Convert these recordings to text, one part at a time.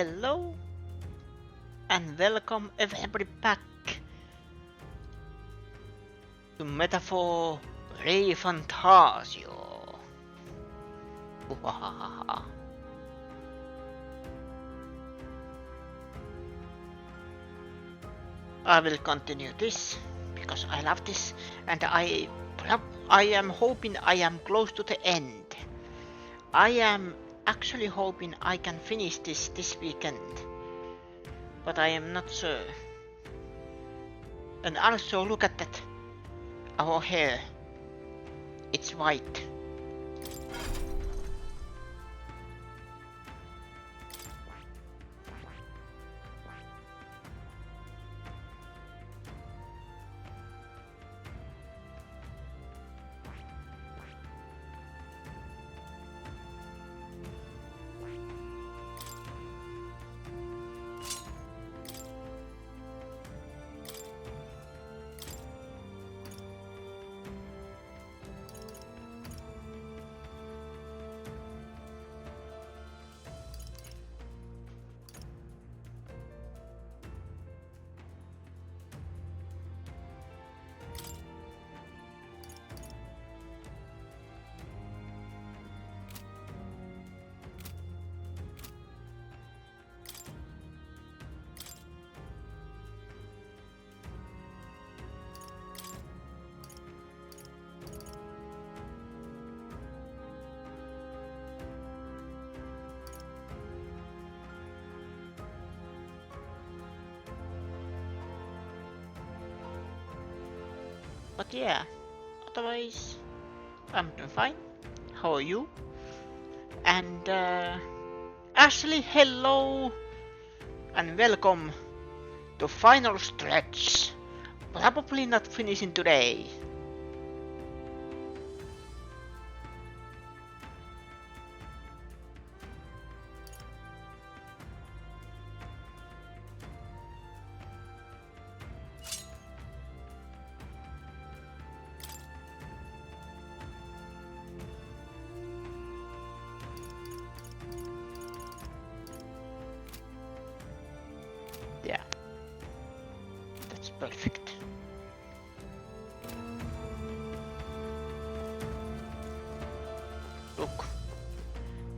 Hello and welcome everybody back to Metaphor ReFantazio. I will continue this because I love this, and I am hoping I am close to the end. I am actually hoping I can finish this weekend, but I am not sure. And also look at that, our hair, it's white. But yeah, otherwise I'm doing fine. How are you? And Ashley, hello and welcome to final stretch. Probably not finishing today. Yeah, that's perfect. Look,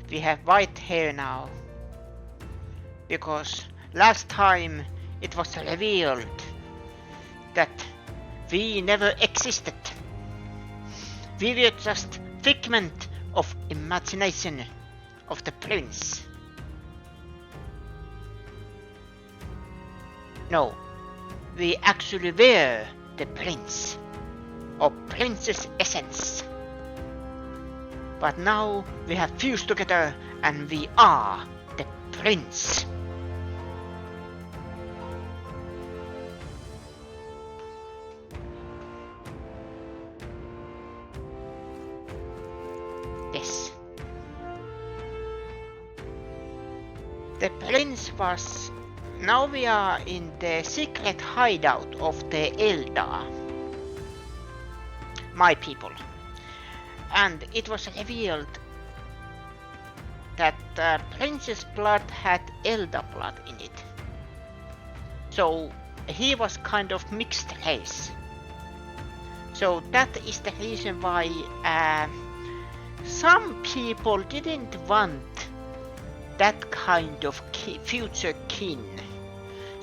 we have white hair now, because last time it was revealed that we never existed. We were just figment of imagination of the prince. No, we actually were the prince, or prince's essence. But now we have fused together and we are the prince. Yes. The prince was... Now we are in the secret hideout of the Eldar, my people, and it was revealed that Prince's blood had Eldar blood in it, so he was kind of mixed race. So that is the reason why some people didn't want that kind of future kin.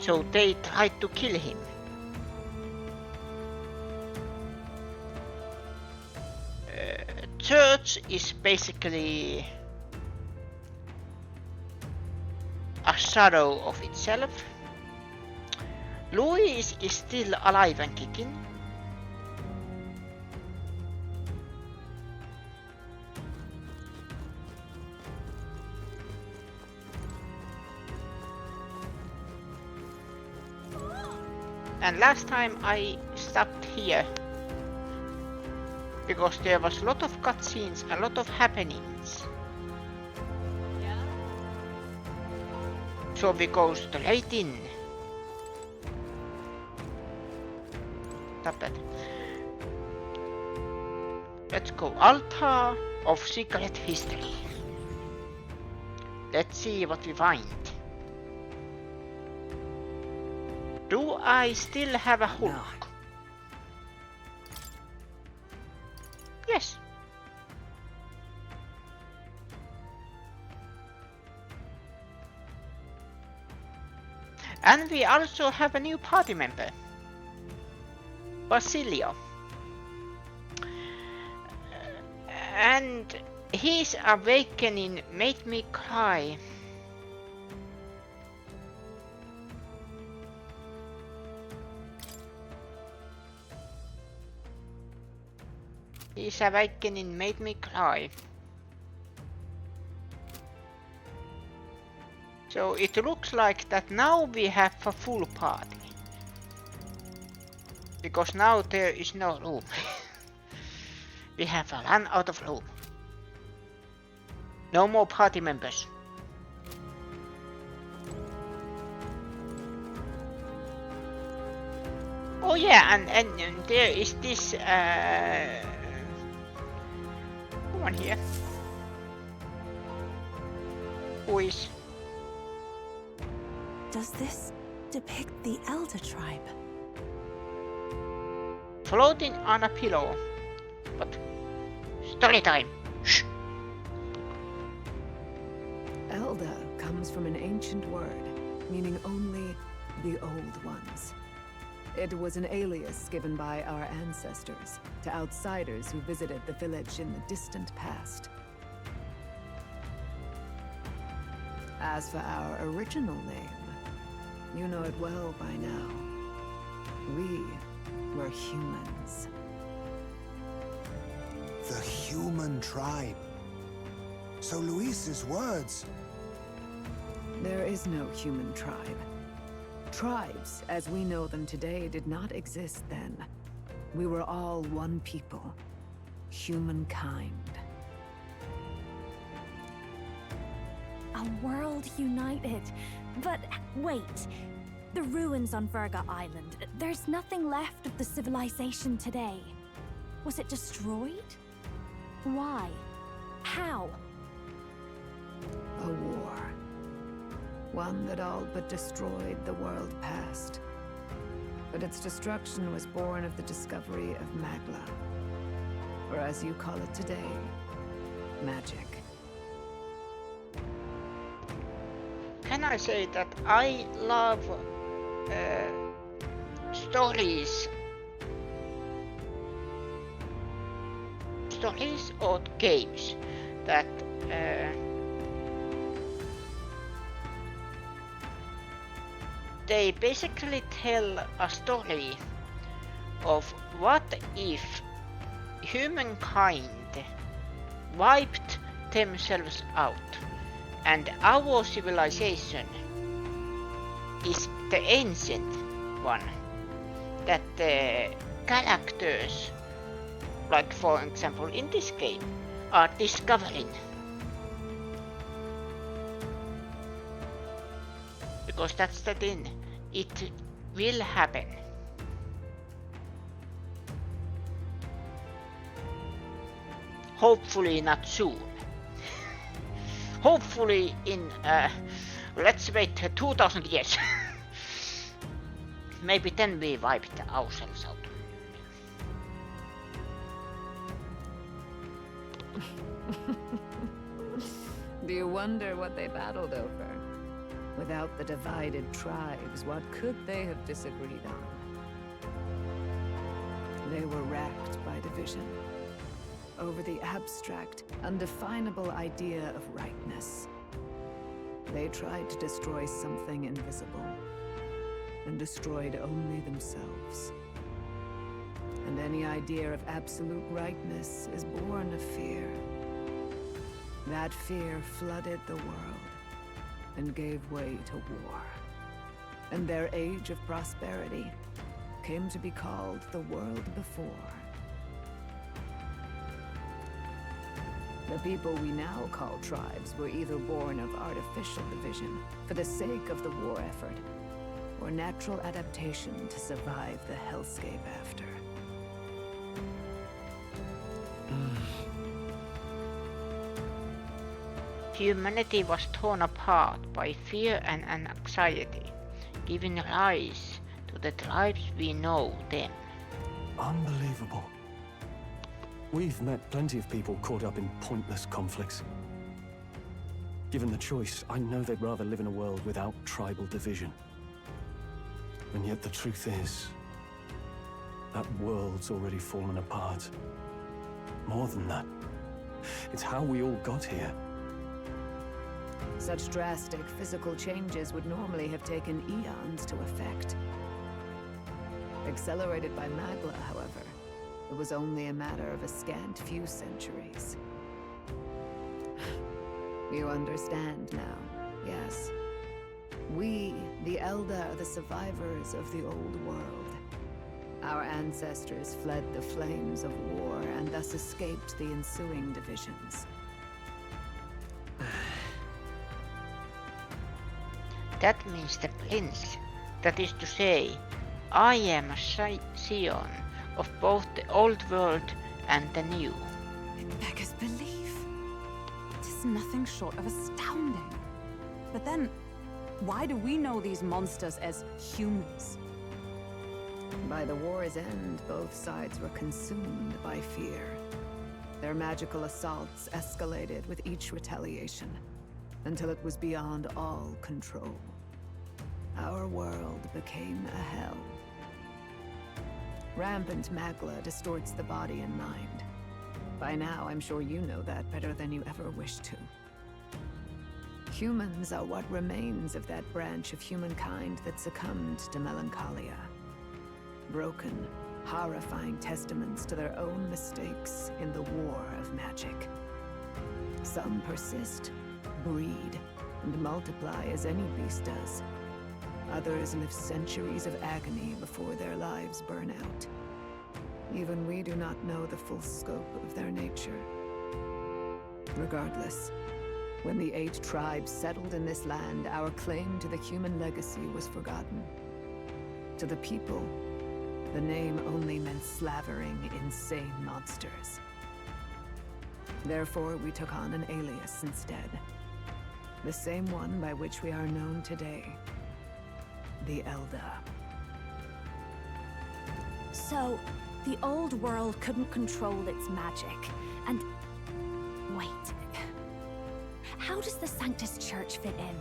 So they tried to kill him. Church is basically a shadow of itself. Louis is still alive and kicking. And last time I stopped here because there was a lot of cutscenes, a lot of happenings. Yeah. So we go straight in. Stop that. Let's go. Altar of Secret History. Let's see what we find. Do I still have a hook? No. Yes. And we also have a new party member, Basilio. And his awakening made me cry. His awakening made me cry. So it looks like that now we have a full party. Because now there is no room. We have run out of room. No more party members. Oh yeah, and there is this woman here. Who is? Does this depict the Elder Tribe? Floating on a pillow. But story time. Shh. Elder comes from an ancient word, meaning only the old ones. It was an alias given by our ancestors to outsiders who visited the village in the distant past. As for our original name, you know it well by now. We were humans. The human tribe. So Luis's words. There is no human tribe. Tribes, as we know them today, did not exist then. We were all one people. Humankind. A world united. But wait. The ruins on Virga Island. There's nothing left of the civilization today. Was it destroyed? Why? How? A war. One that all but destroyed the world past. But its destruction was born of the discovery of Magla. Or as you call it today, magic. Can I say that I love stories or games that they basically tell a story of what if humankind wiped themselves out and our civilization is the ancient one that the characters, like for example in this game, are discovering. Because that's the thing, it will happen. Hopefully not soon. Hopefully in, let's wait 2000 years. Maybe then we wiped ourselves out. Do you wonder what they battled over? Without the divided tribes, what could they have disagreed on? They were racked by division. Over the abstract, undefinable idea of rightness. They tried to destroy something invisible, and destroyed only themselves. And any idea of absolute rightness is born of fear. That fear flooded the world, and gave way to war. And their age of prosperity came to be called the world before. The people we now call tribes were either born of artificial division for the sake of the war effort, or natural adaptation to survive the hellscape after. Humanity was torn apart by fear and anxiety, giving rise to the tribes we know them. Unbelievable. We've met plenty of people caught up in pointless conflicts. Given the choice, I know they'd rather live in a world without tribal division. And yet the truth is, that world's already fallen apart. More than that, it's how we all got here. Such drastic physical changes would normally have taken eons to effect. Accelerated by Magla, however, it was only a matter of a scant few centuries. You understand now, yes? We, the Elder, are the survivors of the old world. Our ancestors fled the flames of war and thus escaped the ensuing divisions. That means the prince. That is to say, I am a scion of both the old world and the new. It beggars belief. It is nothing short of astounding. But then, why do we know these monsters as humans? By the war's end, both sides were consumed by fear. Their magical assaults escalated with each retaliation, until it was beyond all control. Our world became a hell. Rampant Magla distorts the body and mind. By now, I'm sure you know that better than you ever wished to. Humans are what remains of that branch of humankind that succumbed to melancholia. Broken, horrifying testaments to their own mistakes in the war of magic. Some persist, breed, and multiply as any beast does. Others live centuries of agony before their lives burn out. Even we do not know the full scope of their nature. Regardless, when the 8 tribes settled in this land, our claim to the human legacy was forgotten. To the people, the name only meant slavering, insane monsters. Therefore, we took on an alias instead. The same one by which we are known today. The Elder. So, the old world couldn't control its magic, and... Wait. How does the Sanctus Church fit in?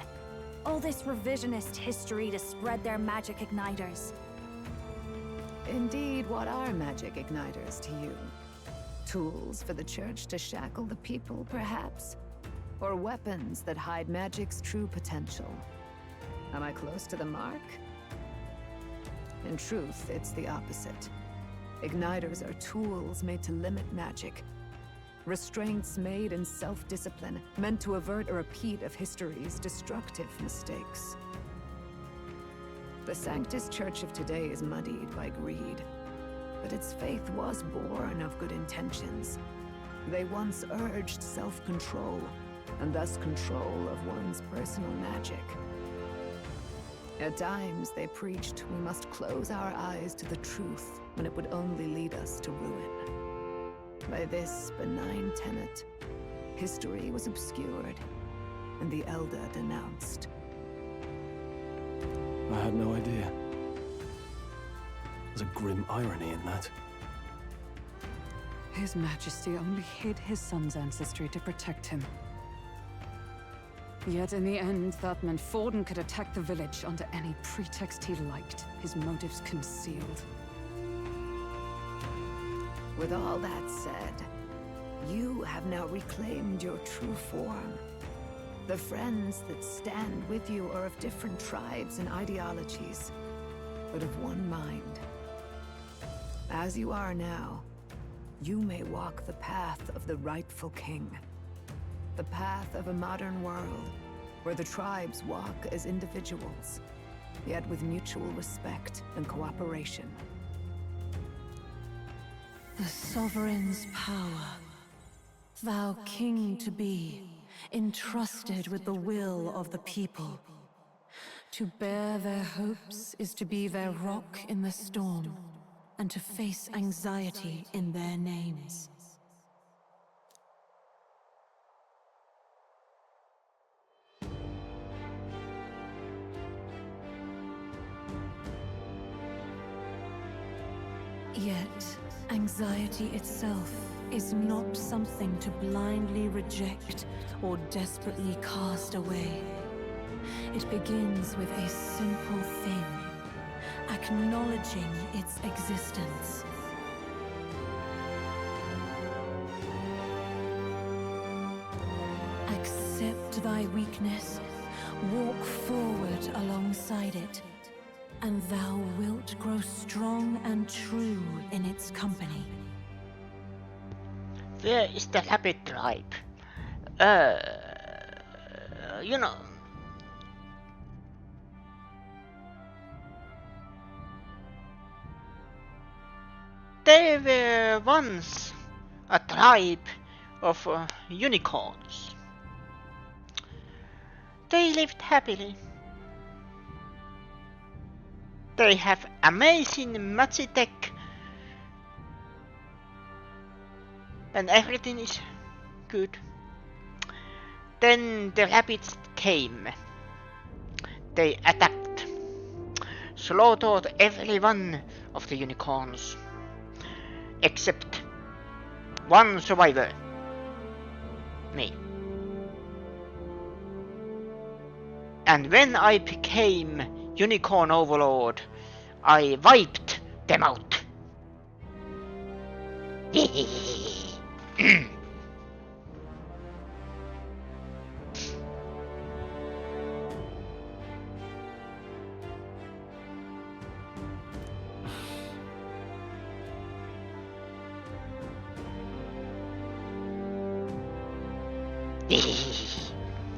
All this revisionist history to spread their magic igniters. Indeed, what are magic igniters to you? Tools for the Church to shackle the people, perhaps? Or weapons that hide magic's true potential? Am I close to the mark? In truth, it's the opposite. Igniters are tools made to limit magic. Restraints made in self-discipline, meant to avert a repeat of history's destructive mistakes. The Sanctus Church of today is muddied by greed, but its faith was born of good intentions. They once urged self-control, and thus control of one's personal magic. At times, they preached we must close our eyes to the truth when it would only lead us to ruin. By this benign tenet, history was obscured, and the Elder denounced. I had no idea. There's a grim irony in that. His Majesty only hid his son's ancestry to protect him. Yet in the end, that meant Forden could attack the village under any pretext he liked, his motives concealed. With all that said, you have now reclaimed your true form. The friends that stand with you are of different tribes and ideologies, but of one mind. As you are now, you may walk the path of the rightful king. The path of a modern world, where the tribes walk as individuals, yet with mutual respect and cooperation. The sovereign's power, thou king to be, entrusted with the will of the people. To bear their hopes is to be their rock in the storm, and to face anxiety in their names. Yet, anxiety itself is not something to blindly reject or desperately cast away. It begins with a simple thing, acknowledging its existence. Accept thy weakness, walk forward alongside it, and thou wilt grow strong and true in its company. Where is the rabbit tribe? You know, they were once a tribe of unicorns. They lived happily. They have amazing magic tech, and everything is good. Then the rabbits came. They attacked, slaughtered every one of the unicorns, except one survivor, me. And when I became Unicorn Overlord, I wiped them out.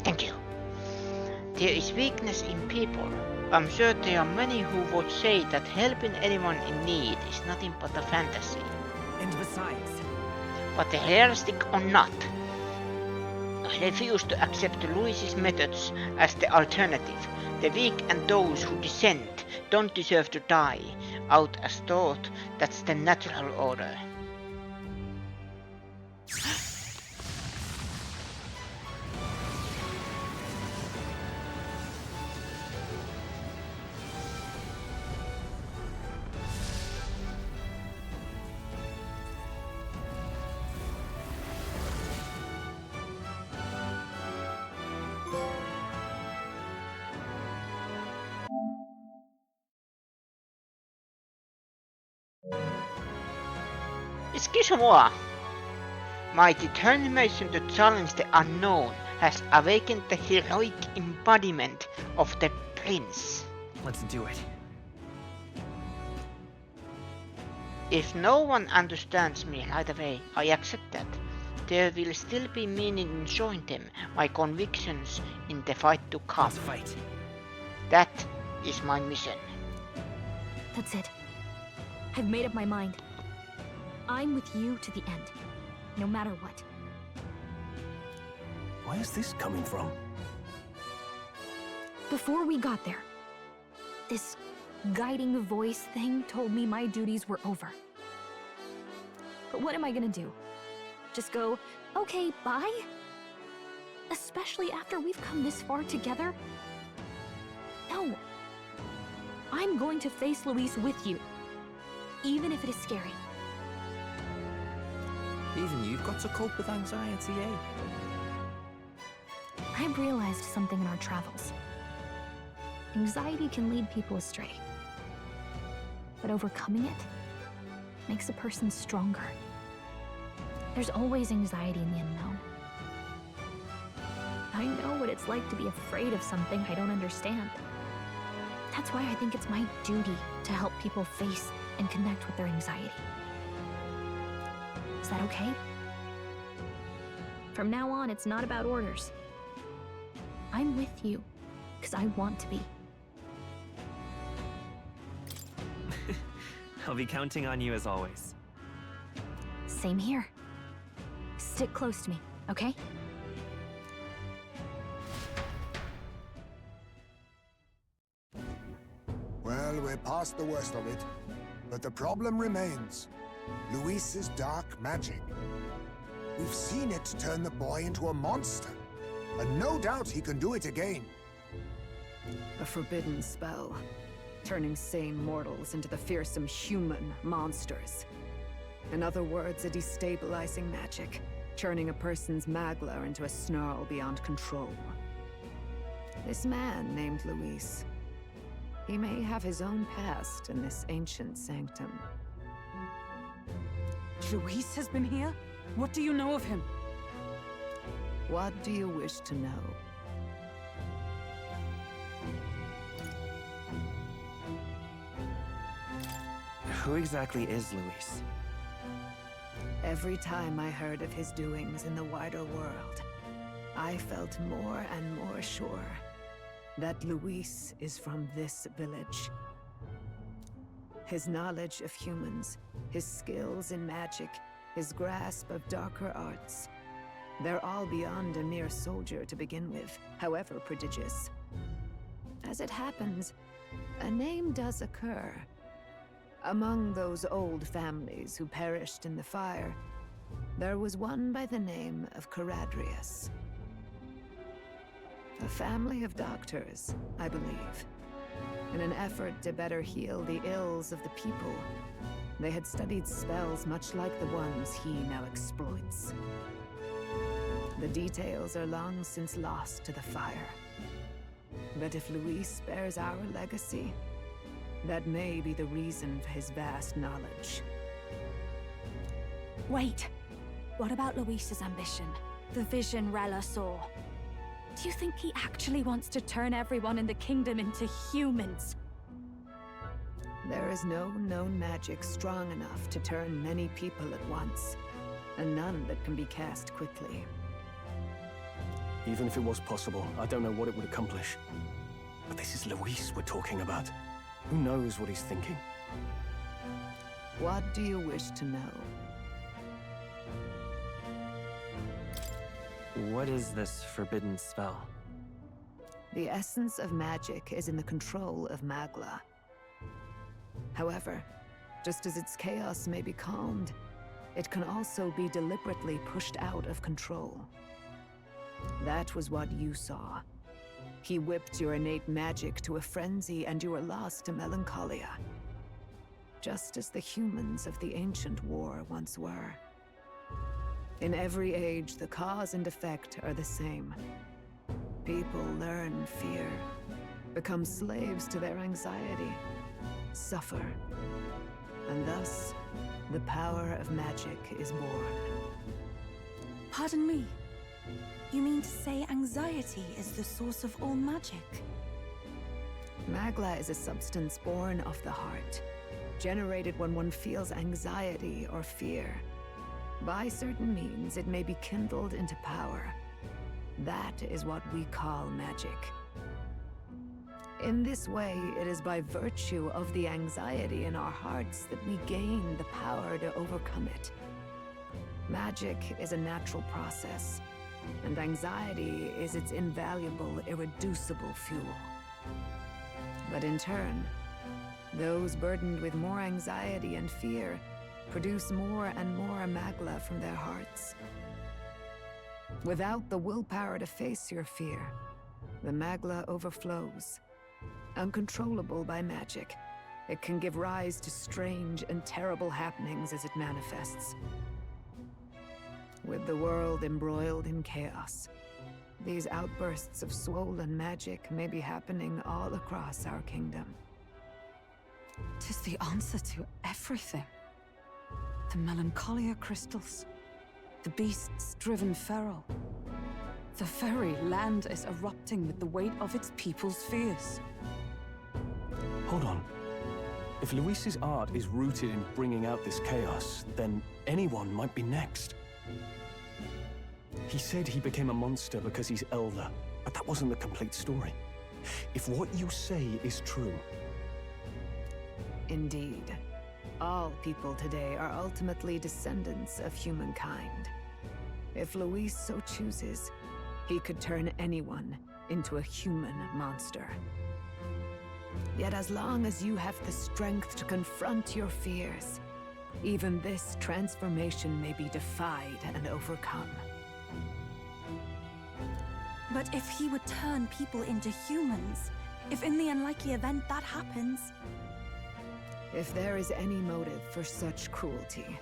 Thank you. There is weakness in people. I'm sure there are many who would say that helping anyone in need is nothing but a fantasy. And besides, But realistic or not, I refuse to accept Louis's methods as the alternative. The weak and those who dissent don't deserve to die out as thought. That's the natural order. Excuse-moi. My determination to challenge the unknown has awakened the heroic embodiment of the prince. Let's do it. If no one understands me right away, I accept that. There will still be meaning in showing them my convictions in the fight to come. Let's fight. That is my mission. That's it. I've made up my mind. I'm with you to the end, no matter what. Where's this coming from? Before we got there, this guiding voice thing told me my duties were over. But what am I gonna do? Just go, okay, bye? Especially after we've come this far together? No. I'm going to face Luis with you, even if it is scary. Even you've got to cope with anxiety, eh? I've realized something in our travels. Anxiety can lead people astray. But overcoming it makes a person stronger. There's always anxiety in the unknown. I know what it's like to be afraid of something I don't understand. That's why I think it's my duty to help people face and connect with their anxiety. Is that okay? From now on, it's not about orders. I'm with you, because I want to be. I'll be counting on you as always. Same here. Stick close to me, okay? Well, we're past the worst of it. But the problem remains. Luis's dark magic. We've seen it turn the boy into a monster. And no doubt he can do it again. a forbidden spell. turning sane mortals into the fearsome human monsters. In other words, a destabilizing magic, turning a person's magla into a snarl beyond control. This man named Luis, he may have his own past in this ancient sanctum. Luis has been here? What do you know of him? What do you wish to know? Who exactly is Luis? Every time I heard of his doings in the wider world, I felt more and more sure that Luis is from this village. His knowledge of humans, his skills in magic, his grasp of darker arts, they're all beyond a mere soldier to begin with, however prodigious. As it happens, a name does occur. Among those old families who perished in the fire, there was one by the name of Caradrius. A family of doctors, I believe. In an effort to better heal the ills of the people, they had studied spells much like the ones he now exploits. The details are long since lost to the fire. But if Luis bears our legacy, that may be the reason for his vast knowledge. Wait. What about Luis's ambition? The vision Rella saw? Do you think he actually wants to turn everyone in the kingdom into humans? There is no known magic strong enough to turn many people at once, and none that can be cast quickly. Even if it was possible, I don't know what it would accomplish. But this is Luis we're talking about. Who knows what he's thinking? What do you wish to know? What is this forbidden spell? The essence of magic is in the control of Magla. However, just as its chaos may be calmed, it can also be deliberately pushed out of control. That was what you saw. He whipped your innate magic to a frenzy and you were lost to melancholia. Just as the humans of the ancient war once were. In every age, the cause and effect are the same. People learn fear, become slaves to their anxiety, suffer, and thus, the power of magic is born. Pardon me. You mean to say anxiety is the source of all magic? Magla is a substance born of the heart, generated when one feels anxiety or fear. By certain means, it may be kindled into power. That is what we call magic. In this way, it is by virtue of the anxiety in our hearts that we gain the power to overcome it. Magic is a natural process, and anxiety is its invaluable, irreducible fuel. But in turn, those burdened with more anxiety and fear produce more and more magla from their hearts. Without the willpower to face your fear, the magla overflows. Uncontrollable by magic, it can give rise to strange and terrible happenings as it manifests. With the world embroiled in chaos, these outbursts of swollen magic may be happening all across our kingdom. 'Tis the answer to everything. The melancholia crystals, the beasts driven feral. The very land is erupting with the weight of its people's fears. Hold on. If Luis's art is rooted in bringing out this chaos, then anyone might be next. He said he became a monster because he's elder, but that wasn't the complete story. If what you say is true... Indeed. All people today are ultimately descendants of humankind. If Luis so chooses, he could turn anyone into a human monster. Yet as long as you have the strength to confront your fears, even this transformation may be defied and overcome. But if he would turn people into humans, if in the unlikely event that happens? If there is any motive for such cruelty,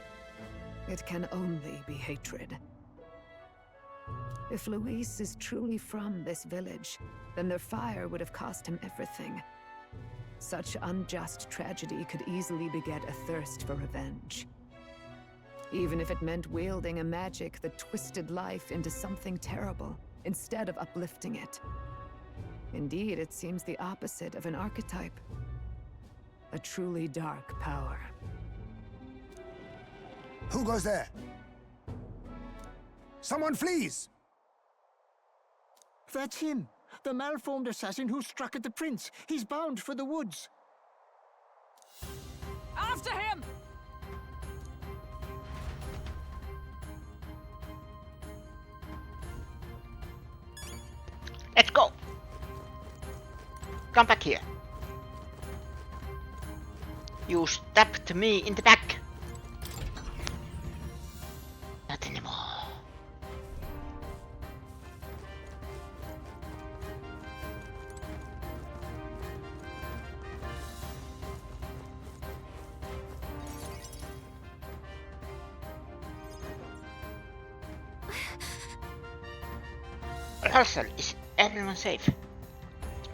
it can only be hatred. If Luis is truly from this village, then their fire would have cost him everything. Such unjust tragedy could easily beget a thirst for revenge. Even if it meant wielding a magic that twisted life into something terrible, instead of uplifting it. Indeed, it seems the opposite of an archetype. A truly dark power. Who goes there? Someone flees! That's him! The malformed assassin who struck at the prince! He's bound for the woods! After him! Let's go! Come back here. You stabbed me in the back. Not anymore. Russell, is everyone safe?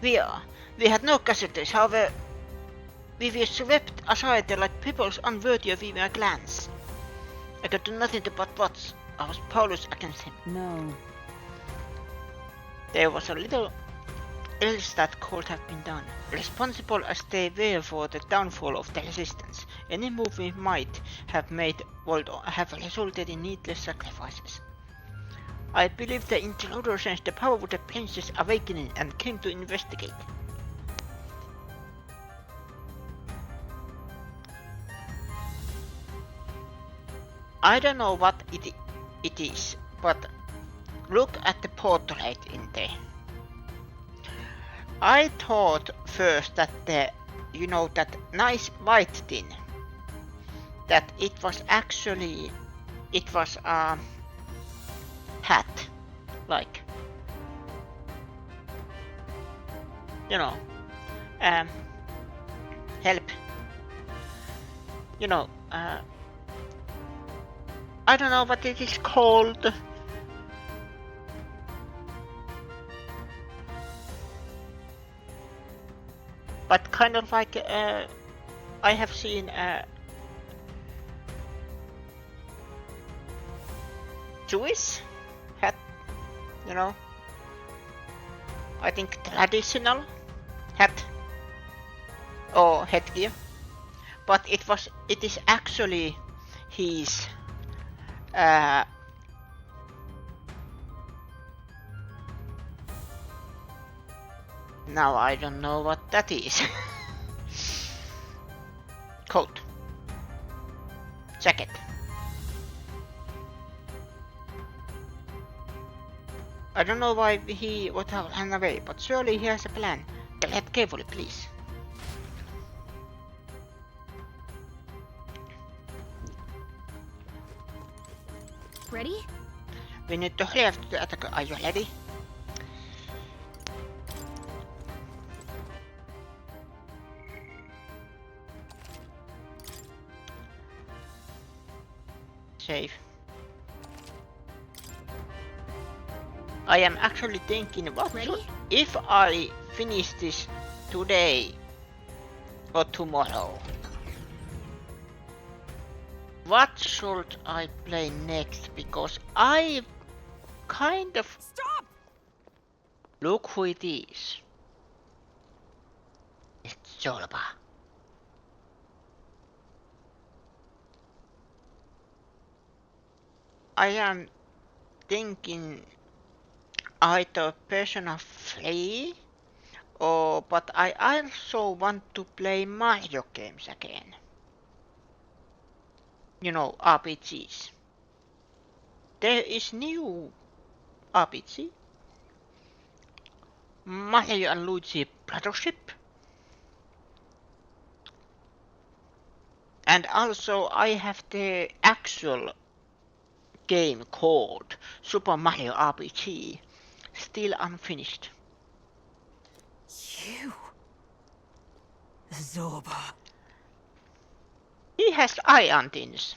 We are. We had no casualties, however, we were swept aside like peoples unworthy of even a glance. I could do nothing to but watch. I was powerless against him. No. There was a little else that could have been done. Responsible as they were for the downfall of the resistance, any move we might have made would have resulted in needless sacrifices. I believe the intruder sensed the power of the prince's awakening and came to investigate. I don't know what it is, but look at the portrait in there. I thought first that that nice white thing, that it was actually, it was a hat, like, help, I don't know what it is called. But kind of like, I have seen Jewish hat, I think traditional hat or headgear, but it is actually his now I don't know what that is. Coat, jacket. I don't know why he would have run away, but surely he has a plan. Tread carefully, please. Ready? We need to hurry after the attack. Are you ready? Save. I am actually thinking, what if I finish this today or tomorrow? What should I play next? Because I kind of... Stop! Look who it is. It's Zorba. I am thinking either Persona 3 but I also want to play Mario games again. RPGs. There is new RPG, Mario and Luigi Brothership, and also I have the actual game called Super Mario RPG, still unfinished. You... Zorba. He has eye antennas.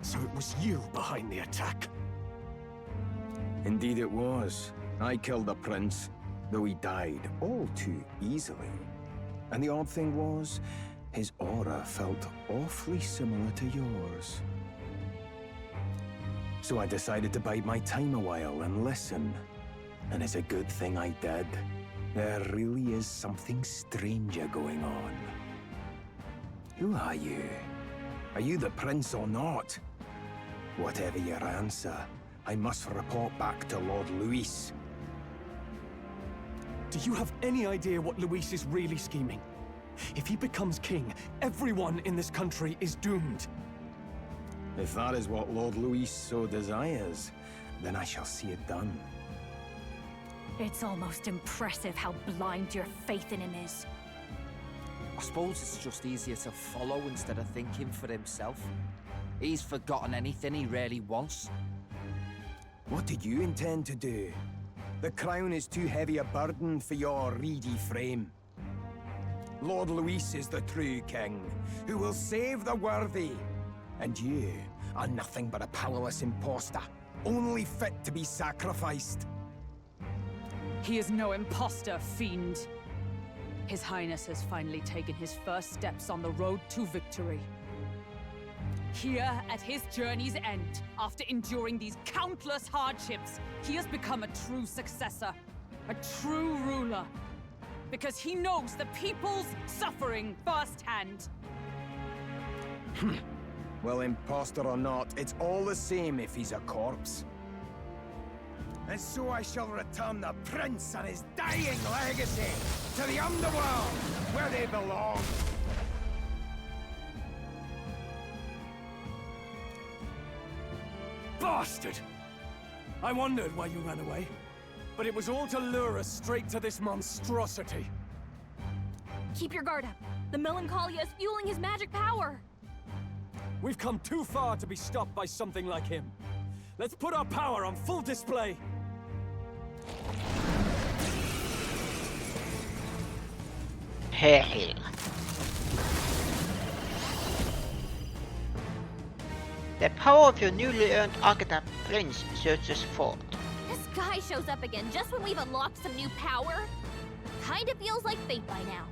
So it was you behind the attack? Indeed it was. I killed the prince, though he died all too easily. And the odd thing was, his aura felt awfully similar to yours. So I decided to bide my time a while and listen. And it's a good thing I did. There really is something stranger going on. Who are you? Are you the prince or not? Whatever your answer, I must report back to Lord Luis. Do you have any idea what Luis is really scheming? If he becomes king, everyone in this country is doomed. If that is what Lord Luis so desires, then I shall see it done. It's almost impressive how blind your faith in him is. I suppose it's just easier to follow instead of thinking for himself. He's forgotten anything he really wants. What do you intend to do? The crown is too heavy a burden for your reedy frame. Lord Luis is the true king, who will save the worthy. And you are nothing but a powerless imposter, only fit to be sacrificed. He is no imposter, fiend. His Highness has finally taken his first steps on the road to victory. Here, at his journey's end, after enduring these countless hardships, he has become a true successor, a true ruler. Because he knows the people's suffering firsthand. Well, imposter or not, it's all the same if he's a corpse. And so I shall return the prince and his dying legacy to the underworld, where they belong. Bastard! I wondered why you ran away, but it was all to lure us straight to this monstrosity. Keep your guard up. The Melancholia is fueling his magic power. We've come too far to be stopped by something like him. Let's put our power on full display. Hell. The power of your newly earned archetype prince searches forth. This guy shows up again just when we've unlocked some new power. Kinda feels like fate by now.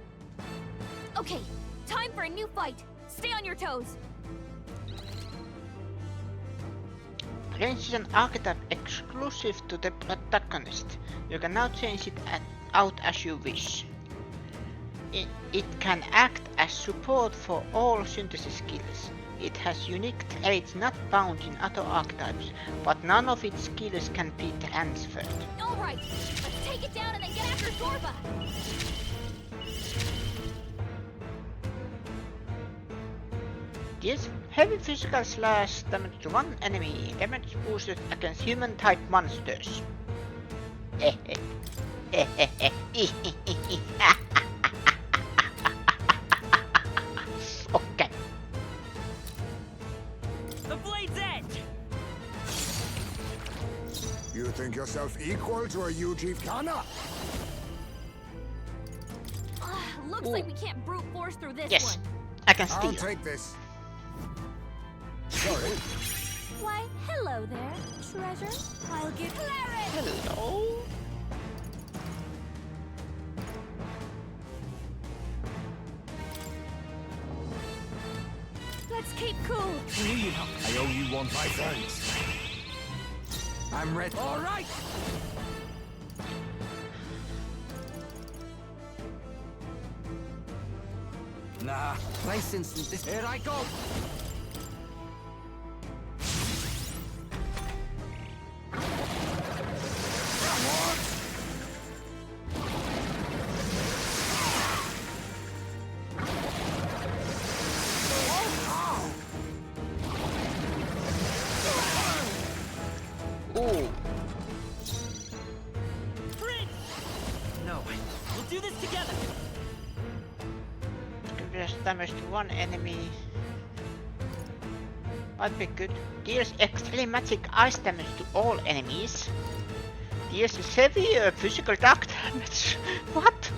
Okay, time for a new fight. Stay on your toes. Prince is an archetype exclusive to the protagonist. You can now change it out as you wish. It can act as support for all synthesis skills. It has unique traits not found in other archetypes, but none of its skills can be transferred. Alright, let's take it down and then get after Zorba! Deals heavy physical slash damage to one enemy. Damage boosted against human-type monsters. Okay. The blade's edge! You think yourself equal to a UG Kana? Looks like we can't brute force through this Yes, one. I can steal. I'll take this. Sorry. Why, hello there, treasure. I'll give clarity. Hello. Let's keep cool. I owe you one, my friends. I'm ready. All right! Nah, placing some Here I go! Ooh. No, we'll do this together! Deals damage to one enemy. Might be good. Deals extreme magic ice damage to all enemies. Deals severe physical dark damage. What?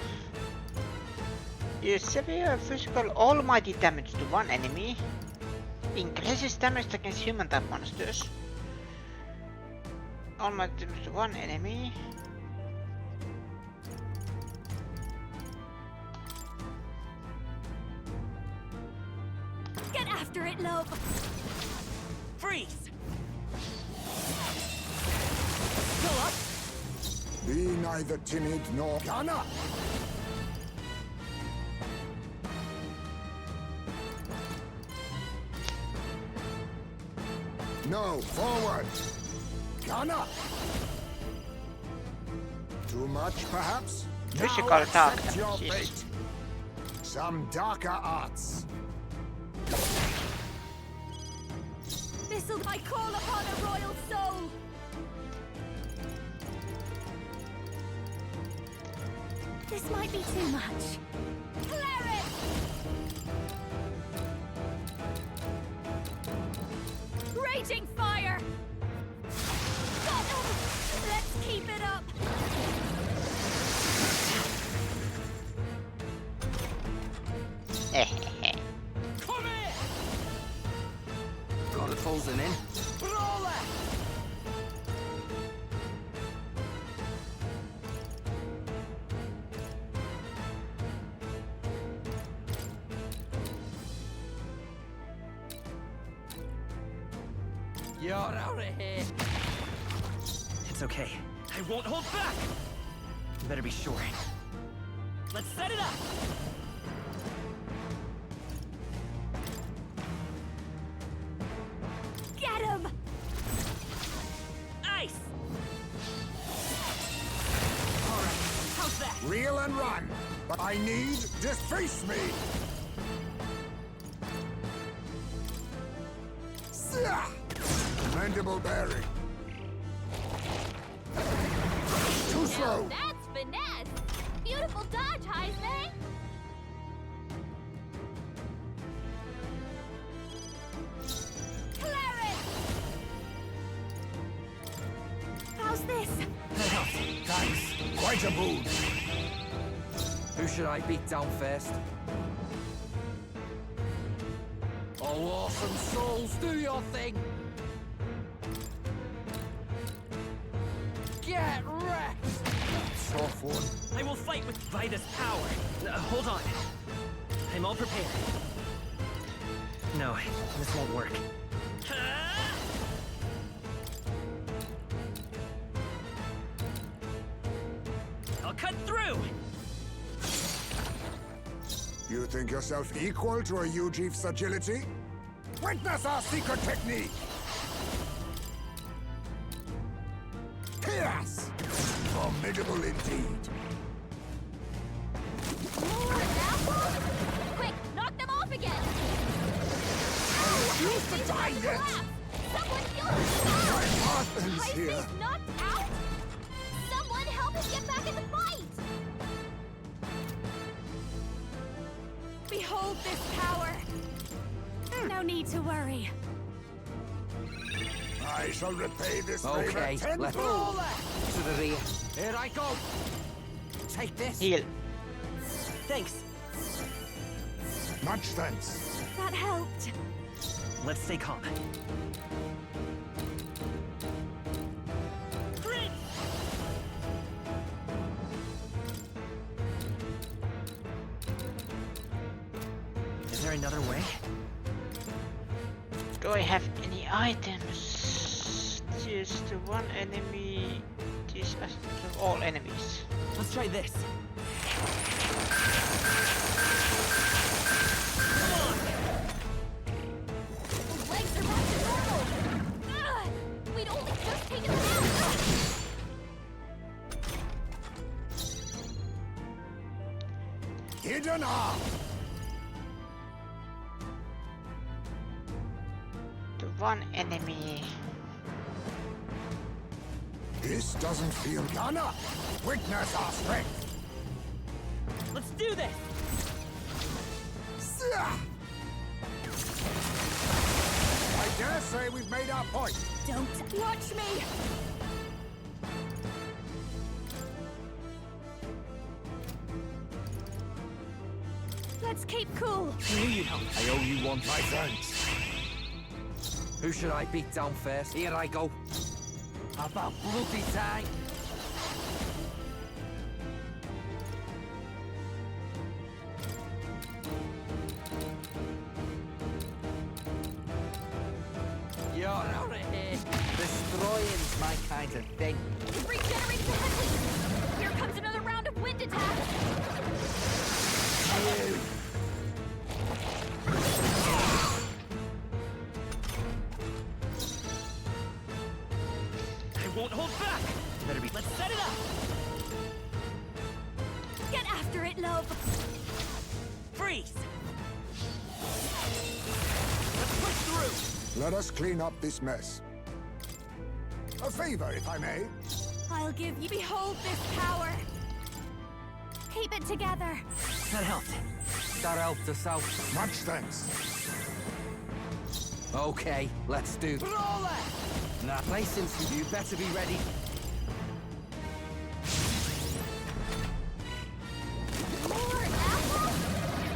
Deals severe physical almighty damage to one enemy. Increases damage against human type monsters. Almighty damage to one enemy. Get after it, love! Freeze! Go up! Be neither timid nor gunner! No, forward! Gunner! Too much, perhaps? Physical Now attack. accept your Jesus. fate. Some darker arts. This'll I call upon a royal soul! This might be too much. Cleric! Raging fire! Got him! Let's keep it up! Come here! Got it closing in. Brawler! You're out of here. It's okay. I won't hold back! You better be sure. Let's set it up! Get him! Ice! Alright, how's that? Reel and run! But I need disface me! Sia! Mandible bearing. Too slow! That's finesse! Beautiful dodge, Heisman! Cleric! How's this? Thanks. Quite a boon. Who should I beat down first? Oh, awesome souls, do your thing! Get wrecked! Soft one. I will fight with Vida's power. Hold on. I'm all prepared. No, this won't work. I'll cut through! You think yourself equal to a Ujief's agility? Witness our secret technique! Pierce! Formidable indeed. Quick, knock them off again! Refuse to die yet! Someone kill him! My husband's here! Heisman's knocked out? Someone help us get back in the fight! Behold this power! No need to worry. I shall repay this favor Okay, let's tenfold! go. To the rear. Here I go. Take this. Heal. Thanks. Much thanks. That helped. Let's stay calm. Crit! Is there another way? Do I have any items? Just one enemy. This as to all enemies. Let's try this. His legs are back to normal. Ugh, we'd only just taken them out. Hidden arm! To one enemy. This doesn't feel gunner! Witness our strength! Let's do this! Sia! I dare say we've made our point. Don't watch me. Let's keep cool. I knew you'd help. I owe you one. My thanks. Who should I beat down first? Here I go. About bloody time. You're out of here. Destroying's my kind of thing. Regenerate the headwind. Here comes another round of wind attacks. I won't hold back. Better be. Let's set it up. Get after it, love. Freeze. Let's push through. Let us clean up this mess. A favor, if I may. I'll give you. Behold this power. Keep it together. That helped. That helped us out. Much thanks. Okay, let's do. Brawler! Now, since you better be ready. More apples?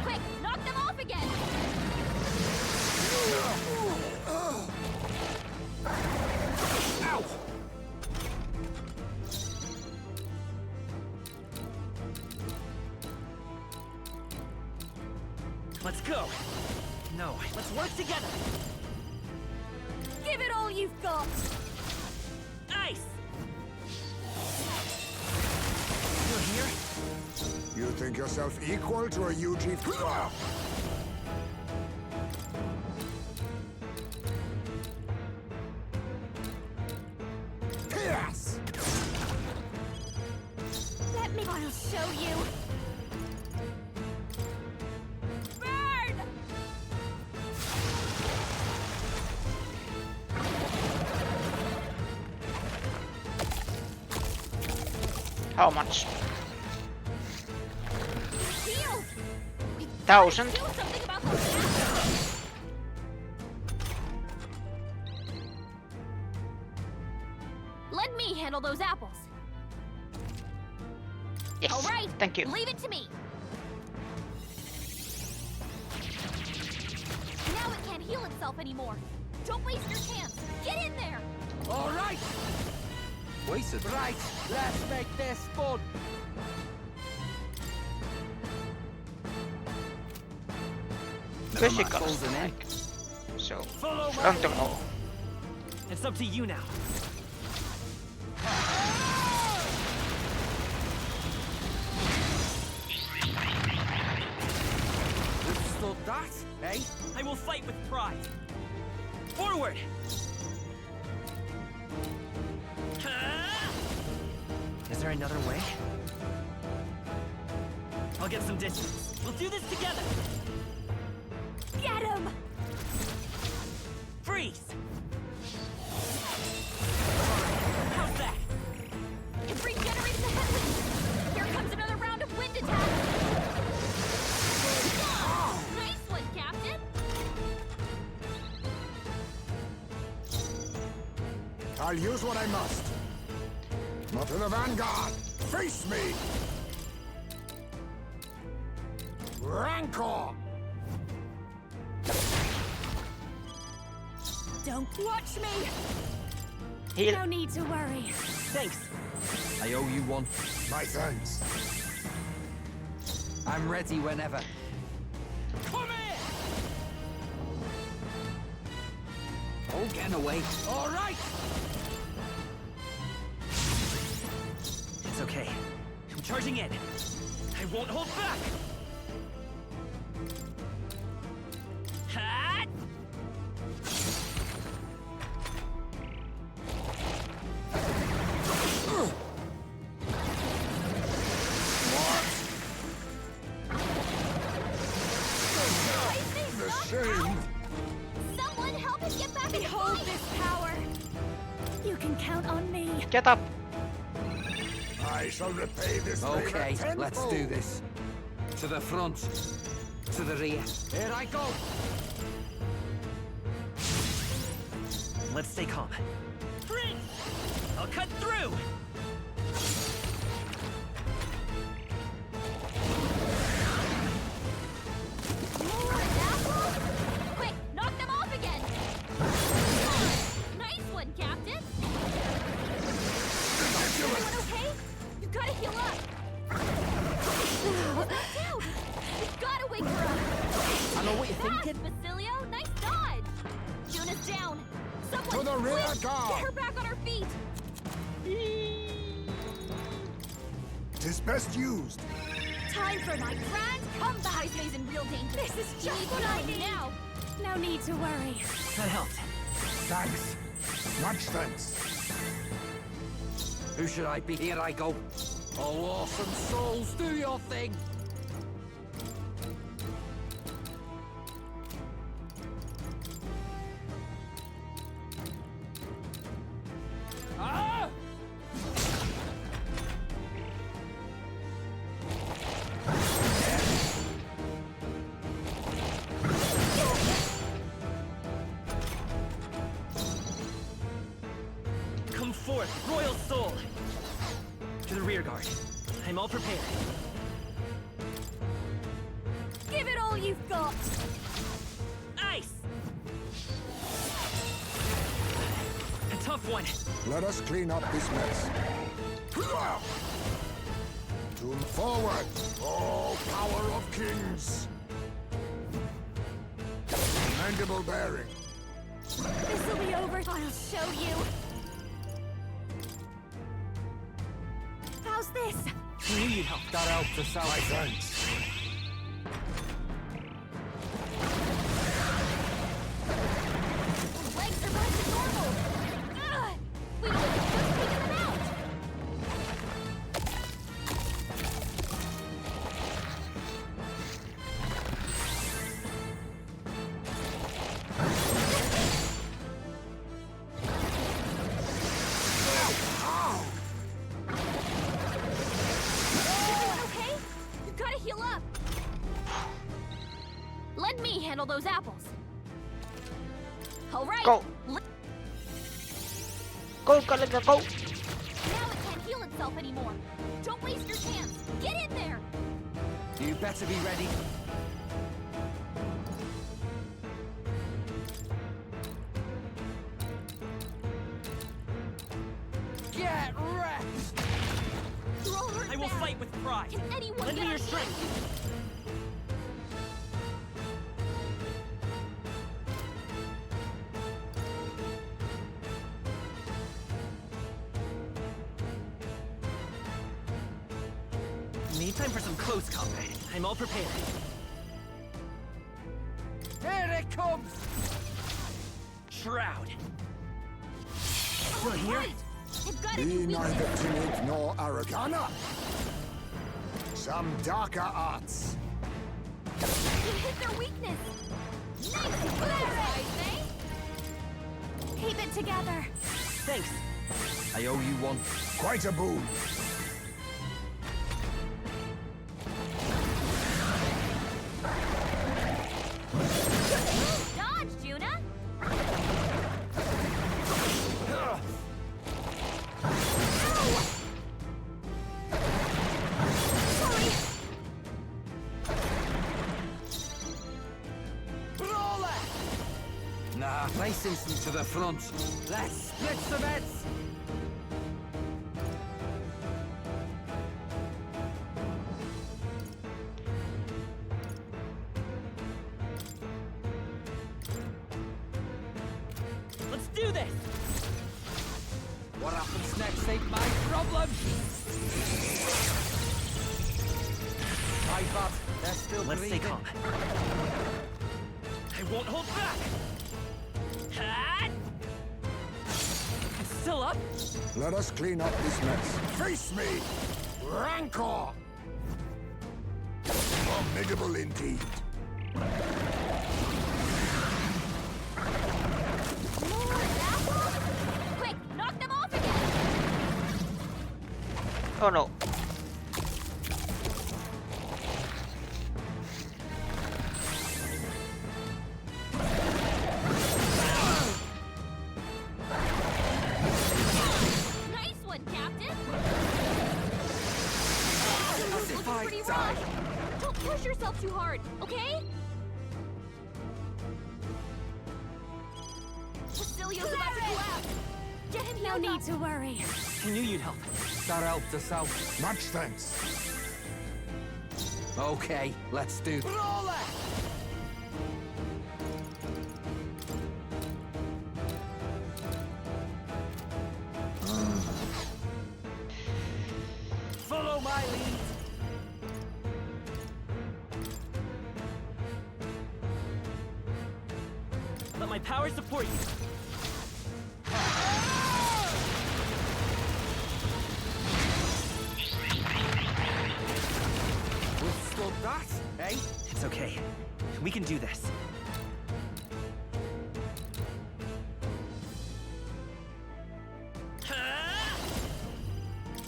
Quick, knock them off again. Ow! Let's go. No, let's work together. Give it all you've got. Ice. You're here? You think yourself equal to a UG? Yes! Let me. I'll show you. Burn! How much? Healed. 1,000. Do something about those apples. Let me handle those apples. Yes. All right. Thank you. Leave it to me. Now it can't heal itself anymore. Don't waste your chance. Get in there. All right! Wasted. Right, let's make this fun. Physical Frozen in. strike. So, Follow my front of all. It's up to you now. Withstood that, eh? I will fight with pride. Forward! Is there another way? I'll get some distance. We'll do this together! Get him. Freeze! How's that? It regenerates the headwind. Here comes another round of wind attacks. Nice one, Captain. I'll use what I must. Not to the vanguard! Face me! Rancor! Don't watch me. Heal. No need to worry. Thanks. I owe you one. My thanks. I'm ready whenever. Come here! Oh, get away. All right! It's okay. I'm charging in. I won't hold back! Ha! The shame! Someone help us get back and hold this power. You can count on me. Get up. I shall repay this Okay, favor let's tenfold. do this. To the front. To the rear. Here I go. Let's stay calm. Freeze! I'll cut through! know what you're thinking. Basilio, nice dodge! Juna's down! Someone, To the rear please, guard! get her back on her feet! Tis best used. Time for my grand comeback! Ismay's in real danger. This is just what I need now! No need to worry. That helped. Thanks. Much thanks. Who should I be? Here I go. Oh, awesome souls, do your thing! Ah! Come forth, royal soul! To the rear guard. I'm all prepared. Give it all you've got! Ice! A tough one. Let us clean up this mess. To forward, oh power of kings! Mandible bearing. This'll be over. I'll show you. How's this? I knew you'd help. That helped us out. My thanks. Legs are back to normal. Ugh! We only just figured them out. Okay? You gotta heal up. Let me handle those apples. All right. Go. Go, Gallagher, go. Now it can't heal itself anymore. Don't waste your chance. Get in there. You better be ready. Get wrecked! You're all hurt I will bad. fight with pride. Can anyone Lend get me your on strength. Need time for some close combat. I'm all prepared. Here it comes! Shroud. All here? right. They've got a Be new neither weakness. timid nor arrogant. Some darker arts. You hit their weakness. Nice guys, eh? Keep it together. Thanks. I owe you one. Quite a boon. Dodge, Juna. Ow! Sorry. Brawler! Nah, nice instant to the front. Let's split some heads! Let's do this. What happens next ain't my problem! My bad, they're still Let's stay breathing. calm. I won't hold back. Ah! It's still up. Let us clean up this mess. Face me! Rancor! Formidable indeed. More apples? Quick, knock them off again. Oh no. Nice one, Captain. If Looks I pretty die. rough. Don't push yourself too hard, okay? Basilio's about to collapse. Get him healed. No need to worry. I knew you'd help. That helped us out. Much thanks. Okay, let's do. Brawler! my power support you. Withstood that, eh? It's okay. We can do this.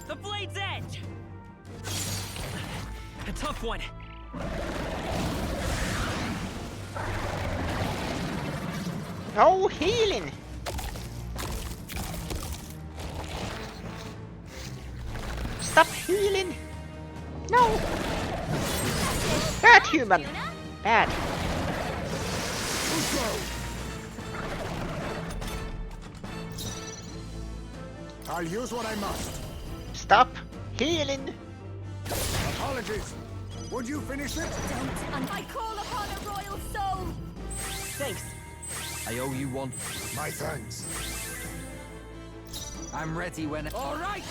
The blade's edge! A tough one. No healing! Stop healing! No! Bad human! Bad. I'll use what I must. Stop healing! Apologies. Would you finish it? Don't. I call upon a royal soul. Thanks. I owe you one. My thanks. I'm ready when... All right!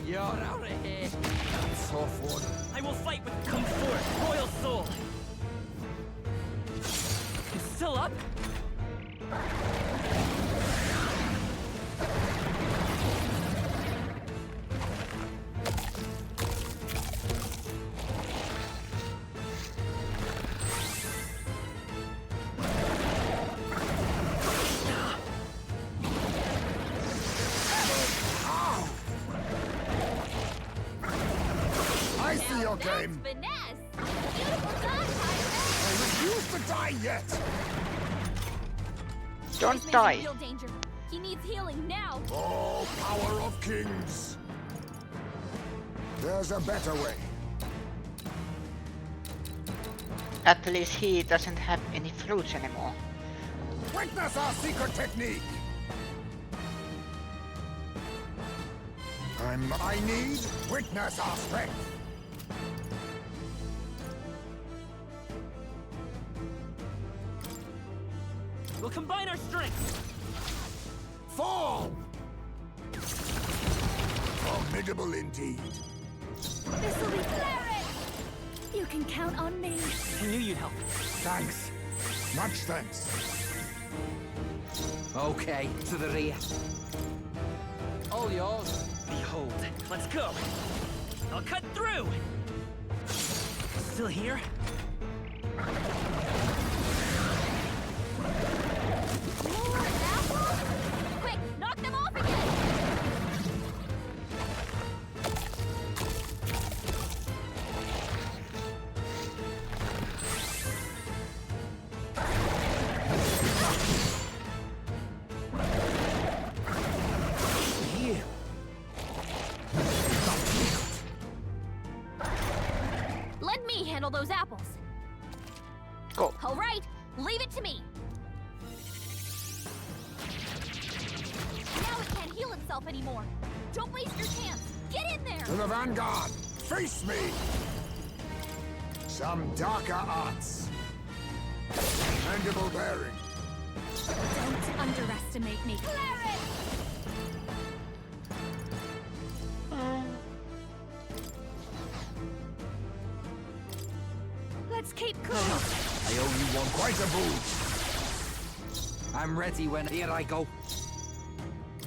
You're out of here. Tough one. I will fight with come forth, royal soul. It's still up? I see your game. Finesse. Beautiful done, I refuse to die yet. Don't He's in die. real danger. He needs healing now. Oh, power of kings. There's a better way. At least he doesn't have any fruits anymore. Witness our secret technique. I need witness our strength. We'll combine our strength. Fall! Formidable indeed. This'll be Cleric! You can count on me. I knew you'd help. Thanks. Much thanks. Okay, to the rear. All yours. Behold, let's go. I'll cut through. Still here? More apples? Quick, knock them off again! Here. Let me handle those apples. Go. All right, leave it to me. Now it can't heal itself anymore. Don't waste your chance. Get in there. To the vanguard. Face me. Some darker arts. Mandible bearing. Don't underestimate me. Cleric! Let's keep cool. I owe you one. Quite a boost. I'm ready when... Here I go.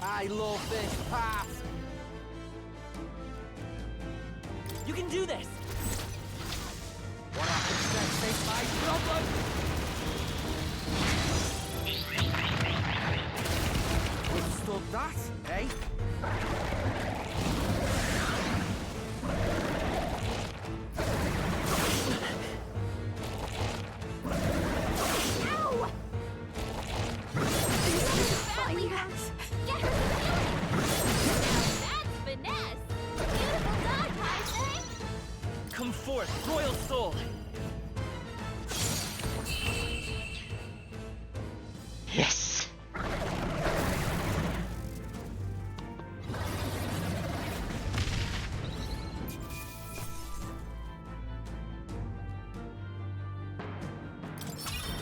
I love this path. You can do this. What happens next ain't my problem. Withstood that, eh? Ow! Badly hurt. Get her some healing. Now that's finesse. Beautiful dodge, I think. Come forth, royal soul. Yes!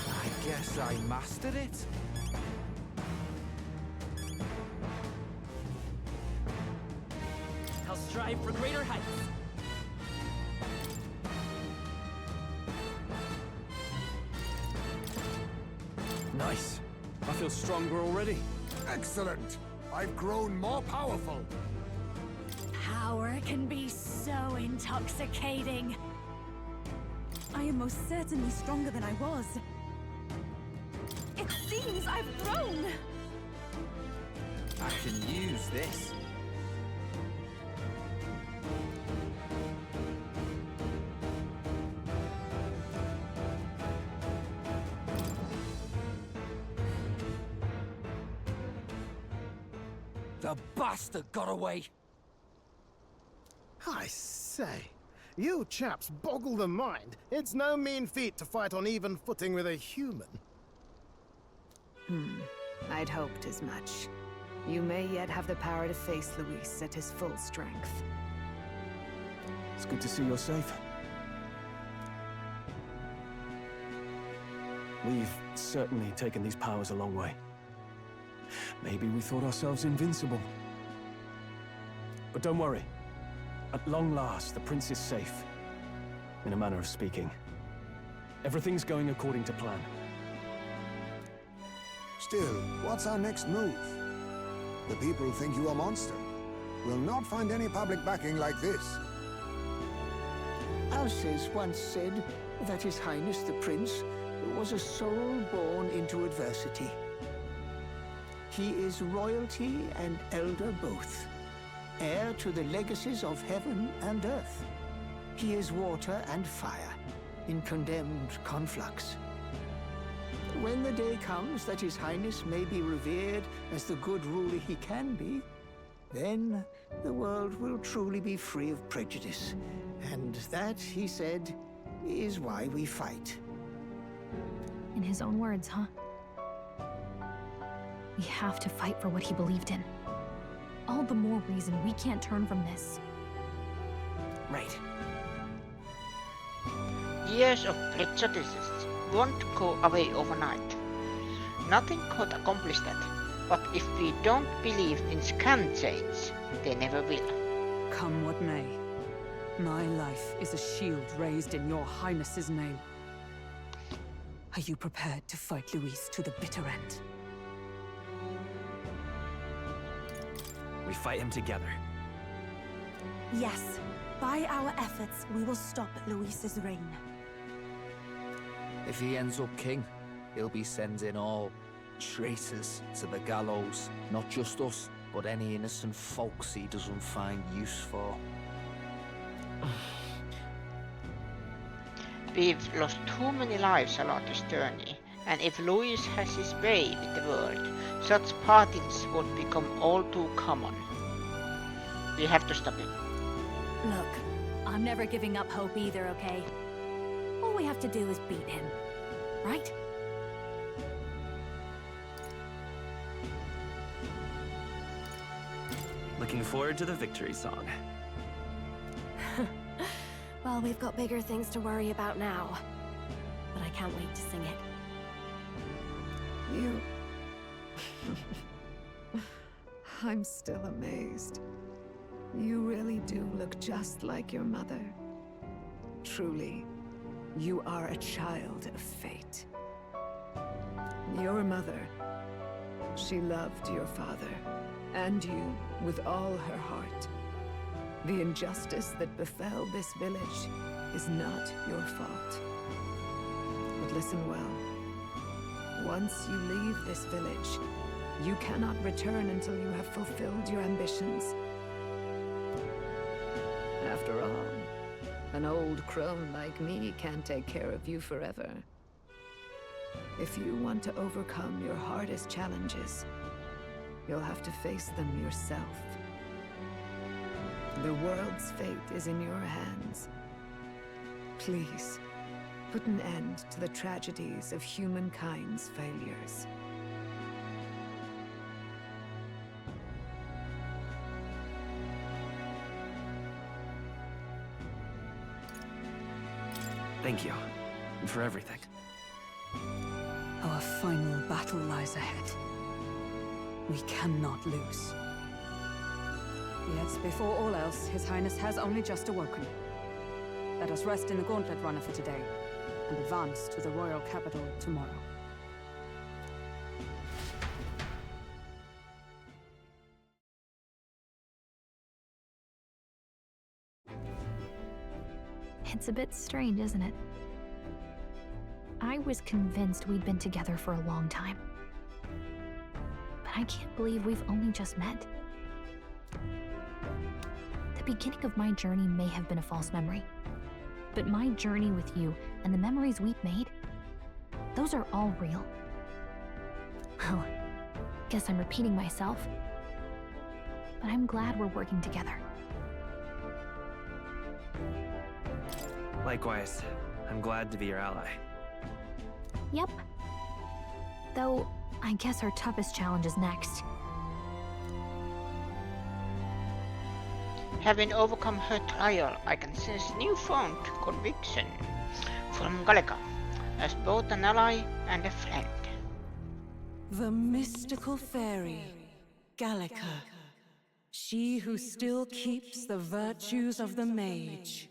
I guess I mastered it. I'll strive for greater heights. Nice. I feel stronger already. Excellent! I've grown more powerful. Power can be so intoxicating. I am most certainly stronger than I was. It seems I've grown! I can use this. The bastard got away! I say, you chaps boggle the mind. It's no mean feat to fight on even footing with a human. I'd hoped as much. You may yet have the power to face Luis at his full strength. It's good to see you're safe. We've certainly taken these powers a long way. Maybe we thought ourselves invincible. But don't worry. At long last, the prince is safe. In a manner of speaking. Everything's going according to plan. Still, what's our next move? The people think you a monster. We'll not find any public backing like this. Alces once said that His Highness the Prince was a soul born into adversity. He is royalty and elder both, heir to the legacies of heaven and earth. He is water and fire, in condemned conflux. When the day comes that His Highness may be revered as the good ruler he can be, then the world will truly be free of prejudice. And that, he said, is why we fight. In his own words, huh? We have to fight for what he believed in. All the more reason we can't turn from this. Right. Years of prejudices won't go away overnight. Nothing could accomplish that, but if we don't believe things can change, they never will. Come what may. My life is a shield raised in your highness's name. Are you prepared to fight Luis to the bitter end? We fight him together. Yes, by our efforts, we will stop Luis's reign. If he ends up king, he'll be sending all traitors to the gallows. Not just us, but any innocent folks he doesn't find use for. We've lost too many lives along this journey, and if Louis has his way with the world, such partings would become all too common. We have to stop him. Look, I'm never giving up hope either, okay? All we have to do is beat him, right? Looking forward to the victory song. Well, we've got bigger things to worry about now. But I can't wait to sing it. You... I'm still amazed. You really do look just like your mother. Truly, you are a child of fate. Your mother, she loved your father, and you with all her heart. The injustice that befell this village is not your fault. But listen well. Once you leave this village, you cannot return until you have fulfilled your ambitions. After all, an old crone like me can't take care of you forever. If you want to overcome your hardest challenges, you'll have to face them yourself. The world's fate is in your hands. Please, put an end to the tragedies of humankind's failures. Thank you. And for everything. Our final battle lies ahead. We cannot lose. Yet, before all else, His Highness has only just awoken. Let us rest in the Gauntlet Runner for today, and advance to the royal capital tomorrow. It's a bit strange, isn't it? I was convinced we'd been together for a long time. But I can't believe we've only just met. The beginning of my journey may have been a false memory. But my journey with you and the memories we've made, those are all real. Well, guess I'm repeating myself. But I'm glad we're working together. Likewise, I'm glad to be your ally. Yep. Though, I guess our toughest challenge is next. Having overcome her trial, I can sense newfound conviction from Gallica as both an ally and a friend. The mystical fairy, Gallica. She who still keeps the virtues of the mage.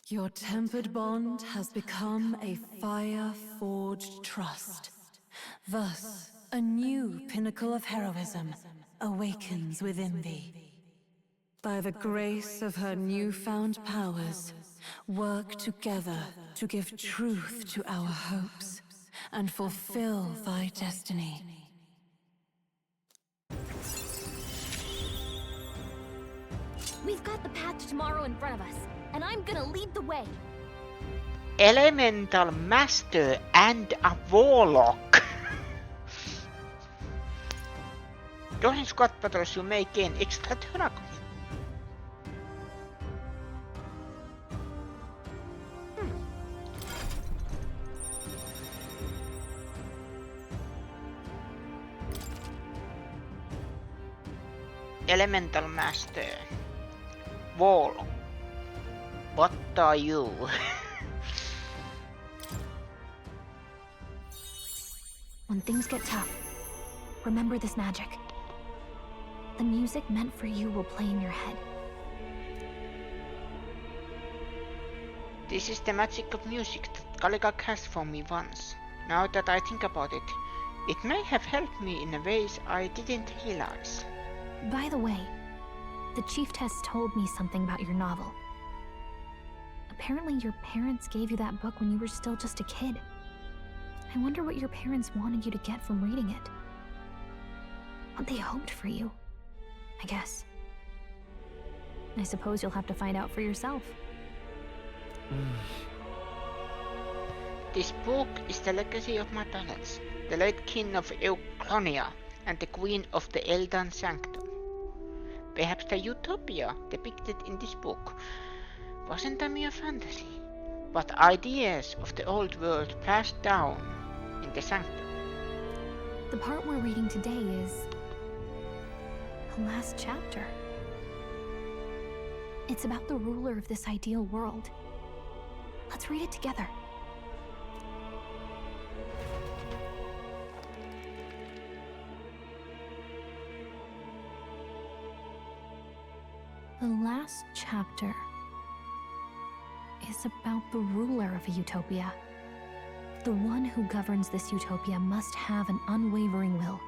Your tempered bond has become a fire-forged trust. Thus, a new pinnacle of heroism awakens within thee. By the grace of her newfound powers, work together to give truth to our hopes and fulfill thy destiny. We've got the path to tomorrow in front of us, and I'm gonna lead the way. Elemental Master and a Warlock. During squad battles you may gain extra turn. Elemental Master. Warlock. What are you? When things get tough, remember this magic. The music meant for you will play in your head. This is the magic of music that Gallica cast for me once. Now that I think about it, it may have helped me in ways I didn't realize. By the way, the chiefess told me something about your novel. Apparently your parents gave you that book when you were still just a kid. I wonder what your parents wanted you to get from reading it. What they hoped for you, I guess. I suppose you'll have to find out for yourself. This book is the legacy of my parents, the late king of Euclonia and the queen of the Eldan Sanctum. Perhaps the utopia depicted in this book wasn't a mere fantasy, but ideas of the old world passed down in the Sanctum. The part we're reading today is the last chapter. It's about the ruler of this ideal world. Let's read it together. The last chapter is about the ruler of a utopia. The one who governs this utopia must have an unwavering will.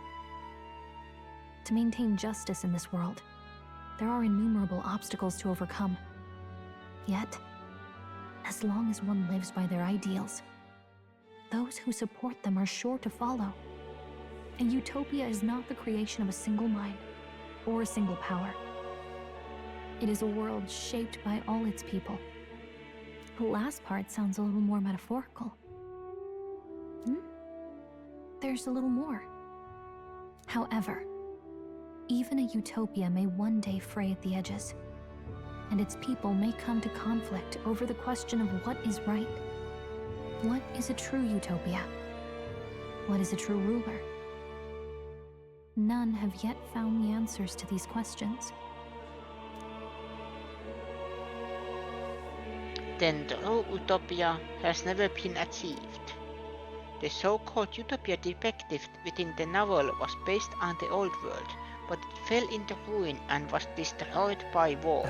To maintain justice in this world, there are innumerable obstacles to overcome. Yet, as long as one lives by their ideals, those who support them are sure to follow. A utopia is not the creation of a single mind or a single power. It is a world shaped by all its people. The last part sounds a little more metaphorical. There's a little more. However, even a utopia may one day fray at the edges, and its people may come to conflict over the question of what is right. What is a true utopia? What is a true ruler? None have yet found the answers to these questions. Then the true utopia has never been achieved. The so-called utopia depicted within the novel was based on the old world, but it fell into ruin and was destroyed by war.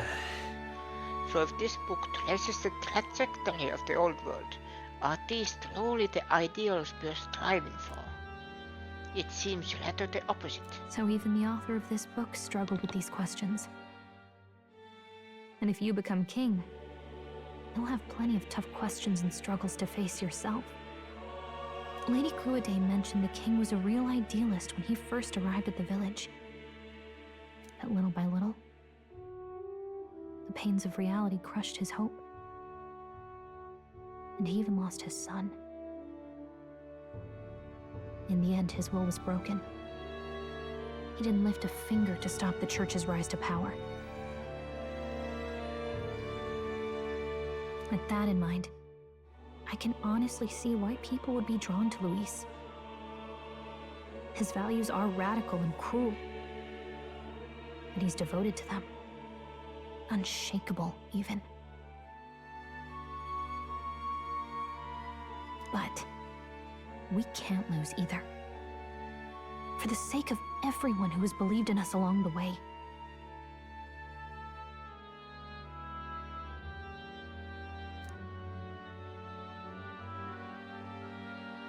So if this book traces the trajectory of the old world, are these truly the ideals we're striving for? It seems rather the opposite. So even the author of this book struggled with these questions. And if you become king, you'll have plenty of tough questions and struggles to face yourself. Lady Cruaday mentioned the king was a real idealist when he first arrived at the village. But little by little, the pains of reality crushed his hope. And he even lost his son. In the end, his will was broken. He didn't lift a finger to stop the church's rise to power. With that in mind, I can honestly see why people would be drawn to Luis. His values are radical and cruel, but he's devoted to them. Unshakable, even. But we can't lose either. For the sake of everyone who has believed in us along the way.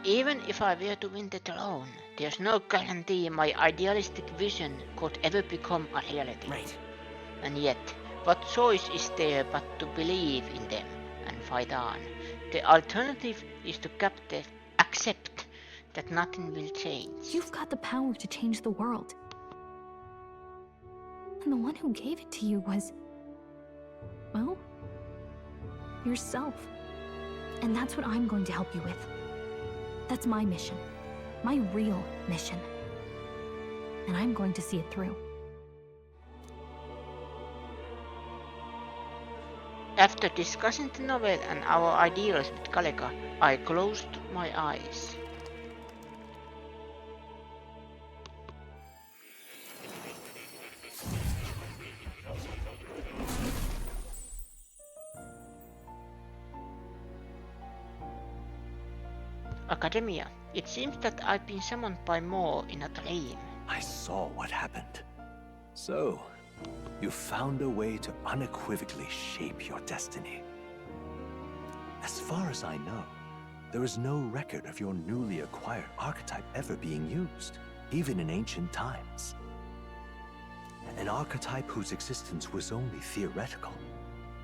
Even if I were to win that alone, there's no guarantee my idealistic vision could ever become a reality. Right. And yet, what choice is there but to believe in them and fight on? The alternative is to accept that nothing will change. You've got the power to change the world. And the one who gave it to you was, well, yourself. And that's what I'm going to help you with. That's my mission. My real mission. And I'm going to see it through. After discussing the novel and our ideas with Kaleka, I closed my eyes. Academia, it seems that I've been summoned by Moore in a dream. I saw what happened. So, you found a way to unequivocally shape your destiny. As far as I know, there is no record of your newly acquired archetype ever being used, even in ancient times. An archetype whose existence was only theoretical,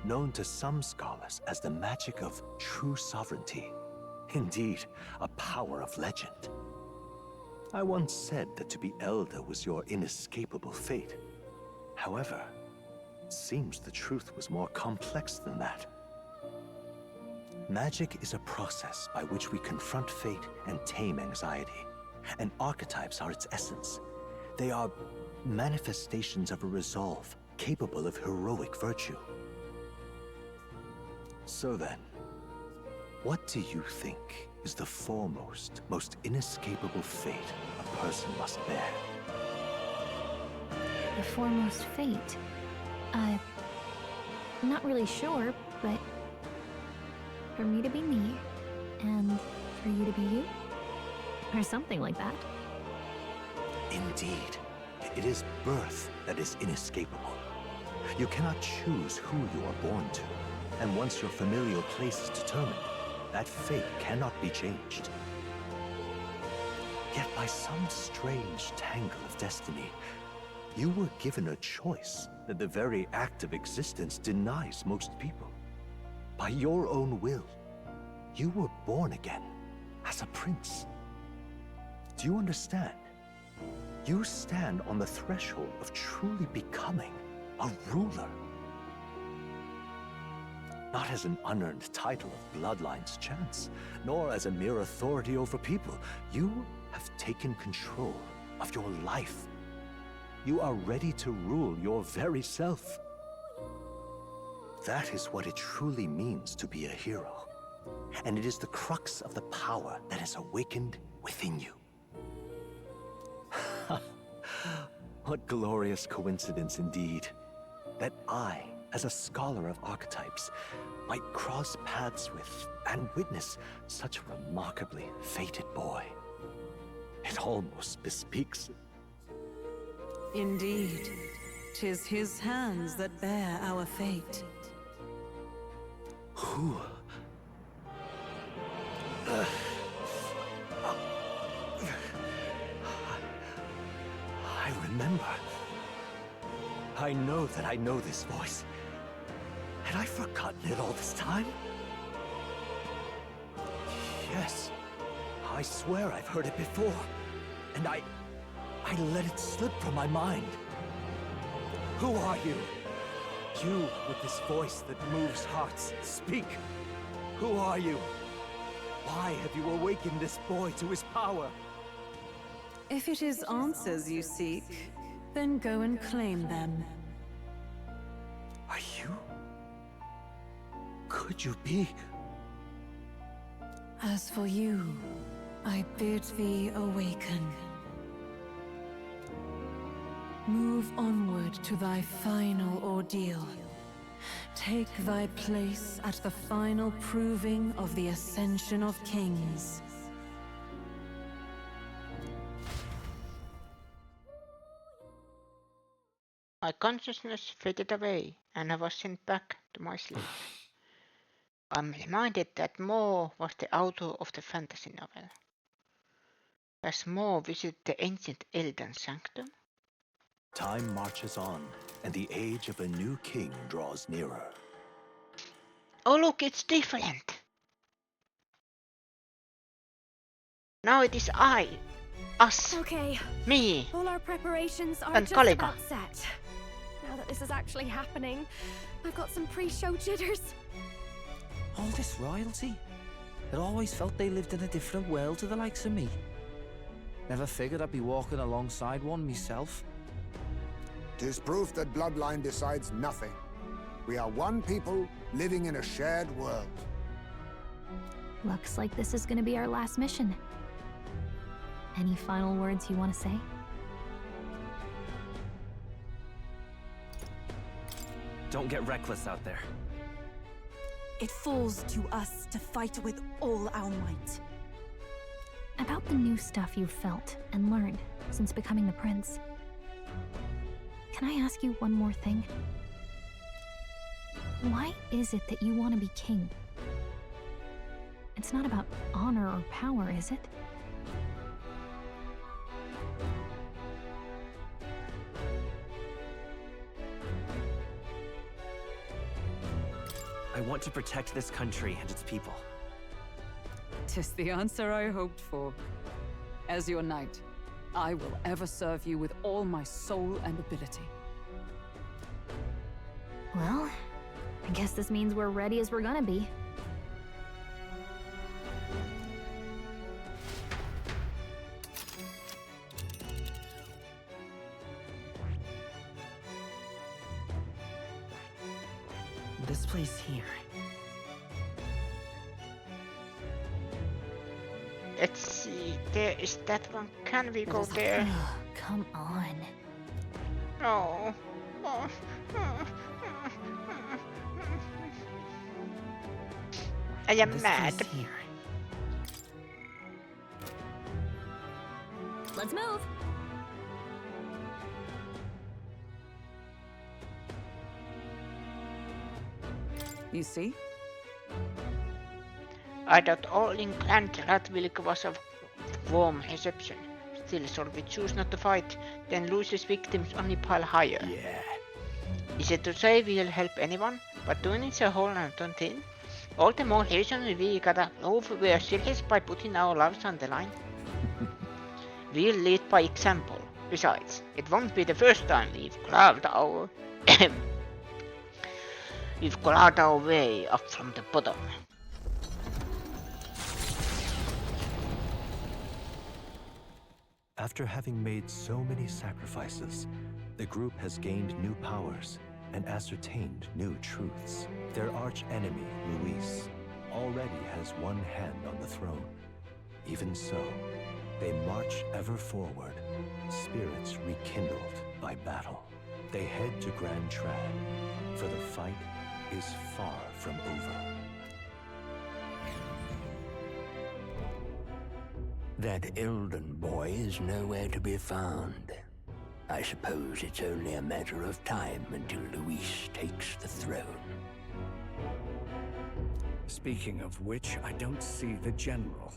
known to some scholars as the magic of true sovereignty. Indeed, a power of legend. I once said that to be Elder was your inescapable fate. However, it seems the truth was more complex than that. Magic is a process by which we confront fate and tame anxiety, and archetypes are its essence. They are manifestations of a resolve capable of heroic virtue. So then, what do you think is the foremost, most inescapable fate a person must bear? The foremost fate? I'm not really sure, but for me to be me, and for you to be you? Or something like that. Indeed. It is birth that is inescapable. You cannot choose who you are born to, and once your familial place is determined, that fate cannot be changed. Yet by some strange tangle of destiny, you were given a choice that the very act of existence denies most people. By your own will, you were born again as a prince. Do you understand? You stand on the threshold of truly becoming a ruler. Not as an unearned title of bloodline's chance, nor as a mere authority over people. You have taken control of your life. You are ready to rule your very self. That is what it truly means to be a hero. And it is the crux of the power that is awakened within you. What glorious coincidence indeed, that I, as a scholar of archetypes, might cross paths with and witness such a remarkably fated boy. It almost bespeaks. Indeed, 'tis his hands that bear our fate. Who? I remember. I know that I know this voice. Had I forgotten it all this time? Yes. I swear I've heard it before. And I let it slip from my mind. Who are you? You with this voice that moves hearts. Speak. Who are you? Why have you awakened this boy to his power? If it is answers you seek, then go and claim them. Are you? Could you be? As for you, I bid thee awaken. Move onward to thy final ordeal. Take thy place at the final proving of the Ascension of Kings. My consciousness faded away, and I was sent back to my sleep. I'm reminded that Mo was the author of the fantasy novel. Has Mo visited the ancient Elden Sanctum? Time marches on, and the age of a new king draws nearer. Oh look, it's different! Now it is I, us, Okay. me, All our preparations are and just Kollega. about set. Now that this is actually happening, I've got some pre-show jitters. All this royalty? It always felt they lived in a different world to the likes of me. Never figured I'd be walking alongside one myself. 'Tis proof that bloodline decides nothing. We are one people living in a shared world. Looks like this is gonna be our last mission. Any final words you want to say? Don't get reckless out there. It falls to us to fight with all our might. About the new stuff you've felt and learned since becoming the prince. Can I ask you one more thing? Why is it that you want to be king? It's not about honor or power, is it? I want to protect this country and its people. 'Tis the answer I hoped for. As your knight, I will ever serve you with all my soul and ability. Well, I guess this means we're ready as we're gonna be. This place here. Let's see, there is that one. Can we go there? Come on. No. I am This mad. place here. Let's move. You see? I thought all in Grand Radvik was a warm reception. Still, so we choose not to fight, then Lucy's victims only pile higher. Yeah. Is it to say we'll help anyone, but doing it a whole another thing? All the more reason we gotta prove we're serious by putting our lives on the line. We'll lead by example. Besides, it won't be the first time we've clawed our way up from the bottom. After having made so many sacrifices, the group has gained new powers and ascertained new truths. Their arch-enemy, Luis, already has one hand on the throne. Even so, they march ever forward, spirits rekindled by battle. They head to Grand Trad, for the fight is far from over. That Elden boy is nowhere to be found. I suppose it's only a matter of time until Luis takes the throne. Speaking of which, I don't see the general.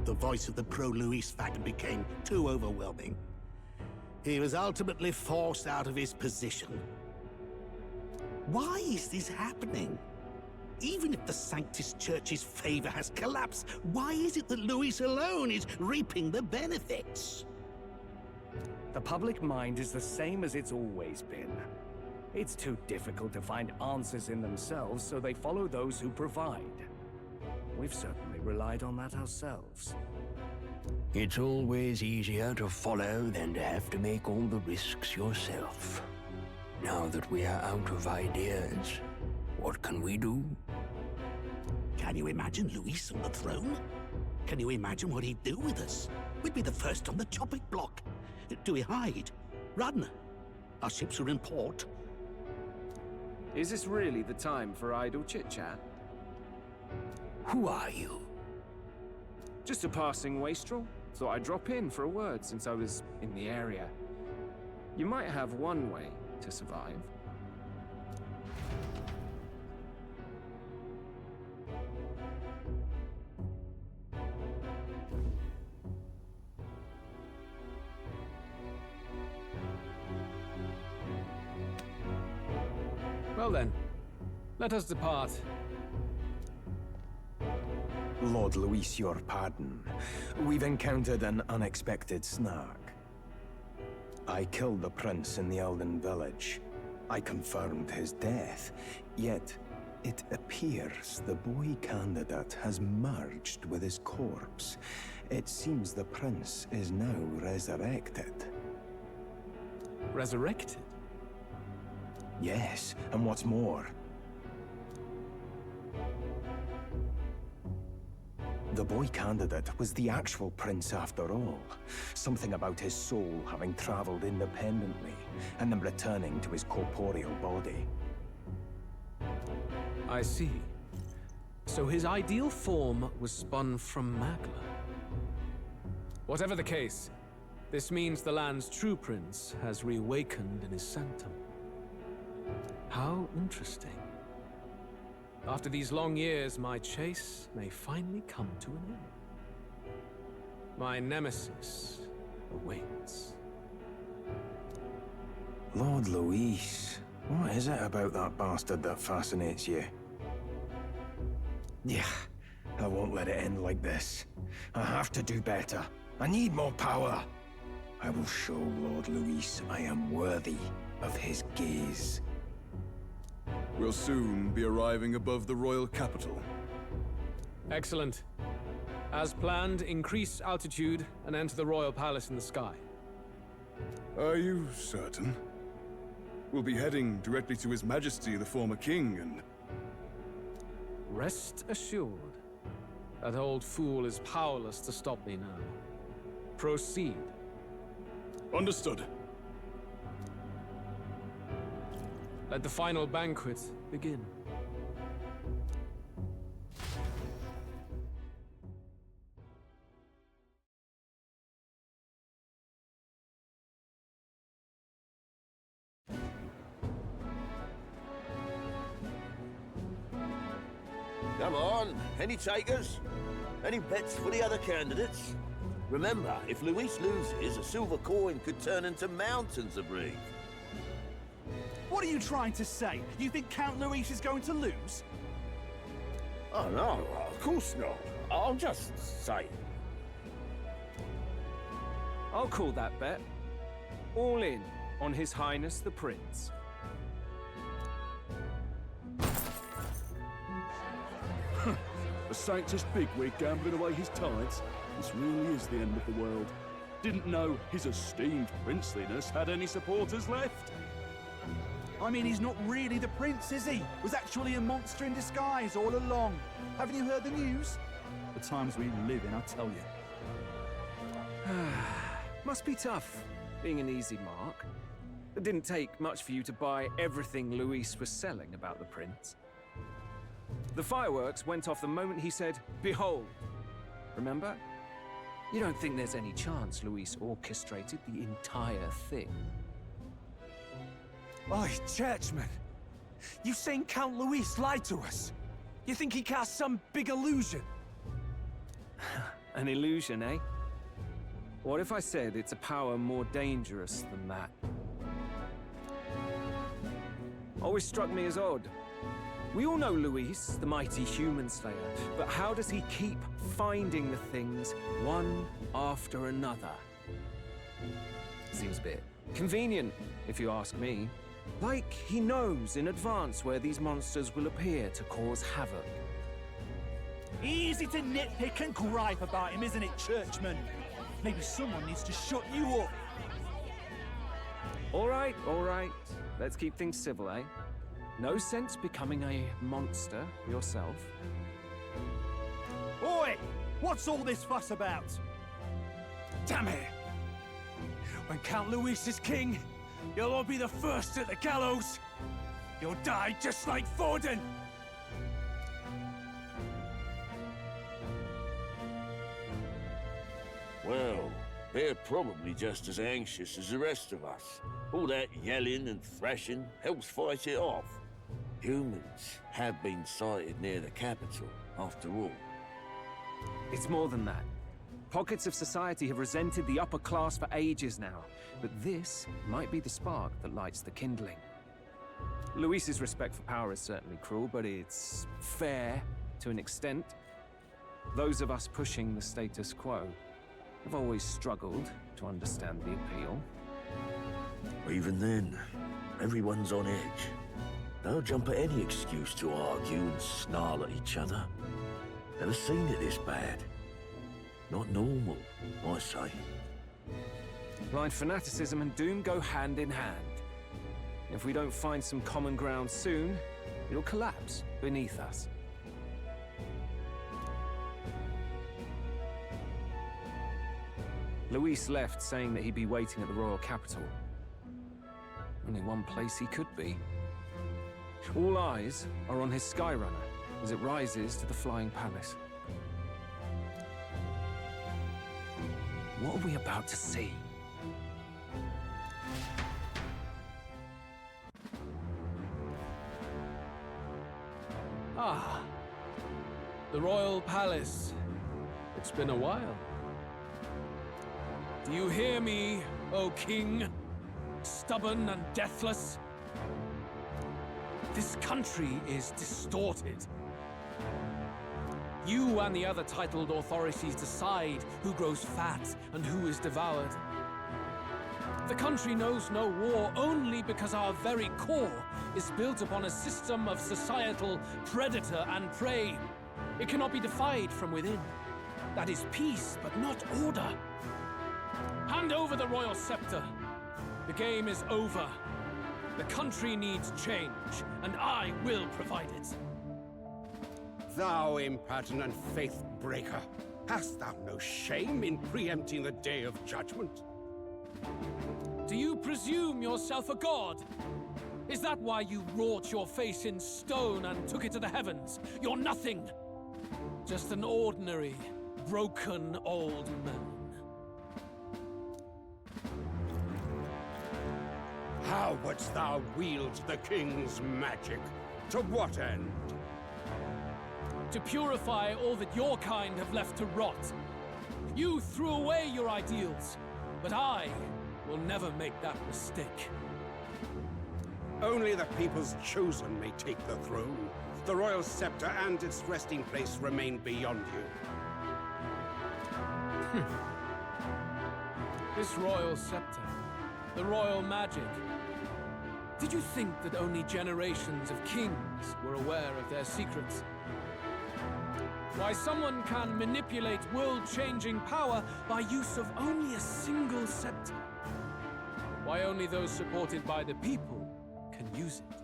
The voice of the pro-Luis faction became too overwhelming. He was ultimately forced out of his position. Why is this happening? Even if the Sanctus Church's favor has collapsed, why is it that Luis alone is reaping the benefits? The public mind is the same as it's always been. It's too difficult to find answers in themselves, so they follow those who provide. We've certainly relied on that ourselves. It's always easier to follow than to have to make all the risks yourself. Now that we are out of ideas, what can we do? Can you imagine Luis on the throne? Can you imagine what he'd do with us? We'd be the first on the chopping block. Do we hide? Run? Our ships are in port. Is this really the time for idle chit-chat? Who are you? Just a passing wastrel. Thought I'd drop in for a word since I was in the area. You might have one way to survive. Well then, let us depart. Lord Luis, your pardon. We've encountered an unexpected snag. I killed the prince in the Elden village. I confirmed his death, yet it appears the boy candidate has merged with his corpse. It seems the prince is now resurrected. Resurrected? Yes, and what's more, the boy candidate was the actual prince after all. Something about his soul having traveled independently, and then returning to his corporeal body. I see. So his ideal form was spun from Magla. Whatever the case, this means the land's true prince has reawakened in his sanctum. How interesting. After these long years, my chase may finally come to an end. My nemesis awaits. Lord Luis, what is it about that bastard that fascinates you? Yeah, I won't let it end like this. I have to do better. I need more power. I will show Lord Luis I am worthy of his gaze. We'll soon be arriving above the royal capital. Excellent. As planned, increase altitude and enter the royal palace in the sky. Are you certain? We'll be heading directly to His Majesty, the former king, and... Rest assured, that old fool is powerless to stop me now. Proceed. Understood. Let the final banquet begin. Come on, any takers? Any bets for the other candidates? Remember, if Luis loses, a silver coin could turn into mountains of Reef. What are you trying to say? You think Count Luis is going to lose? Oh no, of course not. I'll just say. I'll call that bet. All in on His Highness the Prince. A Sanctus bigwig gambling away his tides? This really is the end of the world. Didn't know his esteemed princeliness had any supporters left. I mean, he's not really the prince, is he? Was actually a monster in disguise all along. Haven't you heard the news? The times we live in, I tell you. Must be tough, being an easy mark. It didn't take much for you to buy everything Luis was selling about the prince. The fireworks went off the moment he said, "Behold." Remember? You don't think there's any chance Luis orchestrated the entire thing? Oi, churchman! You saying Count Luis lied to us? You think he cast some big illusion? An illusion, eh? What if I said it's a power more dangerous than that? always struck me as odd. We all know Luis, the mighty human slayer, but how does he keep finding the things one after another? Seems a bit convenient, if you ask me. Like he knows in advance where these monsters will appear to cause havoc. Easy to nitpick and gripe about him, isn't it, Churchman? Maybe someone needs to shut you up. All right. Let's keep things civil, eh? No sense becoming a monster yourself. Oi! What's all this fuss about? Damn it! When Count Luis is king, you'll all be the first at the gallows. You'll die just like Forden. Well, they're probably just as anxious as the rest of us. All that yelling and thrashing helps fight it off. Humans have been sighted near the capital, after all. It's more than that. Pockets of society have resented the upper class for ages now, but this might be the spark that lights the kindling. Luis's respect for power is certainly cruel, but it's fair to an extent. Those of us pushing the status quo have always struggled to understand the appeal. Even then, everyone's on edge. They'll jump at any excuse to argue and snarl at each other. Never seen it this bad. Not normal, I say. Blind fanaticism and doom go hand in hand. If we don't find some common ground soon, it'll collapse beneath us. Luis left saying that he'd be waiting at the royal capital. Only one place he could be. All eyes are on his Skyrunner as it rises to the flying palace. What are we about to see? Ah, the royal palace. It's been a while. Do you hear me, O king? Stubborn and deathless? This country is distorted. You and the other titled authorities decide who grows fat and who is devoured. The country knows no war only because our very core is built upon a system of societal predator and prey. It cannot be defied from within. That is peace, but not order. Hand over the royal scepter. The game is over. The country needs change, and I will provide it. Thou impertinent faith breaker, hast thou no shame in preempting the day of judgment? Do you presume yourself a god? Is that why you wrought your face in stone and took it to the heavens? You're nothing. Just an ordinary, broken old man. How wouldst thou wield the king's magic? To what end? To purify all that your kind have left to rot. You threw away your ideals, but I will never make that mistake. Only the people's chosen may take the throne. The royal scepter and its resting place remain beyond you. This royal scepter, the royal magic. Did you think that only generations of kings were aware of their secrets? Why someone can manipulate world-changing power by use of only a single scepter? Why only those supported by the people can use it?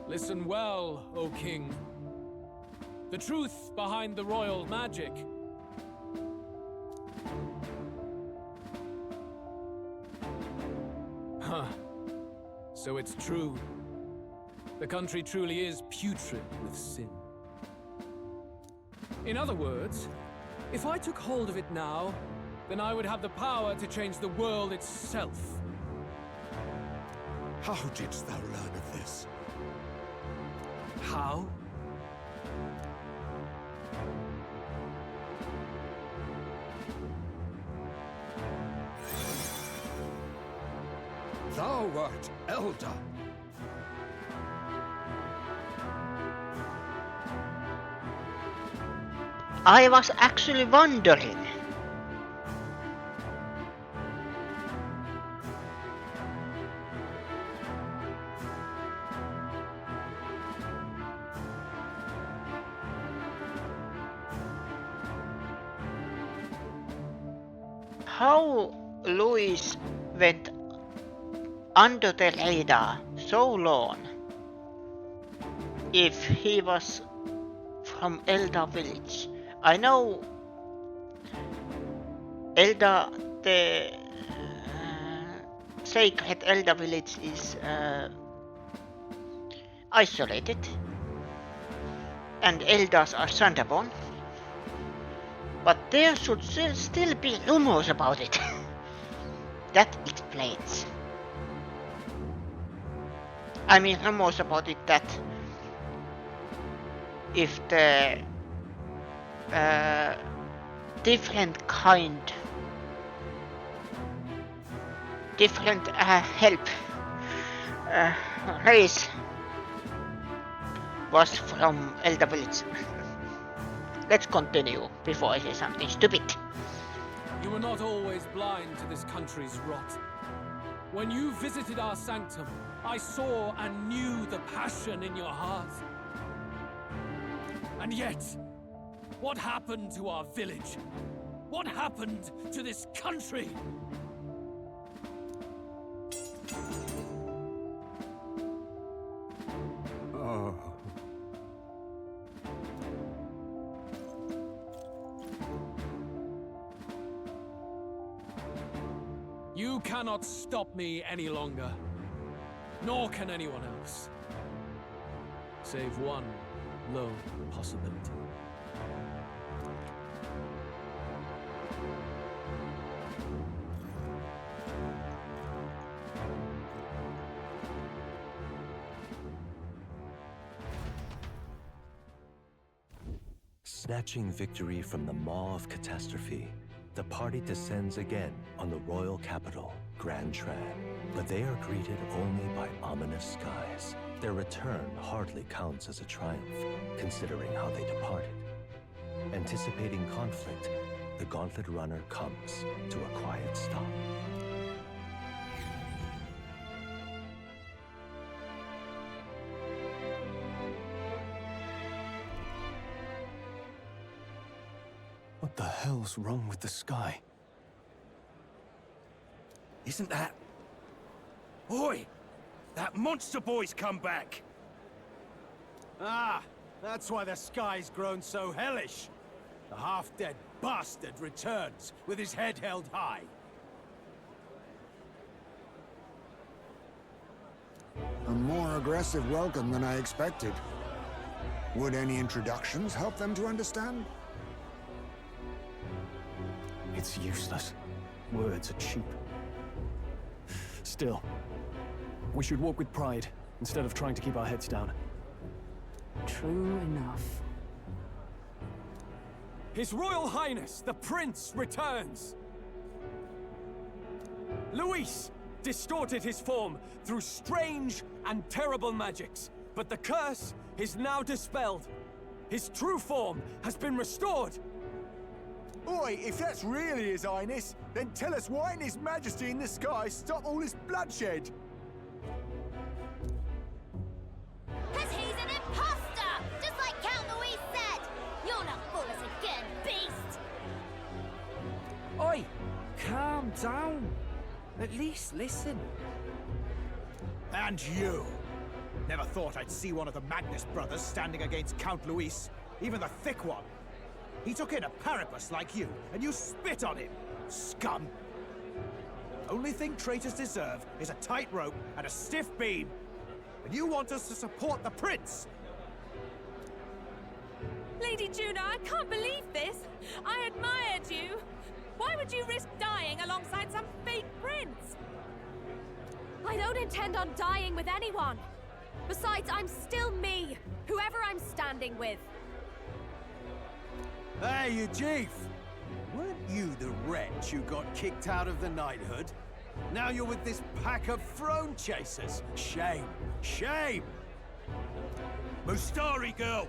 Listen well, O king. The truth behind the royal magic. Huh. So it's true. The country truly is putrid with sin. In other words, if I took hold of it now, then I would have the power to change the world itself. How didst thou learn of this? How? Thou Forward, Elder! I was actually wondering. How Louis went under the radar so long if he was from Elder village. I know Elder, the sacred Elder village is isolated and elders are Thunderborn, but there should still be rumors about it. That explains. I mean rumors about it that if the different help race was from Elder Village. Let's continue before I say something stupid. You were not always blind to this country's rot. When you visited our sanctum, I saw and knew the passion in your heart. And yet, what happened to our village? What happened to this country? Oh. You cannot stop me any longer. Nor can anyone else. Save one lone possibility. Snatching victory from the maw of catastrophe, the party descends again on the royal capital, Grand Tran. But they are greeted only by ominous skies. Their return hardly counts as a triumph, considering how they departed. Anticipating conflict, the Gauntlet Runner comes to a quiet stop. What the hell's wrong with the sky? Isn't that... Oi! That monster boy's come back! Ah, that's why the sky's grown so hellish. The half-dead bastard returns with his head held high. A more aggressive welcome than I expected. Would any introductions help them to understand? It's useless. Words are cheap. Still, we should walk with pride instead of trying to keep our heads down. True enough. His Royal Highness, the Prince, returns! Luis distorted his form through strange and terrible magics, but the curse is now dispelled. His true form has been restored! Oi, if that's really His Highness, then tell us why in His Majesty in the sky stop all this bloodshed? Cause he's an imposter! Just like Count Louis said! You'll not fool us again, beast! Oi! Calm down. At least listen. And you! Never thought I'd see one of the Magnus brothers standing against Count Luis, even the thick one. He took in a Paribus like you, and you spit on him, scum! Only thing traitors deserve is a tight rope and a stiff beam. And you want us to support the Prince? Lady Juna, I can't believe this! I admired you! Why would you risk dying alongside some fake prince? I don't intend on dying with anyone. Besides, I'm still me, whoever I'm standing with. Hey, you chief! Weren't you the wretch who got kicked out of the knighthood? Now you're with this pack of throne chasers. Shame. Shame! Mustari girl!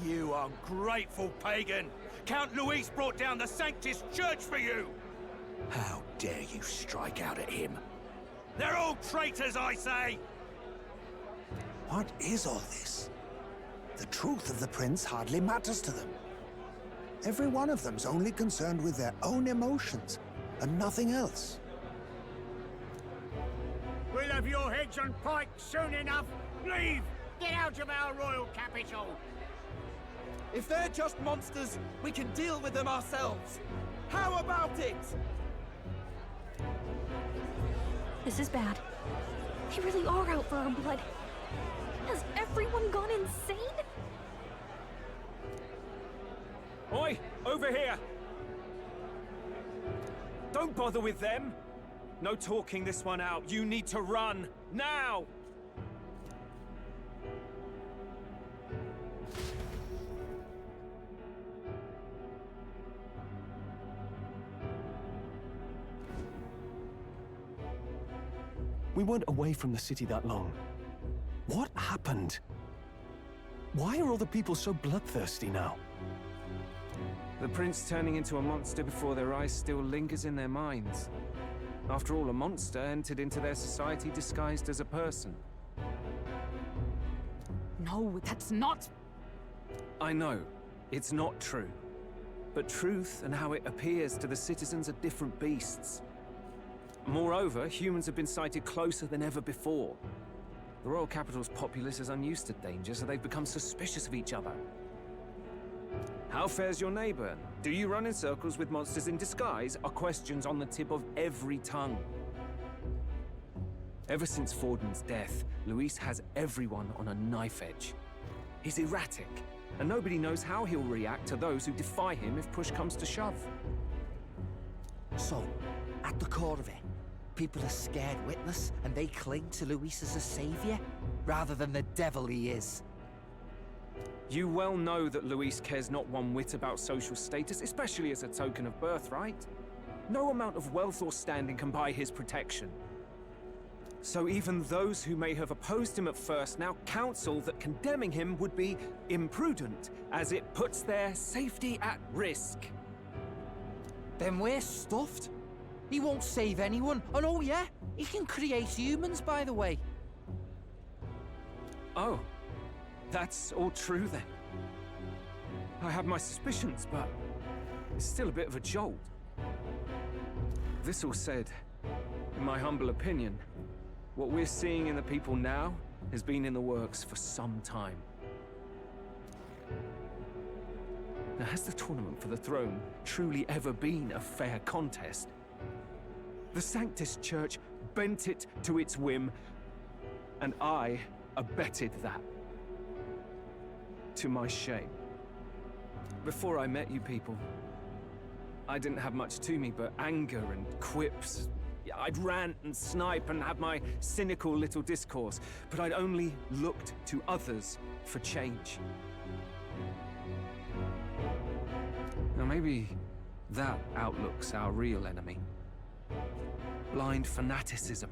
You ungrateful pagan! Count Luis brought down the Sanctus Church for you! How dare you strike out at him? They're all traitors, I say! What is all this? The truth of the prince hardly matters to them. Every one of them's only concerned with their own emotions, and nothing else. We'll have your heads on pike soon enough. Leave! Get out of our royal capital! If they're just monsters, we can deal with them ourselves. How about it? This is bad. They really are out for our blood. Has everyone gone insane? Oi! Over here! Don't bother with them! No talking this one out. You need to run! Now! We weren't away from the city that long. What happened? Why are all the people so bloodthirsty now? The prince turning into a monster before their eyes still lingers in their minds. After all, a monster entered into their society disguised as a person. No, that's not... I know, it's not true. But truth and how it appears to the citizens are different beasts. Moreover, humans have been sighted closer than ever before. The royal capital's populace is unused to danger, so they've become suspicious of each other. How fares your neighbor? Do you run in circles with monsters in disguise? Are questions on the tip of every tongue. Ever since Forden's death, Luis has everyone on a knife edge. He's erratic, and nobody knows how he'll react to those who defy him if push comes to shove. So, at the core of it, people are scared witless, and they cling to Luis as a savior, rather than the devil he is. You well know that Luis cares not one whit about social status, especially as a token of birthright. No amount of wealth or standing can buy his protection. So even those who may have opposed him at first now counsel that condemning him would be imprudent, as it puts their safety at risk. Then we're stuffed. He won't save anyone, and oh yeah, he can create humans, by the way. Oh. That's all true, then. I have my suspicions, but it's still a bit of a jolt. This all said, in my humble opinion, what we're seeing in the people now has been in the works for some time. Now, has the tournament for the throne truly ever been a fair contest? The Sanctus Church bent it to its whim, and I abetted that. To my shame. Before I met you people, I didn't have much to me but anger and quips. I'd rant and snipe and have my cynical little discourse, but I'd only looked to others for change. Now maybe that outlook's our real enemy. Blind fanaticism,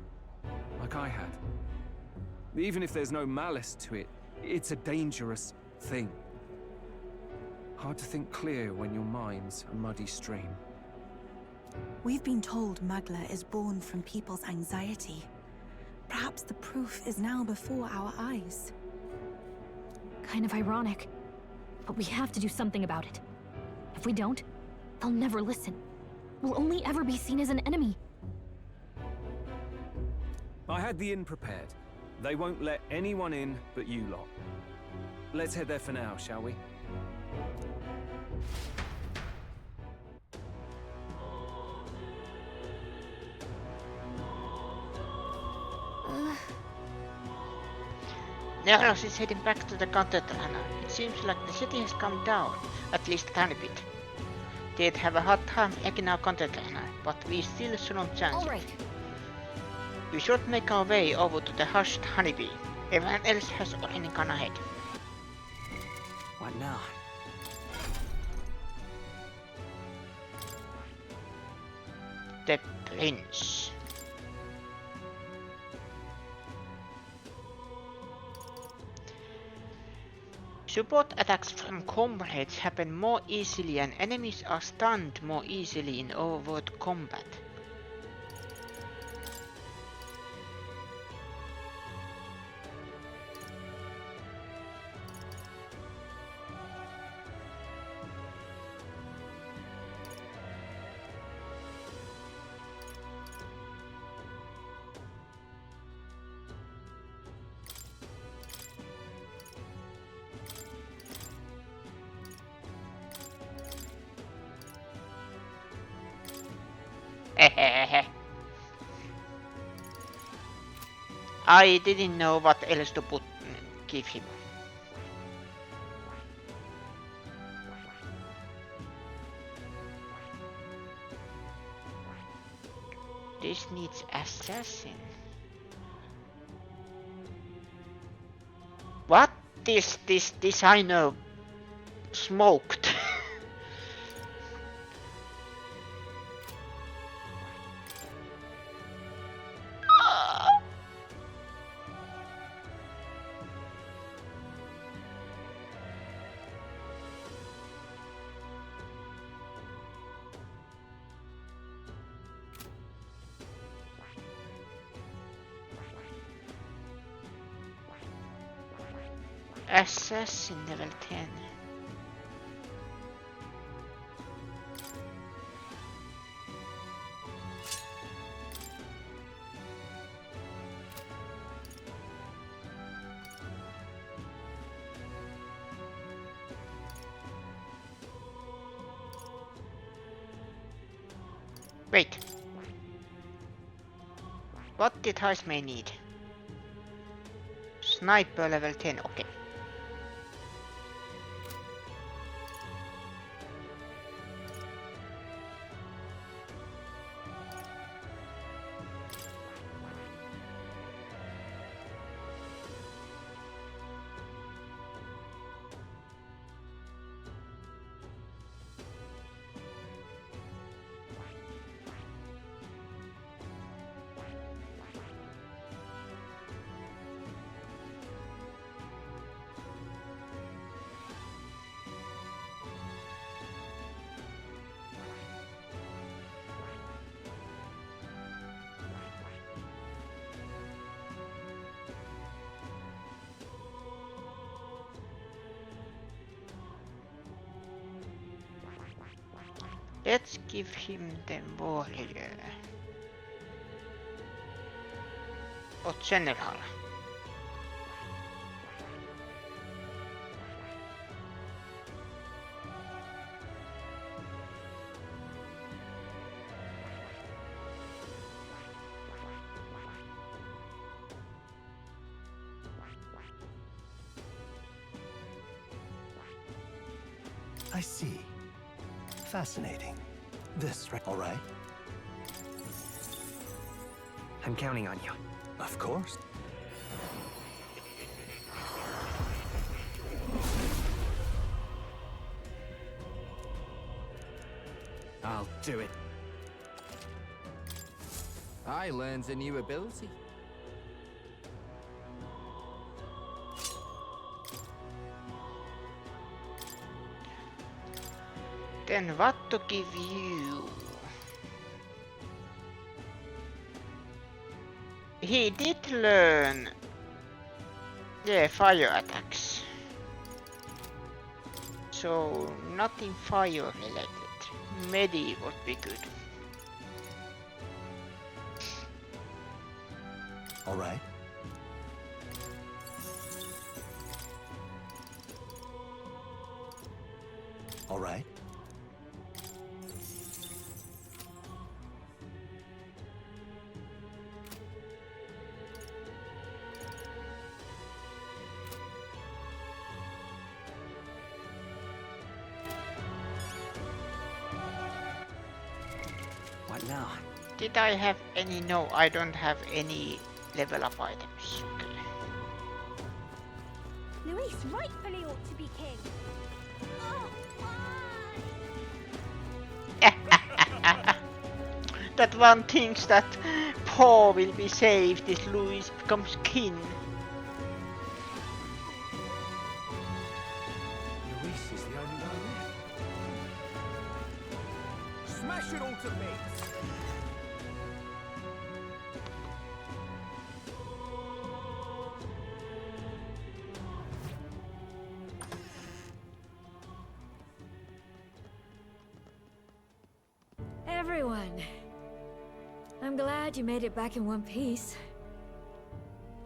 like I had. Even if there's no malice to it, it's a dangerous thing. Hard to think clear when your mind's a muddy stream. We've been told Magla is born from people's anxiety. Perhaps the proof is now before our eyes. Kind of ironic, but we have to do something about it. If we don't, they'll never listen. We'll only ever be seen as an enemy. I had the inn prepared. They won't let anyone in but you lot. Let's head there for now, shall we? Nicholas is heading back to the cathedral. It seems like the city has calmed down, at least a tiny bit. They'd have a hard time making our cathedral, but we still shouldn't chance it. We should make our way over to the hushed honeybee. Everyone else has already gone ahead. What now? The prince. Support attacks from comrades happen more easily and enemies are stunned more easily in overt combat. I didn't know what else to give him. This needs assassin. What is this designer smoked? Assassin level 10. Wait. What did Heismay need? Sniper level 10, okay. Let's give him the warrior. Or general. I see. Fascinating. This, all right? I'm counting on you. Of course. I'll do it. I learned a new ability. Then what to give you? He did learn, yeah, fire attacks. So nothing fire related. Medi would be good. All right. All right. What now? Did I have any? No, I don't have any level up items. Okay. Luis rightfully ought to be king. That one thinks that Paul will be saved if Louis becomes king. dash it all to bits! Everyone, I'm glad you made it back in one piece.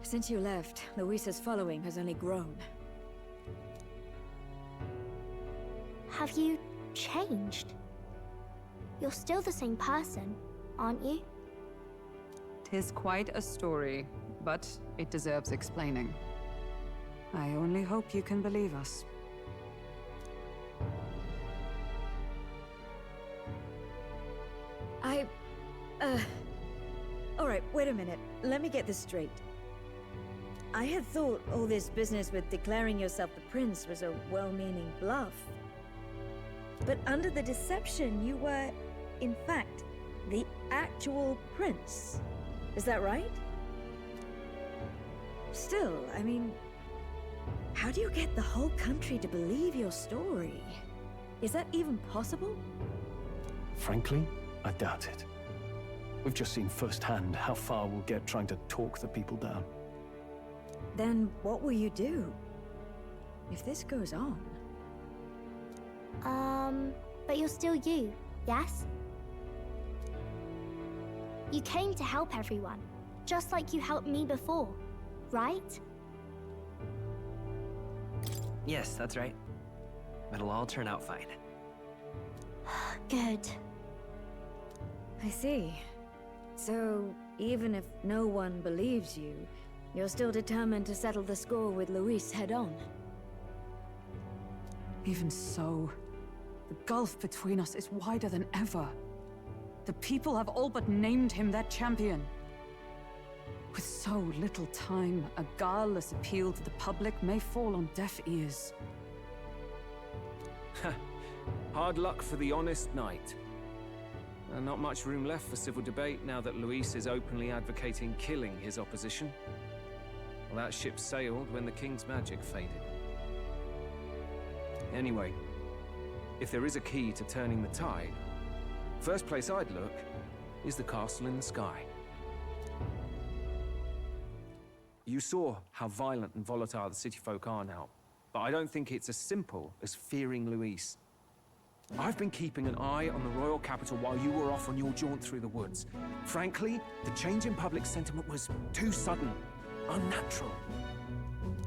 Since you left, Luisa's following has only grown. Have you changed? You're still the same person, aren't you? 'Tis quite a story, but it deserves explaining. I only hope you can believe us. Alright, wait a minute. Let me get this straight. I had thought all this business with declaring yourself the prince was a well-meaning bluff. But under the deception, you were, in fact, the actual prince. Is that right? Still, I mean, how do you get the whole country to believe your story? Is that even possible? Frankly, I doubt it. We've just seen firsthand how far we'll get trying to talk the people down. Then what will you do? If this goes on... But you're still you, yes? You came to help everyone, just like you helped me before, right? Yes, that's right. It'll all turn out fine. Good. I see. So, even if no one believes you, you're still determined to settle the score with Luis head-on? Even so, the gulf between us is wider than ever. The people have all but named him their champion. With so little time, a guileless appeal to the public may fall on deaf ears. Hard luck for the honest knight. And not much room left for civil debate now that Luis is openly advocating killing his opposition. Well, that ship sailed when the king's magic faded. Anyway, if there is a key to turning the tide, first place I'd look is the castle in the sky. You saw how violent and volatile the city folk are now, but I don't think it's as simple as fearing Luis. I've been keeping an eye on the royal capital while you were off on your jaunt through the woods. Frankly, the change in public sentiment was too sudden, unnatural.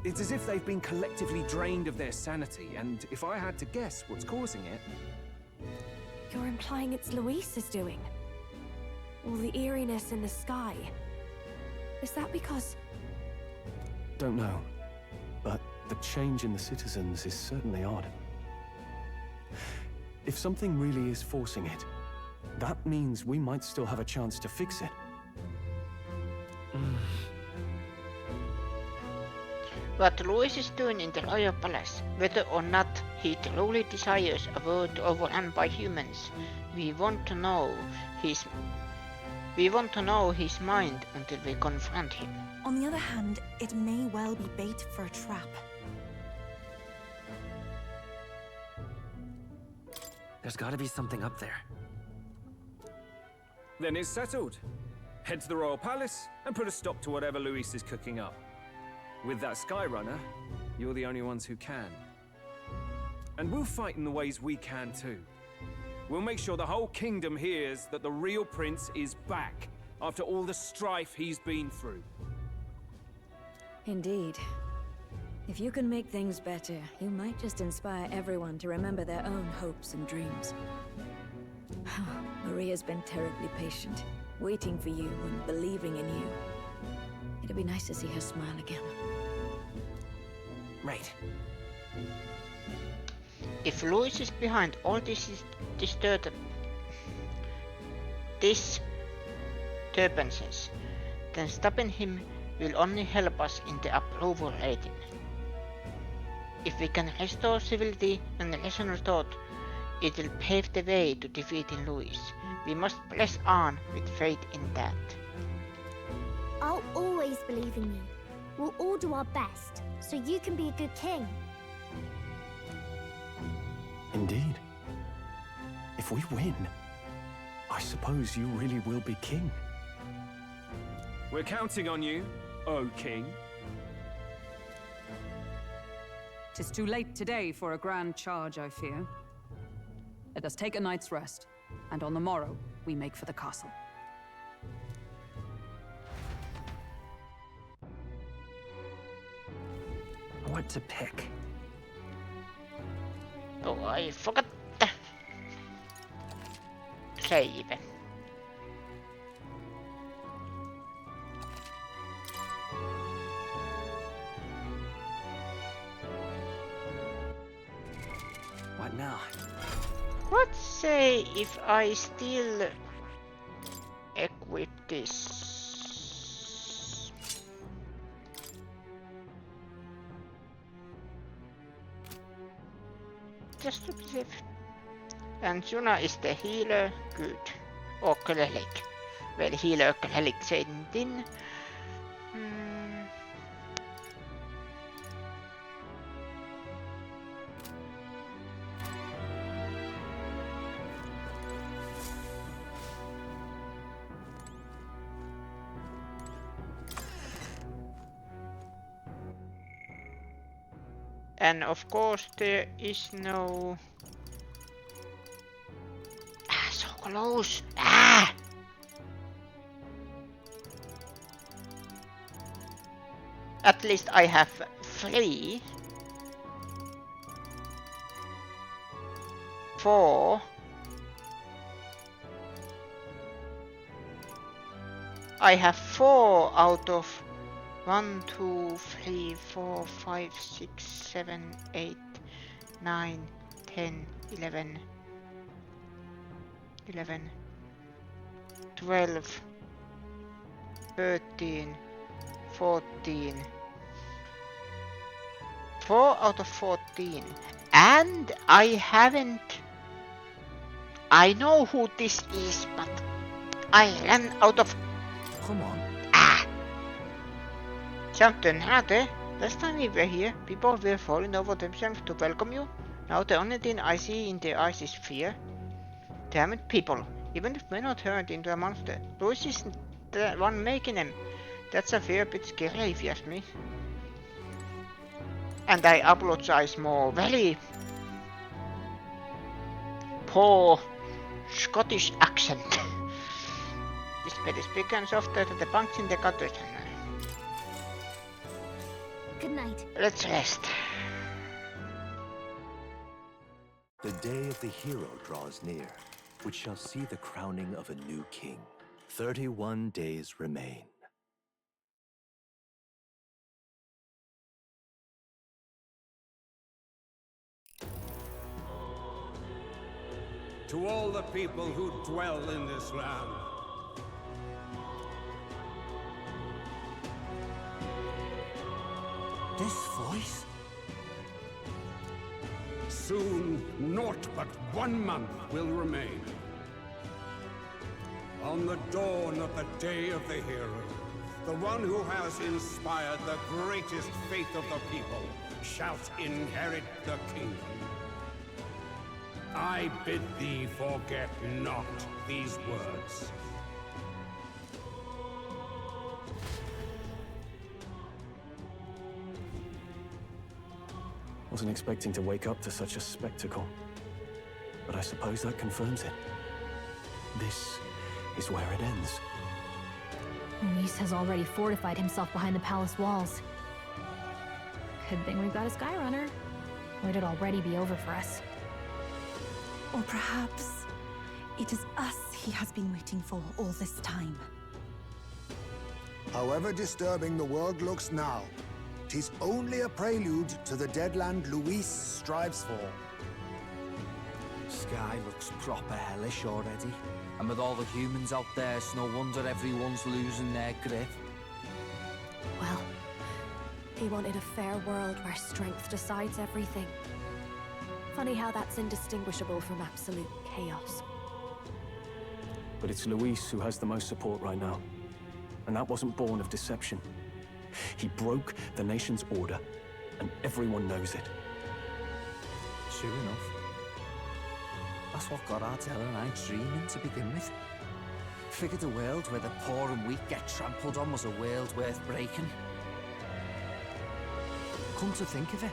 It's as if they've been collectively drained of their sanity, and if I had to guess what's causing it... You're implying it's Luis's doing? All the eeriness in the sky. Is that because... Don't know, but the change in the citizens is certainly odd. If something really is forcing it, that means we might still have a chance to fix it. What Luis is doing in the royal palace, whether or not he truly desires a world overrun by humans, we want to know his mind until we confront him. On the other hand, it may well be bait for a trap. There's gotta be something up there. Then it's settled. Head to the royal palace and put a stop to whatever Luis is cooking up. With that Skyrunner, you're the only ones who can. And we'll fight in the ways we can too. We'll make sure the whole kingdom hears that the real prince is back after all the strife he's been through. Indeed. If you can make things better, you might just inspire everyone to remember their own hopes and dreams. Maria's been terribly patient, waiting for you and believing in you. It'd be nice to see her smile again. Right. If Luis is behind all this disturbances, then stopping him will only help us in the approval rating. If we can restore civility and rational thought, it will pave the way to defeating Luis. We must press on with faith in that. I'll always believe in you. We'll all do our best, so you can be a good king. Indeed. If we win, suppose you really will be king. We're counting on you, O King. 'Tis too late today for a grand charge, I fear. Let us take a night's rest, and on the morrow, we make for the castle. What to pick? Oh, I forgot. Save. What now? Let's say if I still equip this. Just to be safe. And Juna is the healer, good. Och Lelik. Väl healer och Lelik sen din. And of course there is no... so close! At least I have 3. 4. I have 4 out of 1, 2, 3, 4, 5, 6, 7, 8, 9, 10, 11, 12, 13, 14. 4 out of 14. And I haven't... I know who this is, but I ran out of... Come on. Something happened. Last time we were here, people were falling over themselves to welcome you. Now the only thing I see in their eyes is fear. Damn it, people. Even if we're not turned into a monster, Louis isn't the one making them. That's a fair bit scary if you ask me. And I apologize more very poor Scottish accent. This bed is bigger and softer than the bunks in the gutters. Good night. Let's rest. The day of the hero draws near, which shall see the crowning of a new king. 31 days remain. To all the people who dwell in this land, This voice? soon naught but 1 month will remain. On the dawn of the day of the hero, the one who has inspired the greatest faith of the people shalt inherit the kingdom. I bid thee forget not these words. Wasn't expecting to wake up to such a spectacle, but I suppose that confirms it. This is where it ends. Luis has already fortified himself behind the palace walls. Good thing we've got a Skyrunner, or it'd already be over for us. Or perhaps it is us he has been waiting for all this time. However disturbing the world looks now, 'tis only a prelude to the deadland Luis strives for. Sky looks proper hellish already. And with all the humans out there, it's no wonder everyone's losing their grip. Well, he wanted a fair world where strength decides everything. Funny how that's indistinguishable from absolute chaos. But it's Luis who has the most support right now. And that wasn't born of deception. He broke the nation's order, and everyone knows it. True enough. That's what got our Della and I dreaming to begin with. figured a world where the poor and weak get trampled on was a world worth breaking. Come to think of it,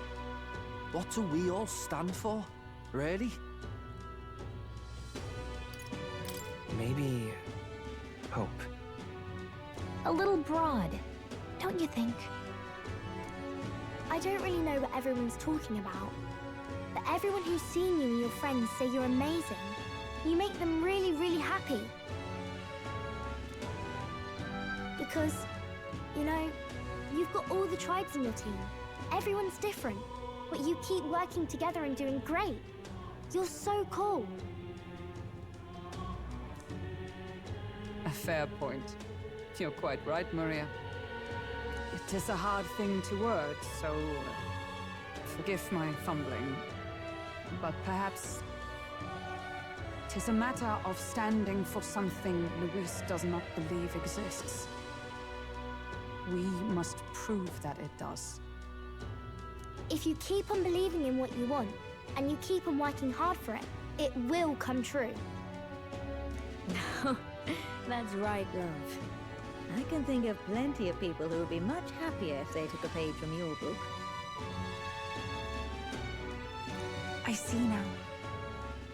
what do we all stand for, really? Maybe hope. A little broad, don't you think? I don't really know what everyone's talking about, but everyone who's seen you and your friends say you're amazing. You make them really, really happy. Because, you know, you've got all the tribes in your team. Everyone's different, but you keep working together and doing great. You're so cool. A fair point. You're quite right, Maria. It is a hard thing to word, so forgive my fumbling. But perhaps it is a matter of standing for something Luis does not believe exists. We must prove that it does. If you keep on believing in what you want, and you keep on working hard for it, it will come true. That's right, love. I can think of plenty of people who would be much happier if they took a page from your book. I see now.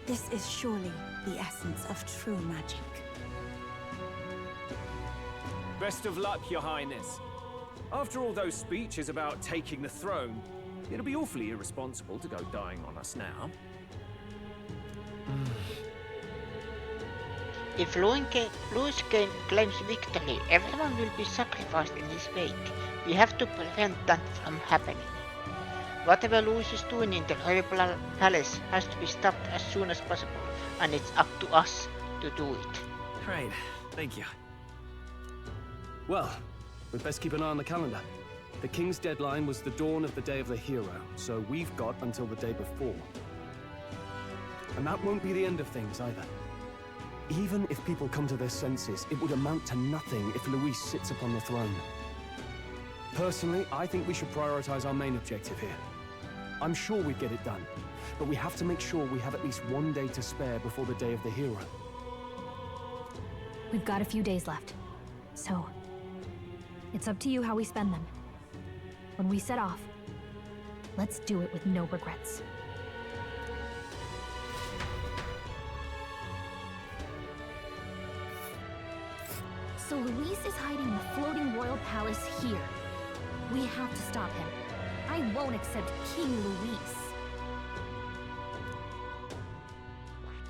This is surely the essence of true magic. Best of luck, Your Highness. After all those speeches about taking the throne, it'll be awfully irresponsible to go dying on us now. If Luis claims victory, everyone will be sacrificed in his wake. We have to prevent that from happening. Whatever Luis is doing in the Royal Palace has to be stopped as soon as possible, and it's up to us to do it. Right, thank you. Well, we'd best keep an eye on the calendar. The King's deadline was the dawn of the Day of the Hero, so we've got until the day before. And that won't be the end of things either. Even if people come to their senses, it would amount to nothing if Luis sits upon the throne. Personally, I think we should prioritize our main objective here. I'm sure we'd get it done, but we have to make sure we have at least one day to spare before the Day of the Hero. We've got a few days left, so it's up to you how we spend them. When we set off, let's do it with no regrets. So Luis is hiding in the floating royal palace here. We have to stop him. I won't accept King Luis.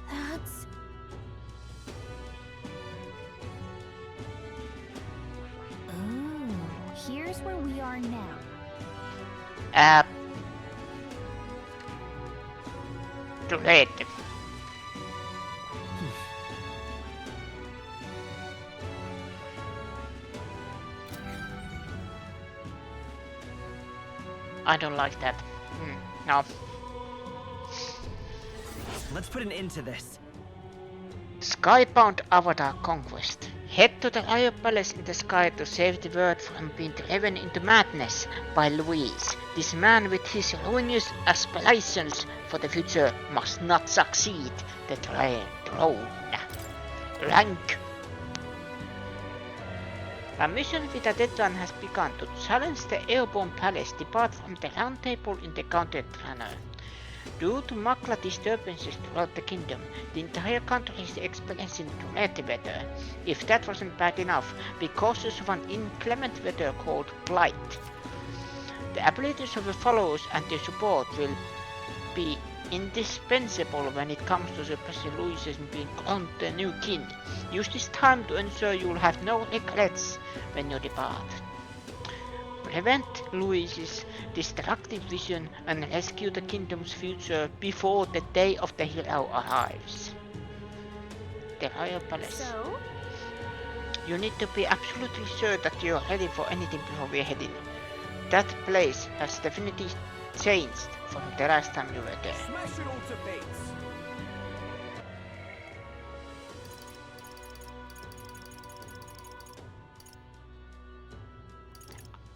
That's... Oh, here's where we are now. Too late. I don't like that. No. Let's put an end to this. Skybound Avatar Conquest. Head to the Royal Palace in the sky to save the world from being driven into madness by Luis. This man with his ruinous aspirations for the future must not succeed the throne. Rank. A mission with a deadline has begun to challenge the airborne palace depart from the round table in the counter planner. Due to Magla disturbances throughout the kingdom, the entire country is experiencing tornado weather. If that wasn't bad enough, be cautious of an inclement weather called Blight. The abilities of the followers and their support will be indispensable when it comes to suppressing Luis being crowned the new king. Use this time to ensure you will have no regrets when you depart. Prevent Luis's destructive vision and rescue the kingdom's future before the day of the hero arrives. The Royal Palace. So? You need to be absolutely sure that you are ready for anything before we head in. That place has definitely changed from the last time you were there. Smash it all to bits!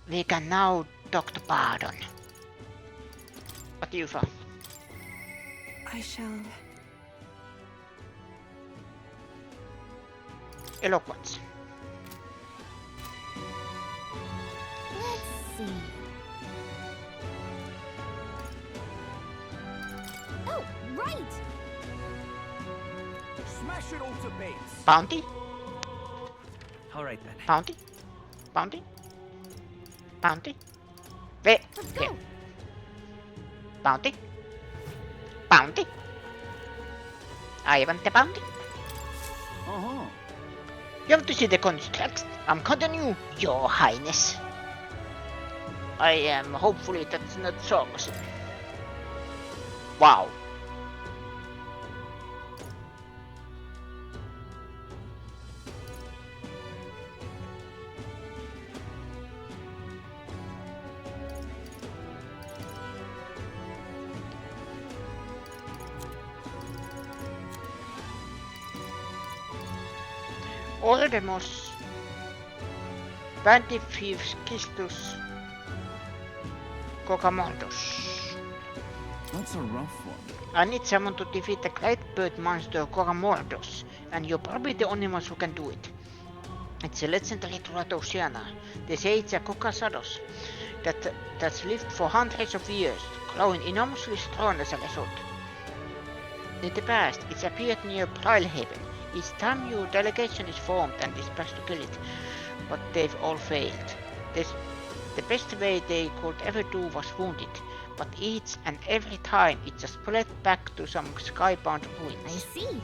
We can now talk to Pardon. What do you think? I shall... Eloquence. Let's see. Oh, right! Smash it all to bits. Bounty? All right then. Bounty? Bounty? Bounty? There. Let's There. go. Bounty? Bounty? I want the bounty. Uh-huh. You have to see the contract. I'm continue, Your Highness. I am hopefully that's not sarcasm. Wow. Oldemos Bandififs Kistus Kokamondos. That's a rough one. I need someone to defeat the great bird monster Kokamordos, and you're probably the only ones who can do it. It's a legendary Tratosiana. They say it's a Kokasados that's lived for hundreds of years, growing enormously strong as a result. In the past, it's appeared near Prilehaven. Each time your delegation is formed and dispatched to kill it, but they've all failed. The best way they could ever do was wound it, but each and every time it just fled back to some skybound ruins. I see.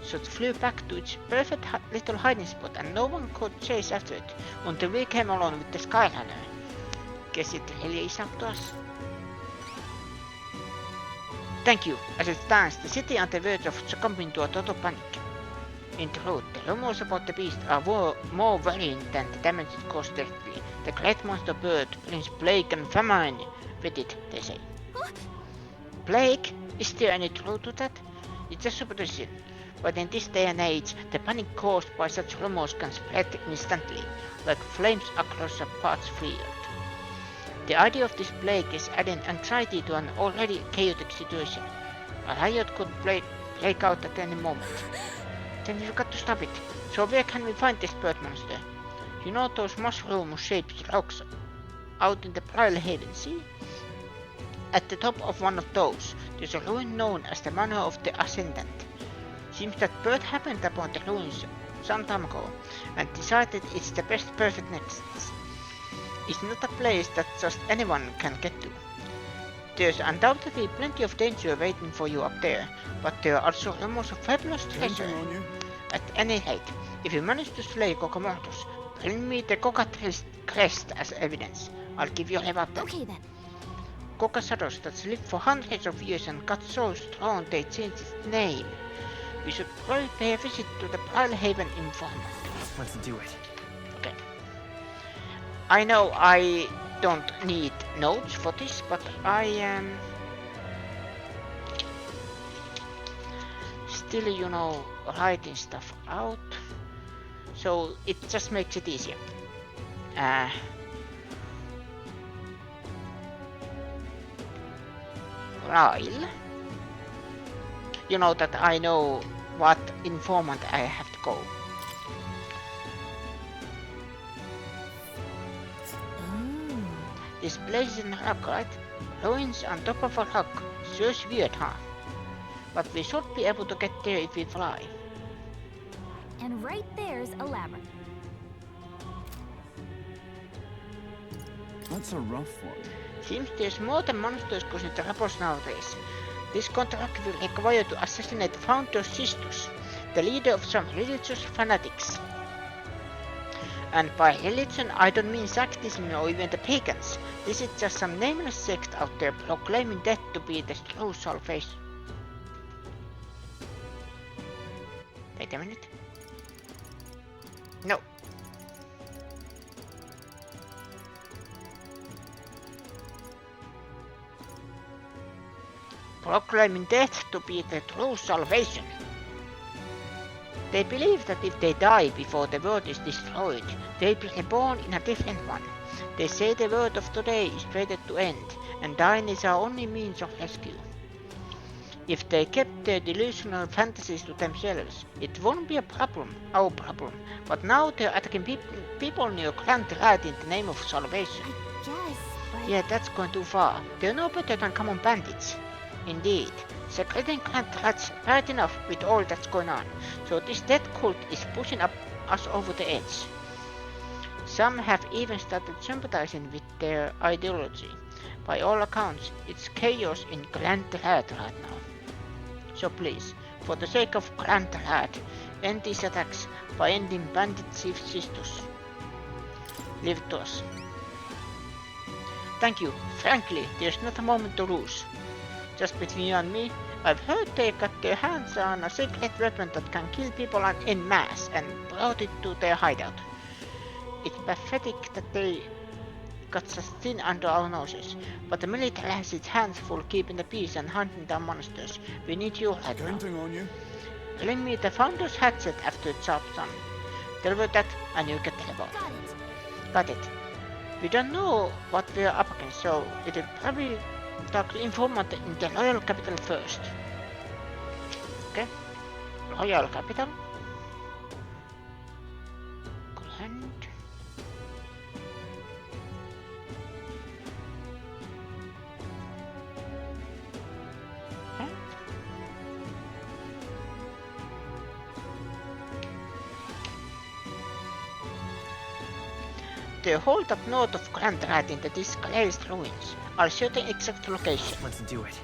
So it flew back to its perfect little hiding spot and no one could chase after it until we came along with the Skyliner. Guess it really is up to us. Thank you. As it stands, the city on the verge of succumbing to a total panic. In truth, the rumors about the beast are more worrying than the damage it caused directly. The great monster bird brings plague and famine with it, they say. Plague? Is there any truth to that? It's a supposition, but in this day and age, the panic caused by such rumors can spread instantly, like flames across a parched field. The idea of this plague is adding anxiety to an already chaotic situation. A riot could break out at any moment. Then we've got to stop it. So where can we find this bird monster? You know those mushroom-shaped rocks out in the Prilehaven Sea? At the top of one of those, there's a ruin known as the Manor of the Ascendant. Seems that bird happened upon the ruins some time ago and decided it's the best perfect nest. It's not a place that just anyone can get to. There's undoubtedly plenty of danger waiting for you up there, but there are also rumors of fabulous treasure. At any rate, if you manage to slay Kokomordos, bring me the Cockatrice crest as evidence. I'll give you a reward then. Okay then. Kokasados that's lived for hundreds of years and got so strong they changed its name. We should probably pay a visit to the Prilehaven informant. Let's do it. Okay. I know I don't need notes for this, but I am still, you know, writing stuff out, so it just makes it easier. Ryle, you know that I know what informant I have to go. This place is in a rock, right? Ruins on top of a rock. Sure weird, huh? But we should be able to get there if we fly. And right there's a labyrinth. That's a rough one. Seems there's more than monsters causing troubles nowadays. This contract will require to assassinate Founder Sistus, the leader of some religious fanatics. And by religion, I don't mean Saktism or even the pagans. This is just some nameless sect out there proclaiming death to be the true salvation. Wait a minute. No. Proclaiming death to be the true salvation. They believe that if they die before the world is destroyed, they'll be reborn in a different one. They say the world of today is fated to end, and dying is our only means of rescue. If they kept their delusional fantasies to themselves, it won't be a problem, our problem. But now they're attacking people near Grand Rat in the name of salvation. Yes, but... Yeah, that's going too far. They're no better than common bandits. Indeed, secreting Grand Rat's bad enough with all that's going on. So this death cult is pushing us over the edge. Some have even started sympathizing with their ideology. By all accounts, it's chaos in Grand Rat right now. So please, for the sake of Grand Rat, end these attacks by ending Bandit Chief Sistus. Leave it to us. Thank you. Frankly, there's not a moment to lose. Just between you and me, I've heard they got their hands on a secret weapon that can kill people en masse and brought it to their hideout. It's pathetic that they got such thin under our noses, but the military has its hands full keeping the peace and hunting down monsters. We need you right now. Counting on you. Bring me the Founder's hatchet after the job's done. Deliver that and you get the reward. Got it. We don't know what we're up against, so it'll probably talk to informant in the Royal Capital first. Okay? Royal Capital. Grand. They hold up north of Grand Rat in the disgraced ruins. I'll show the exact location. Let's do it.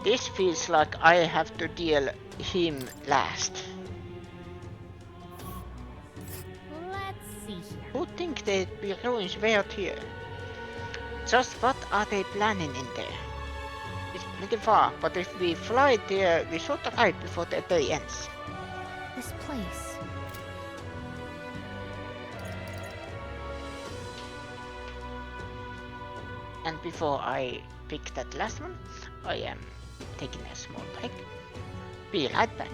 This feels like I have to deal him last. Let's see here. Who'd think there'd be ruins way out here? Just what are they planning in there? It's pretty far, but if we fly there, we should arrive before the day ends. This place. And before I pick that last one, I am taking a small break. Be right back.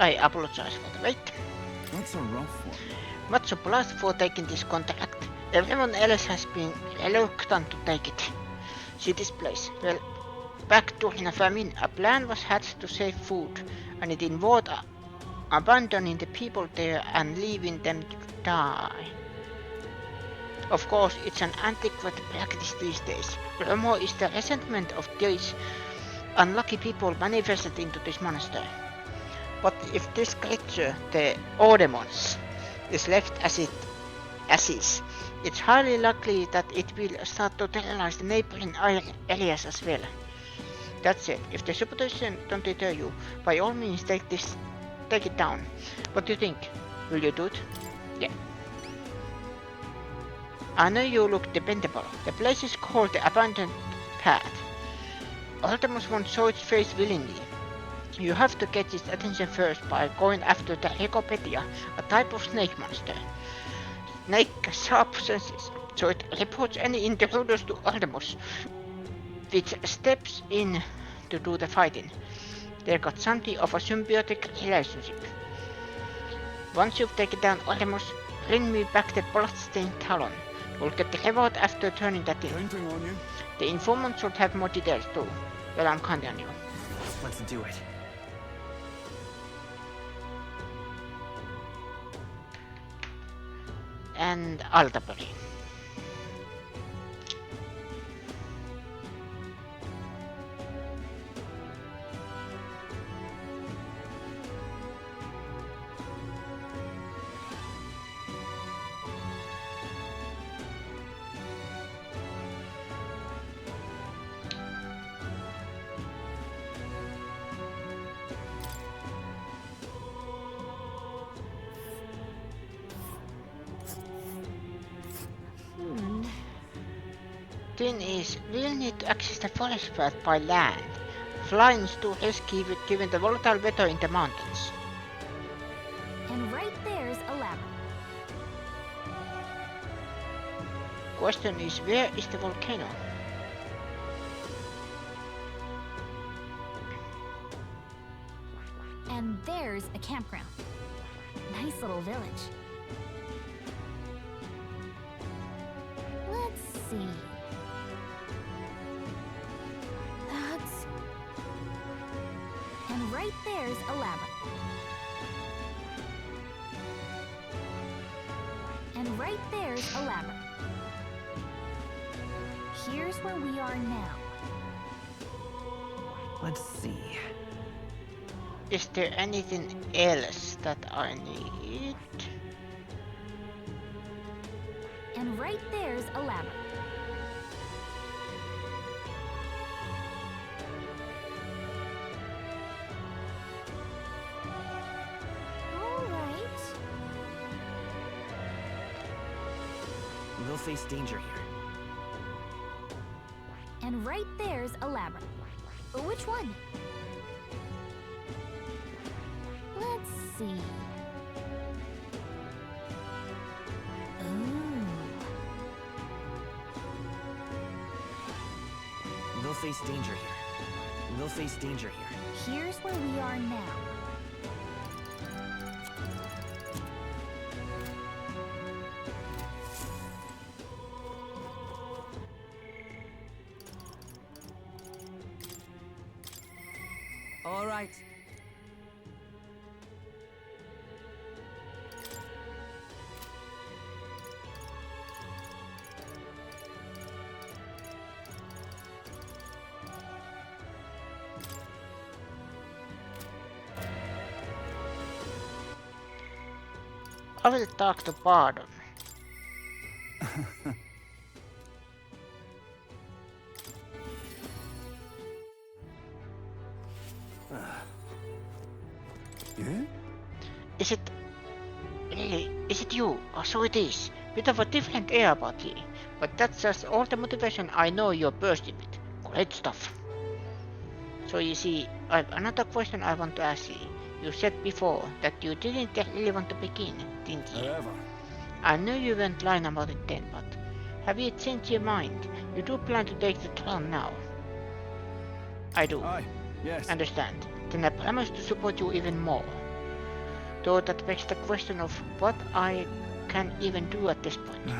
I apologize for the wait. That's a rough one. Much obliged for taking this contract. Everyone else has been reluctant to take it. See this place? Well, back during a famine, a plan was hatched to save food, and it involved abandoning the people there and leaving them to die. Of course, it's an antiquated practice these days. Rumor is the resentment of these unlucky people manifested into this monster. But if this creature, the Ordemons, is left as it is, it's highly likely that it will start to terrorize the neighboring areas as well. That said, if the supposition don't deter you, by all means take it down. What do you think? Will you do it? Yeah. I know you look dependable. The place is called the Abandoned Path. Ultimus won't show its face willingly. You have to get its attention first by going after the Ecopedia, a type of snake monster. Snake has sharp senses, so it reports any intruders to Ultimus, which steps in to do the fighting. They got something of a symbiotic relationship. Once you've taken down Ultimus, bring me back the bloodstained talon. You'll get the reward after turning that in. On you. The informant should have more details too. Well, I'm counting on you. Let's do it. And Altabury. Thing is, we'll need to access the forest path by land. Flying is too risky given the volatile weather in the mountains. And right there's a labyrinth. Question is, where is the volcano? And there's a campground. Nice little village. Let's see. That's... And right there's a labyrinth. And right there's a labyrinth. Here's where we are now. Let's see. Is there anything else that I need? And right there's a labyrinth. All right. We'll face danger here. And right there's a labyrinth. Which one? Let's see. Ooh. We'll face danger here. We'll face danger here. Here's where we are now. All right. I will talk to Pardon. Yeah? Is it... really, is it you? Oh, so it is. Bit of a different air about you. But that's just all the motivation I know you're bursting with. Great stuff. So you see, I've another question I want to ask you. You said before that you didn't really want to begin, didn't you? However, I know you weren't lying about it then, but have you changed your mind? You do plan to take the throne now? I do. aye, yes. Understand. Then I promise to support you even more. Though that begs the question of what I can even do at this point.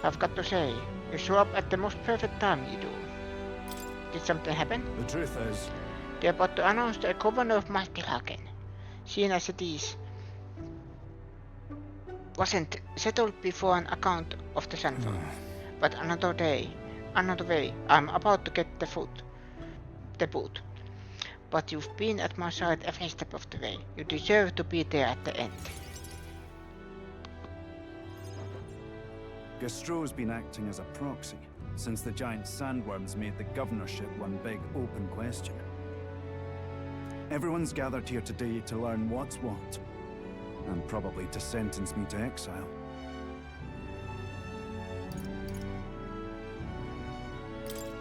I've got to say, you show up at the most perfect time, you do. Did something happen? The truth is, they're about to announce the governor of Maltilhagen, seeing as it is, wasn't settled before an account of the Sandworm. But another way, I'm about to get the boot. But you've been at my side every step of the way. You deserve to be there at the end. Gastro's been acting as a proxy since the giant sandworms made the governorship one big open question. Everyone's gathered here today to learn what's what, and probably to sentence me to exile.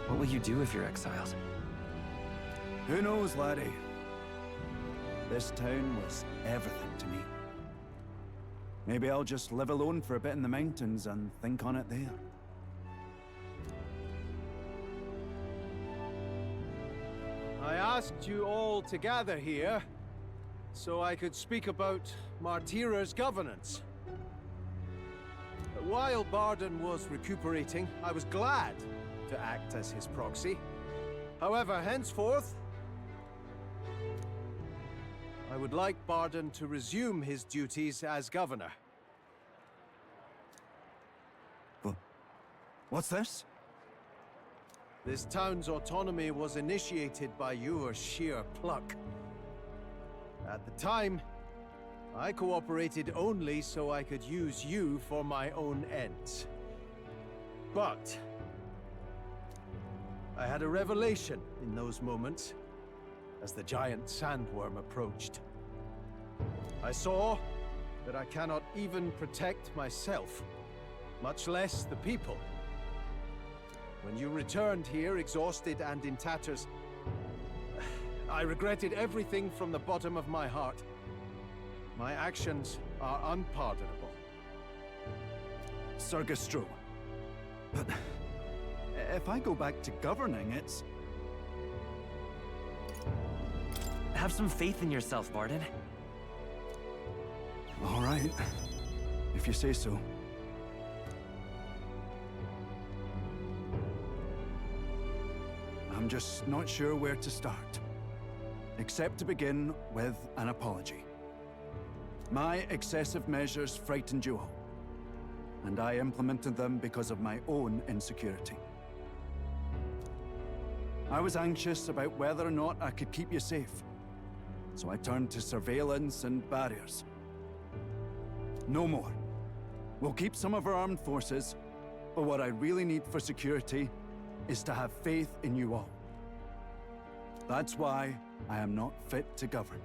What will you do if you're exiled? Who knows, laddie? This town was everything to me. Maybe I'll just live alone for a bit in the mountains and think on it there. I asked you all to gather here so I could speak about Martira's governance. But while Barden was recuperating, I was glad to act as his proxy. However, henceforth, I would like Barden to resume his duties as governor. What's this? This town's autonomy was initiated by your sheer pluck. At the time, I cooperated only so I could use you for my own ends. But I had a revelation in those moments as the giant sandworm approached. I saw that I cannot even protect myself, much less the people. When you returned here, exhausted and in tatters, I regretted everything from the bottom of my heart. My actions are unpardonable. Sir Gastro, but if I go back to governing, it's... Have some faith in yourself, Barden. All right, if you say so. I'm just not sure where to start, except to begin with an apology. My excessive measures frightened you all, and I implemented them because of my own insecurity. I was anxious about whether or not I could keep you safe, so I turned to surveillance and barriers. No more. We'll keep some of our armed forces, but what I really need for security is to have faith in you all. That's why I am not fit to govern.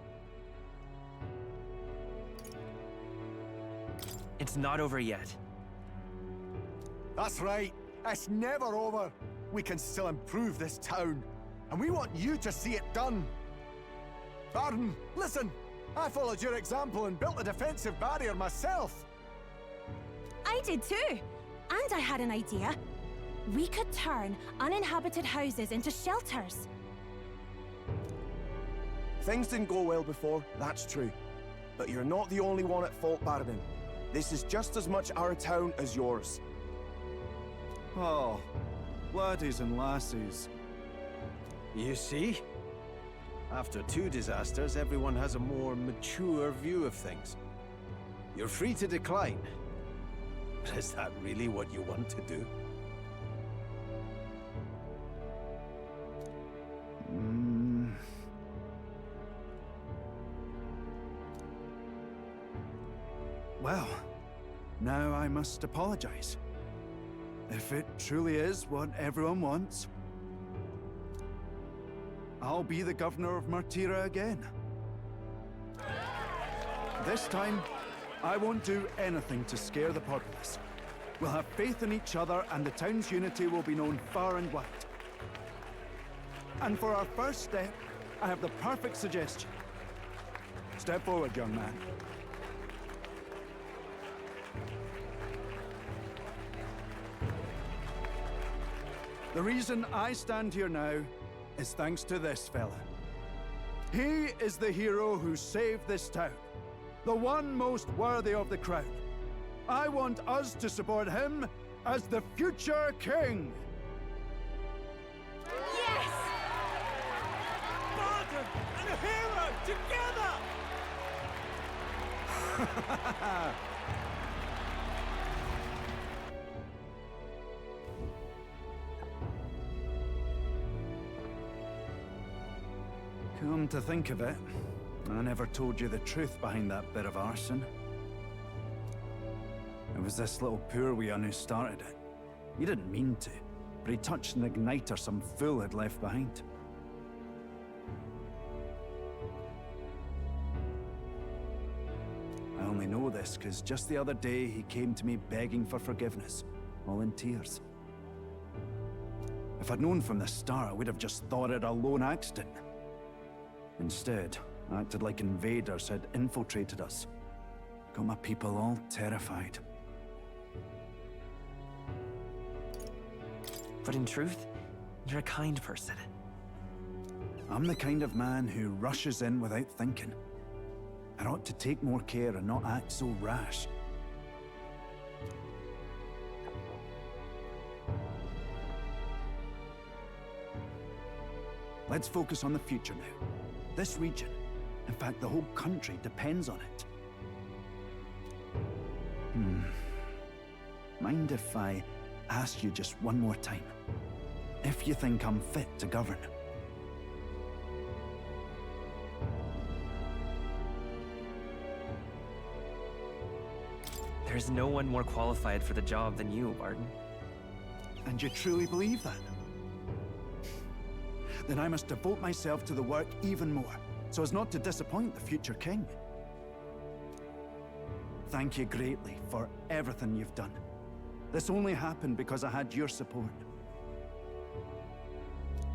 It's not over yet. That's right. It's never over. We can still improve this town, and we want you to see it done. Barden, listen! I followed your example and built a defensive barrier myself. I did too. And I had an idea. We could turn uninhabited houses into shelters. Things didn't go well before, that's true. But you're not the only one at fault, Barden. This is just as much our town as yours. Oh, laddies and lassies. You see? After two disasters, everyone has a more mature view of things. You're free to decline. But is that really what you want to do? Well, now I must apologize. If it truly is what everyone wants, I'll be the governor of Martira again. This time, I won't do anything to scare the populace. We'll have faith in each other and the town's unity will be known far and wide. And for our first step, I have the perfect suggestion. Step forward, young man. The reason I stand here now is thanks to this fella. He is the hero who saved this town. The one most worthy of the crown. I want us to support him as the future king. Yes! Barton and a hero together! Come to think of it, I never told you the truth behind that bit of arson. It was this little poor wee un who started it. He didn't mean to, but he touched an igniter some fool had left behind. I only know this because just the other day he came to me begging for forgiveness, all in tears. If I'd known from the start, I would have just thought it a lone accident. Instead, I acted like invaders had infiltrated us. Got my people all terrified. But in truth, you're a kind person. I'm the kind of man who rushes in without thinking. I ought to take more care and not act so rash. Let's focus on the future now. This region, in fact the whole country, depends on it. Mind if I ask you just one more time? If you think I'm fit to govern? There's no one more qualified for the job than you, Barton. And you truly believe that? Then I must devote myself to the work even more, so as not to disappoint the future king. Thank you greatly for everything you've done. This only happened because I had your support.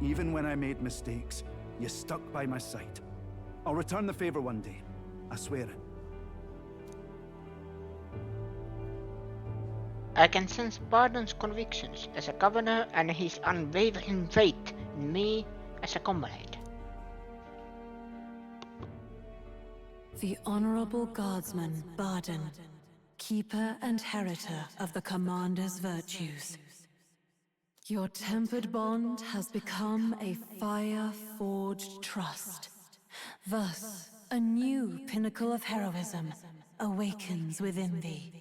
Even when I made mistakes, you stuck by my side. I'll return the favor one day. I swear it. I can sense Barton's convictions as a governor and his unwavering faith in me as a comrade. The Honorable Guardsman, Barton, keeper and heritor of the Commander's virtues. Your tempered bond has become a fire-forged trust. Thus, a new pinnacle of heroism awakens within thee.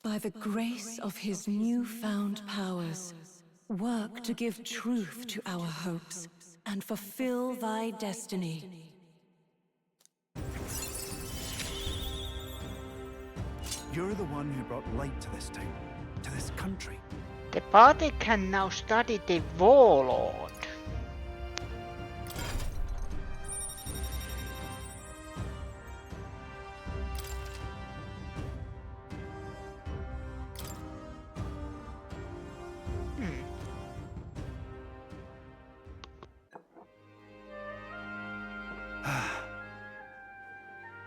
By the grace of his newfound powers, work to give truth to our hopes and fulfill thy destiny. You're the one who brought light to this town, to this country. The party can now study the Warlord.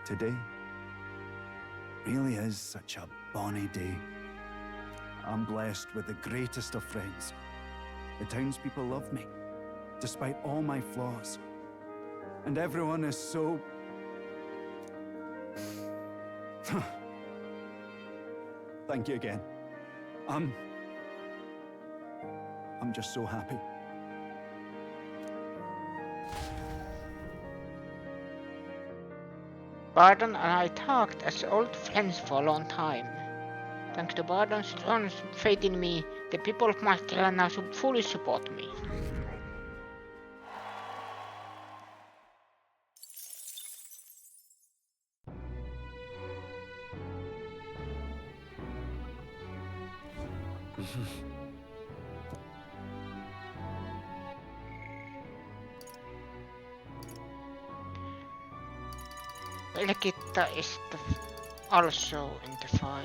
Today really is such a bonny day. I'm blessed with the greatest of friends. The townspeople love me, despite all my flaws. And everyone is so... Thank you again. I'm just so happy. Barton and I talked as old friends for a long time. Thanks to Barton's strong faith in me, the people of Martella now fully support me. Belgitta is also in the final.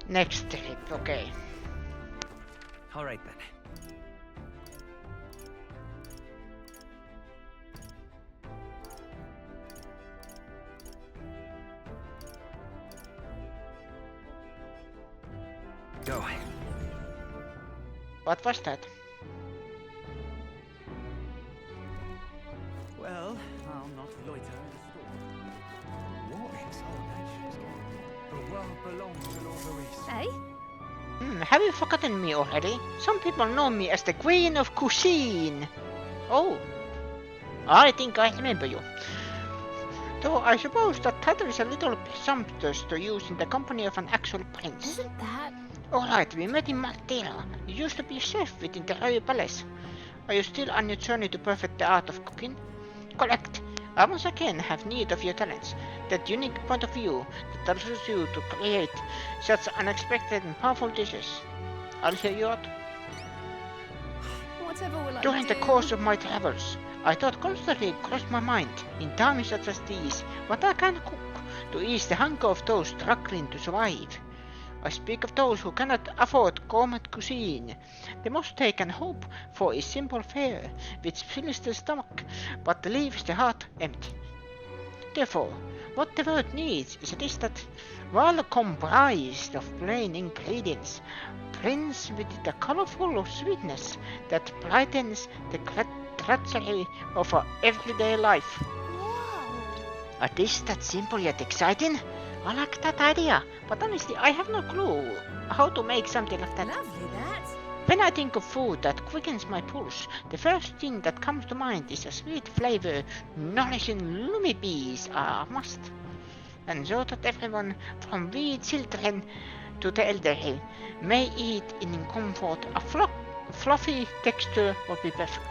Next trip, okay. All right then. go. What was that? Well, I'll not loiter in the store. What exaltations? The world belongs to Lord Luis. Eh? Have you forgotten me already? Some people know me as the Queen of Cuisine. Oh, I think I remember you. Though I suppose that title is a little presumptuous to use in the company of an actual prince. Isn't that? Alright, we met in Martira. You used to be a chef within the royal palace. Are you still on your journey to perfect the art of cooking? Correct. I once again have need of your talents. That unique point of view that allows you to create such unexpected and powerful dishes. I'll hear you out. Whatever will I During do? the course of my travels, I thought constantly crossed my mind, in times such as these, what I can cook to ease the hunger of those struggling to survive. I speak of those who cannot afford gourmet cuisine. The most they can hope for is simple fare, which fills the stomach, but leaves the heart empty. Therefore, what the world needs is a dish that, while comprised of plain ingredients, brings with it a colorful sweetness that brightens the drudgery of our everyday life. A dish that's simple yet exciting? I like that idea, but honestly, I have no clue how to make something like that. Lovely, that. When I think of food that quickens my pulse, the first thing that comes to mind is a sweet flavor, nourishing lumi bees are a must. And so that everyone, from wee children to the elderly, may eat in comfort, a fluffy texture would be perfect.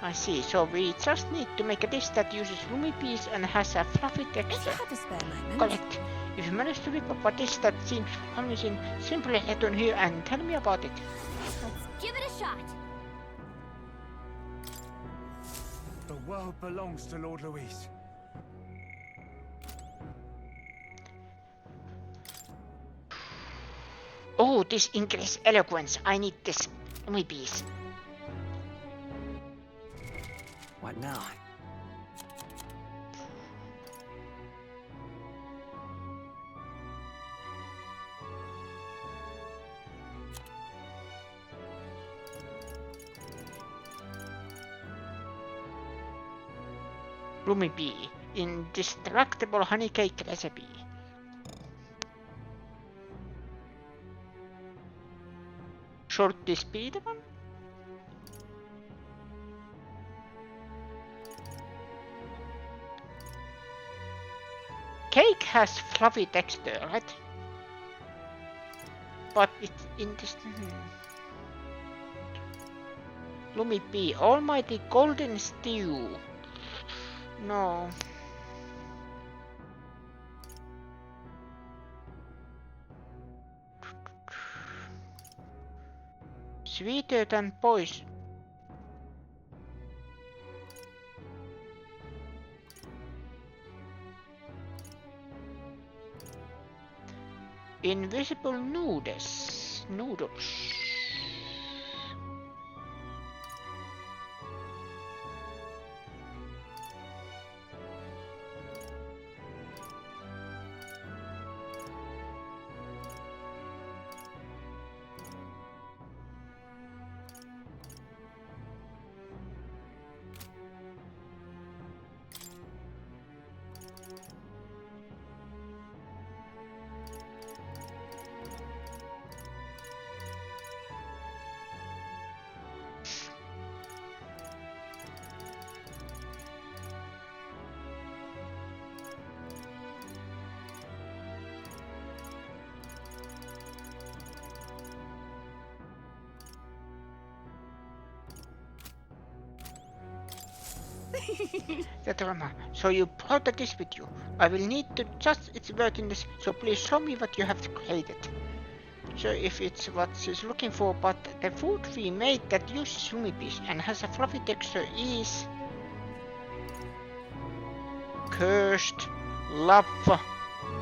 I see, so we just need to make a dish that uses lumi peas and has a fluffy texture. If you had a spare moment. Correct. If you manage to whip up a dish that seems promising, simply return here and tell me about it. Let's give it a shot. The world belongs to Lord Luis. Oh, this increased eloquence. I need this lumi peas. What now? Lumi pea, indestructible honey cake recipe. Should this be the one? Cake has fluffy texture, right? But it's in this... Lumi pea, almighty golden stew. No. Sweeter than poison. Invisible noodles. Tetrama, so you brought this with you. I will need to judge its worthiness, so please show me what you have created. So if it's what she's looking for, but the food we made that uses lumi peas and has a fluffy texture is... Cursed Love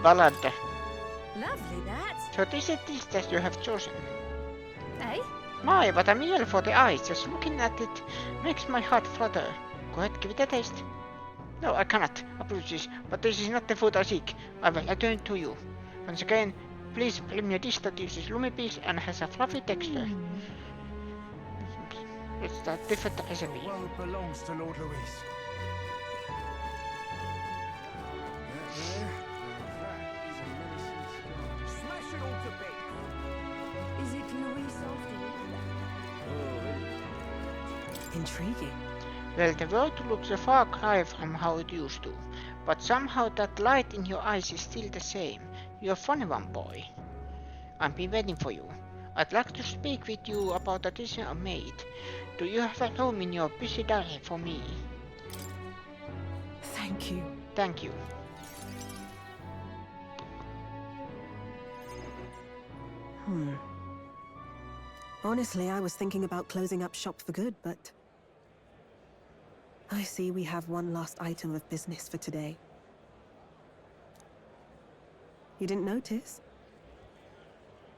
Ballad. Lovely, that. So this is this that you have chosen. Eh? My, what a meal for the eyes. Just looking at it makes my heart flutter. Go ahead, give it a taste. No, I cannot. Apologies, but this is not the food I seek. I will return to you. Once again, Please blame your dish that uses lumipills and has a fluffy texture. It's a different recipe. The world belongs to Lord Louis. Smash it all to bits! Is it Louis after Intriguing. Well, the world looks a far cry from how it used to, but somehow that light in your eyes is still the same. You're a funny one, boy. I've been waiting for you. I'd like to speak with you about a decision I made. Do you have a room in your busy diary for me? Thank you. Thank you. Honestly, I was thinking about closing up shop for good, but I see we have one last item of business for today. You didn't notice?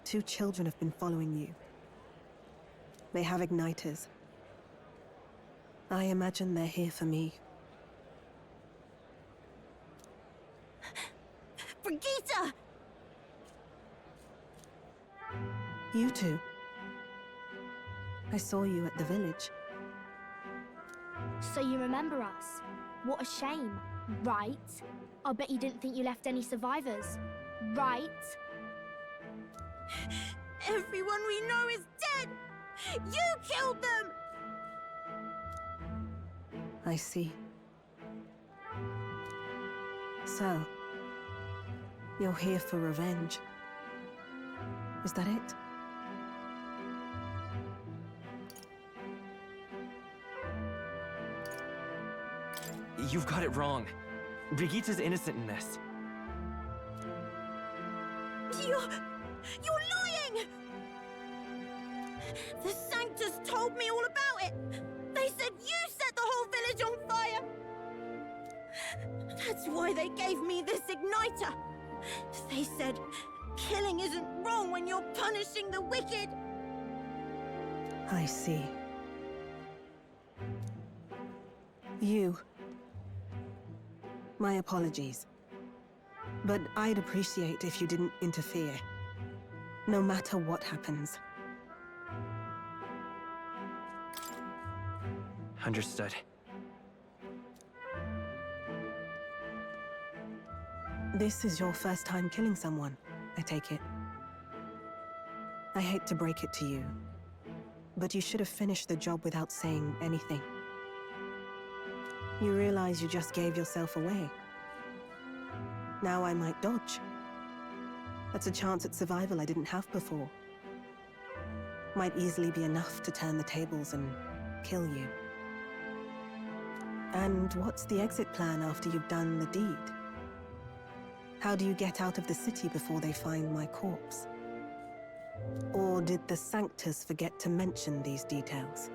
2 children have been following you. They have igniters. I imagine they're here for me. Brigitte! You two. I saw you at the village. So you remember us? What a shame, right? I'll bet you didn't think you left any survivors, right? Everyone we know is dead! You killed them! I see. So, you're here for revenge. Is that it? You've got it wrong. Brigitte's innocent in this. You're lying! The Sanctus told me all about it! They said you set the whole village on fire! That's why they gave me this igniter! They said, killing isn't wrong when you're punishing the wicked! I see. You. My apologies. But I'd appreciate if you didn't interfere. No matter what happens. Understood. This is your first time killing someone, I take it. I hate to break it to you, but you should have finished the job without saying anything. You realize you just gave yourself away. Now I might dodge. That's a chance at survival I didn't have before. Might easily be enough to turn the tables and kill you. And what's the exit plan after you've done the deed? How do you get out of the city before they find my corpse? Or did the Sanctus forget to mention these details?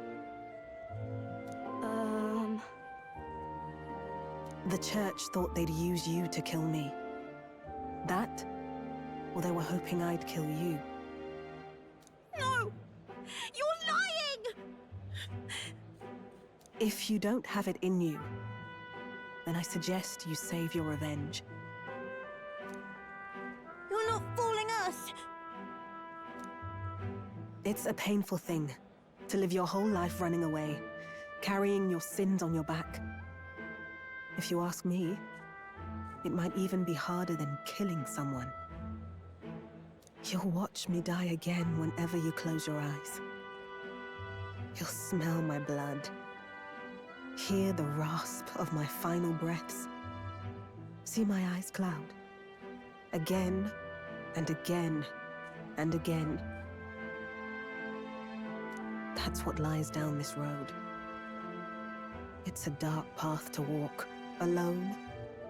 The church thought they'd use you to kill me. That? Or they were hoping I'd kill you? No! You're lying! If you don't have it in you, then I suggest you save your revenge. You're not fooling us! It's a painful thing to live your whole life running away, carrying your sins on your back. If you ask me, it might even be harder than killing someone. You'll watch me die again whenever you close your eyes. You'll smell my blood, hear the rasp of my final breaths, see my eyes cloud, again and again and again. That's what lies down this road. It's a dark path to walk, alone,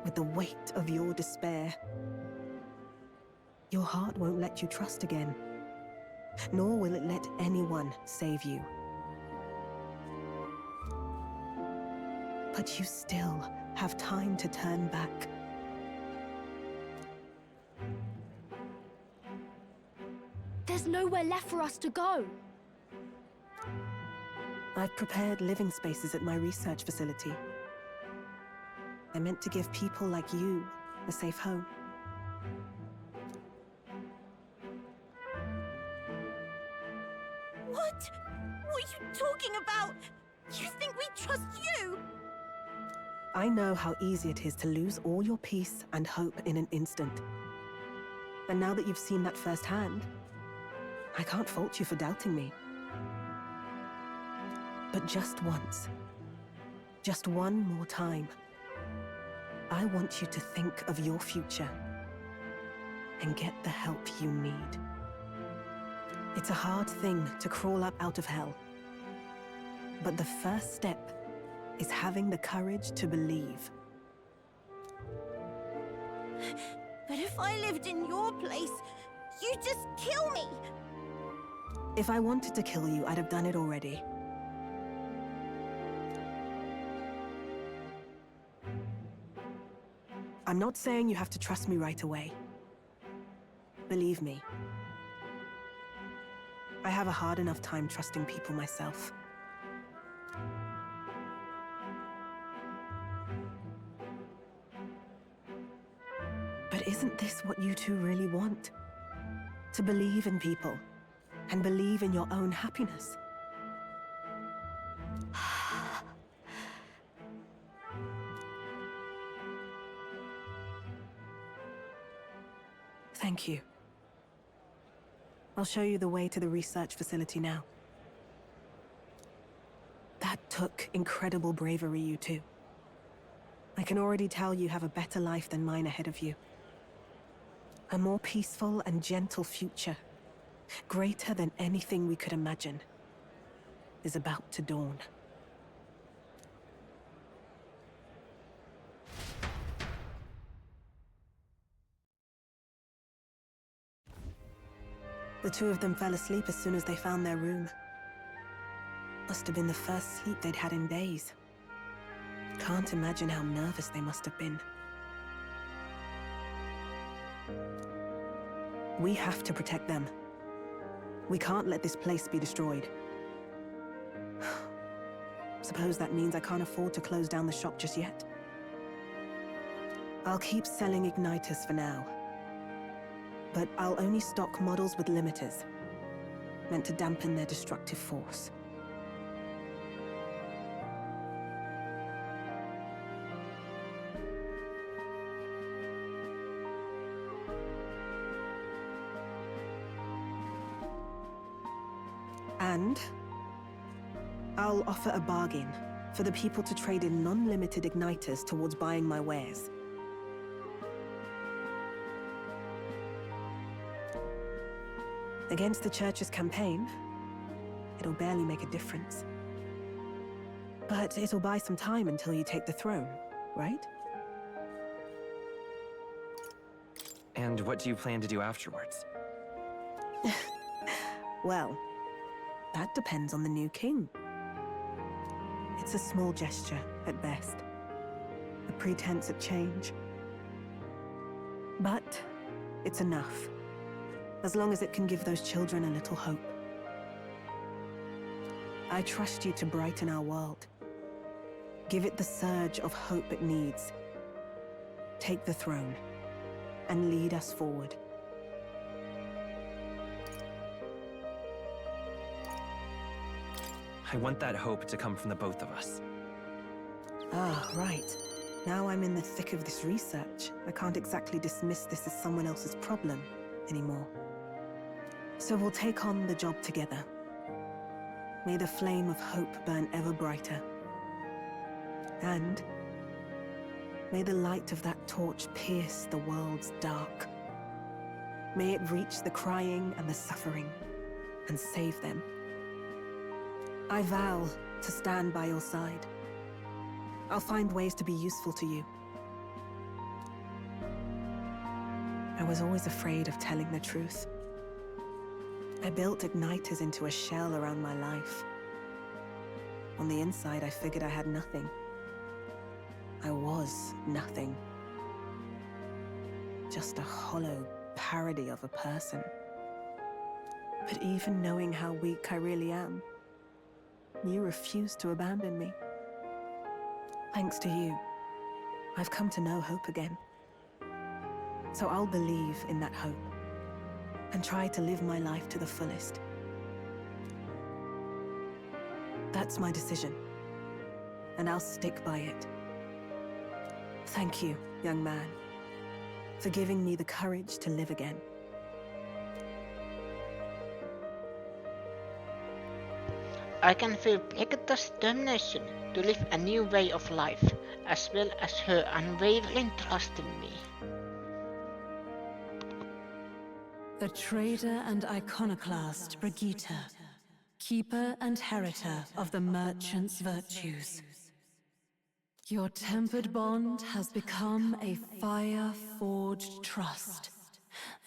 with the weight of your despair. Your heart won't let you trust again, nor will it let anyone save you. But you still have time to turn back. There's nowhere left for us to go. I've prepared living spaces at my research facility. They're meant to give people like you a safe home. trust you! I know how easy it is to lose all your peace and hope in an instant. And now that you've seen that firsthand, I can't fault you for doubting me. But just once, just one more time, I want you to think of your future and get the help you need. It's a hard thing to crawl up out of hell, but the first step is having the courage to believe. But if I lived in your place, you'd just kill me! If I wanted to kill you, I'd have done it already. I'm not saying you have to trust me right away. Believe me, I have a hard enough time trusting people myself. But isn't this what you two really want? To believe in people, and believe in your own happiness? Thank you. I'll show you the way to the research facility now. That took incredible bravery, you two. I can already tell you have a better life than mine ahead of you. A more peaceful and gentle future, greater than anything we could imagine, is about to dawn. The two of them fell asleep as soon as they found their room. Must have been the first sleep they'd had in days. Can't imagine how nervous they must have been. We have to protect them. We can't let this place be destroyed. Suppose that means I can't afford to close down the shop just yet. I'll keep selling igniters for now. But I'll only stock models with limiters, meant to dampen their destructive force. And I'll offer a bargain for the people to trade in non-limited igniters towards buying my wares. Against the Church's campaign, it'll barely make a difference. But it'll buy some time until you take the throne, right? And what do you plan to do afterwards? Well, that depends on the new king. It's a small gesture, at best. A pretense at change. But it's enough. As long as it can give those children a little hope. I trust you to brighten our world. Give it the surge of hope it needs. Take the throne, and lead us forward. I want that hope to come from the both of us. Ah, right. Now I'm in the thick of this research. I can't exactly dismiss this as someone else's problem anymore. So we'll take on the job together. May the flame of hope burn ever brighter. And may the light of that torch pierce the world's dark. May it reach the crying and the suffering, and save them. I vow to stand by your side. I'll find ways to be useful to you. I was always afraid of telling the truth. I built igniters into a shell around my life. On the inside, I figured I had nothing. I was nothing. Just a hollow parody of a person. But even knowing how weak I really am, you refuse to abandon me. Thanks to you, I've come to know hope again. So I'll believe in that hope, and try to live my life to the fullest. That's my decision. and I'll stick by it. Thank you, young man, for giving me the courage to live again. I can feel Brigitta's determination to live a new way of life, as well as her unwavering trust in me. The trader and iconoclast Brigitta, keeper and heriter of the merchant's virtues. Your tempered bond has become a fire-forged trust.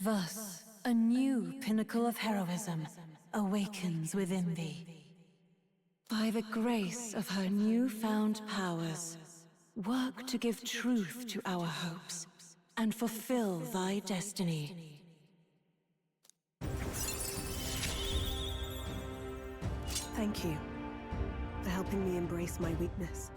Thus, a new pinnacle of heroism awakens within thee. By the grace of her newfound powers, work to give truth to our hopes and fulfill thy destiny. Thank you for helping me embrace my weakness.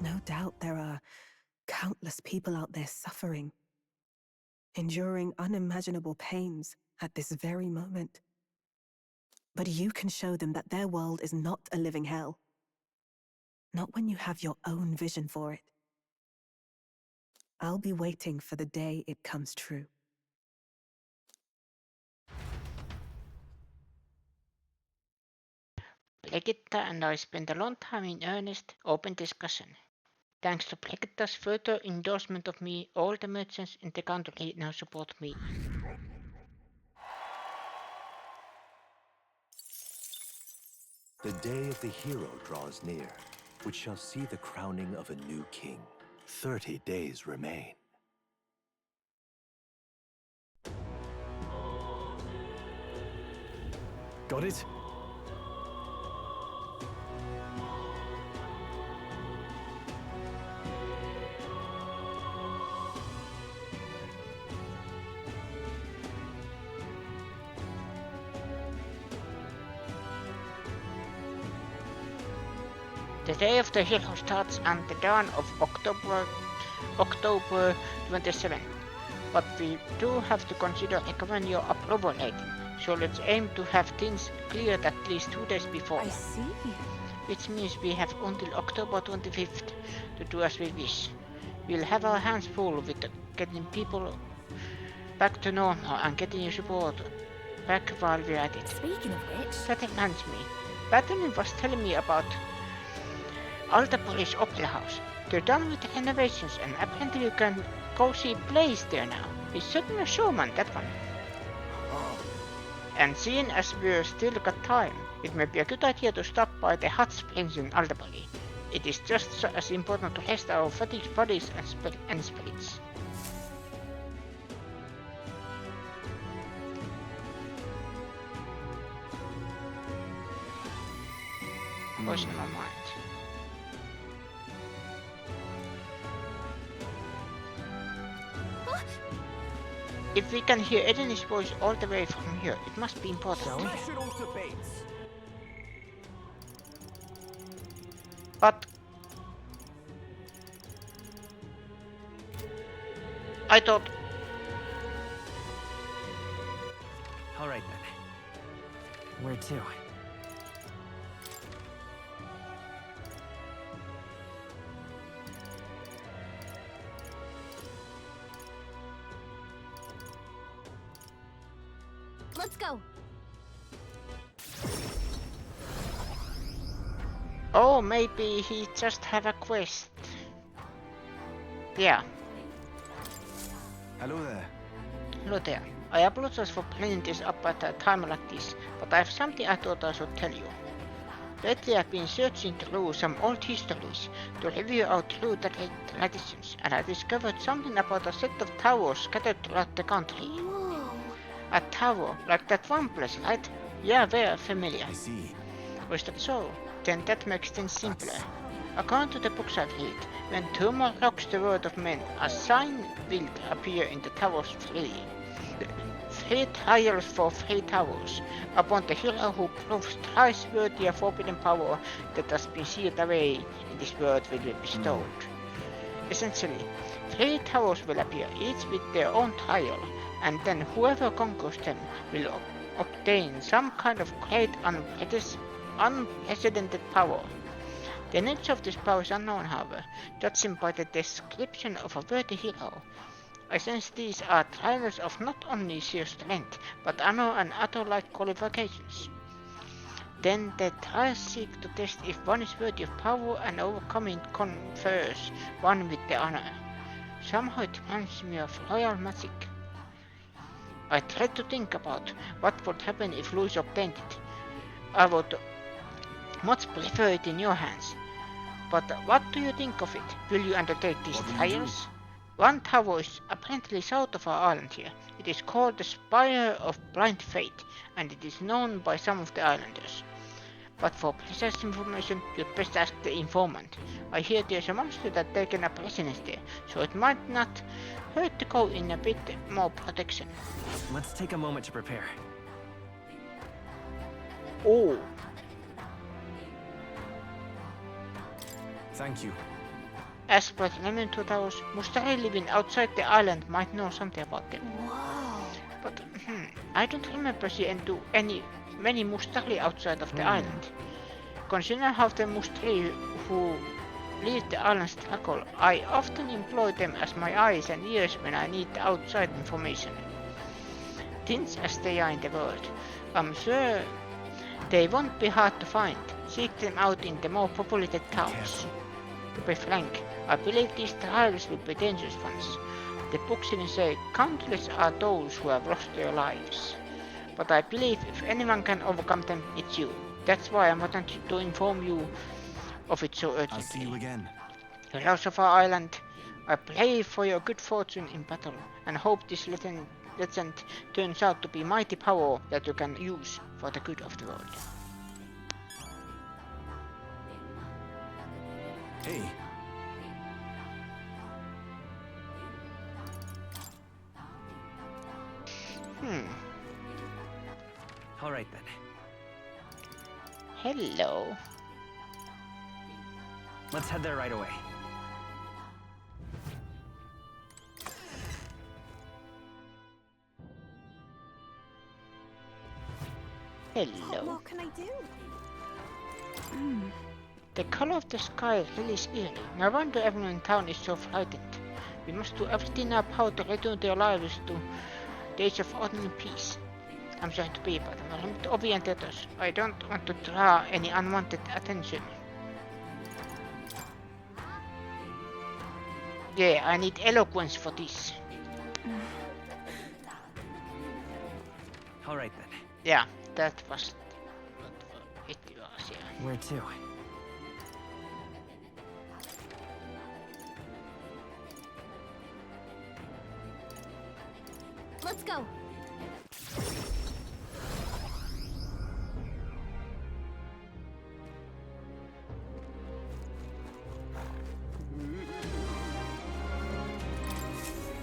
No doubt there are countless people out there suffering, enduring unimaginable pains at this very moment. But you can show them that their world is not a living hell. Not when you have your own vision for it. I'll be waiting for the day it comes true. Brigitta and I spent a long time in earnest, open discussion. Thanks to Brigitta's further endorsement of me, all the merchants in the country now support me. The day of the hero draws near, which shall see the crowning of a new king. 30 days remain. Got it? The day of the hero starts on the dawn of October 27. But we do have to consider recovering your approval rating, so let's aim to have things cleared at least 2 days before. I see. Which means we have until October 25th to do as we wish. We'll have our hands full with getting people back to normal and getting your support back while we're at it. Speaking of which... That reminds me. Battling was telling me about Altapolis Opera House. They're done with the renovations and apparently you can go see plays there now. He's certainly a showman, that one. And seeing as we're still got time, it may be a good idea to stop by the hot springs in Altapolis. It is just as important to rest our fatigued bodies and spirits. Voice in my mind. If we can hear Eden's voice all the way from here, it must be important. But I thought. All right then. Where to? Let's go. Oh, maybe he just have a quest. Yeah. Hello there. Hello there. I apologize for bringing this up at a time like this, but I have something I thought I should tell you. Lately I've been searching through some old histories to review our true traditions, and I discovered something about a set of towers scattered throughout the country. A tower, like that one place, right? Yeah, very familiar. I see. Was that so? Then that makes things simpler. According to the books I've read, when Tumor rocks the world of men, a sign will appear in the tower's 3 trials for 3 towers, upon the hero who proves thrice worthy of forbidden power that has been sealed away in this world will be bestowed. Essentially, 3 towers will appear, each with their own trial, and then whoever conquers them will obtain some kind of great unprecedented power. The nature of this power is unknown, however, judging by the description of a worthy hero. I sense these are trials of not only sheer strength, but honor and other-like qualifications. Then the trials seek to test if one is worthy of power, and overcoming confers one with the honor. Somehow it reminds me of royal magic. I tried to think about what would happen if Louis obtained it. I would much prefer it in your hands. But what do you think of it? Will you undertake these trials? One tower is apparently south of our island here. It is called the Spire of Blind Fate, and it is known by some of the islanders. But for precise information, you'd best ask the informant. I hear there's a monster that taken up residence there, so it might not hurt to go in a bit more protection. Let's take a moment to prepare. Oh. Thank you. As per the Lemon 2000, Mustari living outside the island might know something about them. Whoa. But I don't remember seeing many Mustari outside of the island. Consider how the Mustari who leave the island struggle, I often employ them as my eyes and ears when I need outside information. Things as they are in the world, I'm sure they won't be hard to find. Seek them out in the more populated towns. To be frank, I believe these trials will be dangerous ones. The books even say countless are those who have lost their lives. But I believe if anyone can overcome them, it's you. That's why I wanted to inform you of it so urgently. I'll see you again. Heroes of our island, I pray for your good fortune in battle, and hope this legend turns out to be mighty power that you can use for the good of the world. Hey. All right then. Hello. Let's head there right away. Hello. What can I do? The color of the sky really is eerie. No wonder everyone in town is so frightened. We must do everything in our power to return their lives to days of ordinary peace. I'm sorry to be, but I'm a little oriented. I don't want to draw any unwanted attention. Yeah, I need eloquence for this. All right then. Yeah, that was what it was, yeah. Where to? Let's go.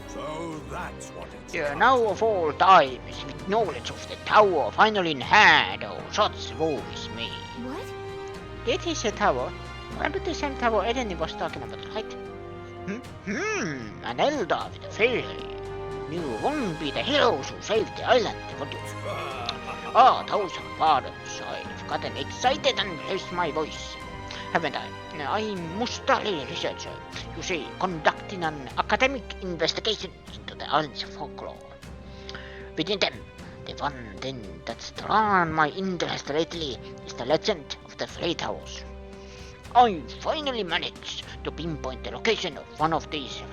So that's what it's Yeah, now of all times, with knowledge of the tower finally in hand, oh, such woe is me. What? It is a tower. Remember the same tower Eleni was talking about, right? An elder with a fairy. You won't be the heroes who saved the island, would you? Oh, 1,000 pardons. I've gotten excited and raised my voice. Haven't I? I'm Mustari researcher. You see, conducting an academic investigation into the island's folklore. Within them, the one thing that's drawn my interest lately is the legend of the Three Towers. I finally managed to pinpoint the location of one of these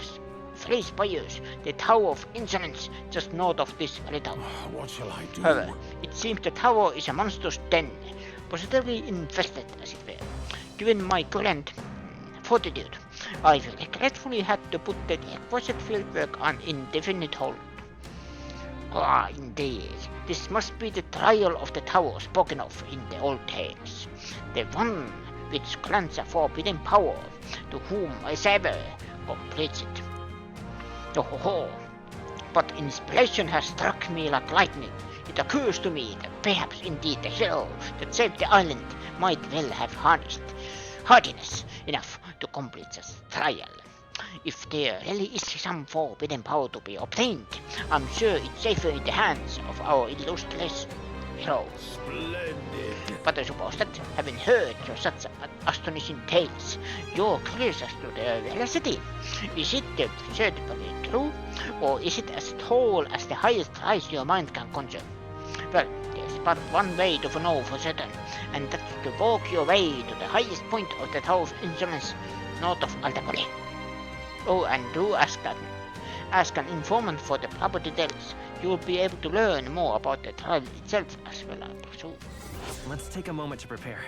three spires, the Tower of Insolence, just north of this very town. What shall I do? However, it seems the tower is a monstrous den, positively infested, as it were. Given my current fortitude, I've regretfully had to put the requisite fieldwork on indefinite hold. Ah, indeed, this must be the trial of the tower spoken of in the old tales, the one which grants a forbidden power to whom I sever completes it. Oh ho ho! But inspiration has struck me like lightning. It occurs to me that perhaps indeed the hero that saved the island might well have harnessed hardiness enough to complete this trial. If there really is some forbidden power to be obtained, I'm sure it's safer in the hands of our illustrious hero. Splendid. But I suppose that, having heard such astonishing tales, you're curious as to their veracity. Is it certainly true, or is it as tall as the highest rise your mind can conjure? Well, there's but one way to know for certain, and that's to walk your way to the highest point of the Tower of Insolence, north of Altacoli. Oh, and do ask an informant for the proper details. You'll be able to learn more about the trial itself as well, I presume. Let's take a moment to prepare.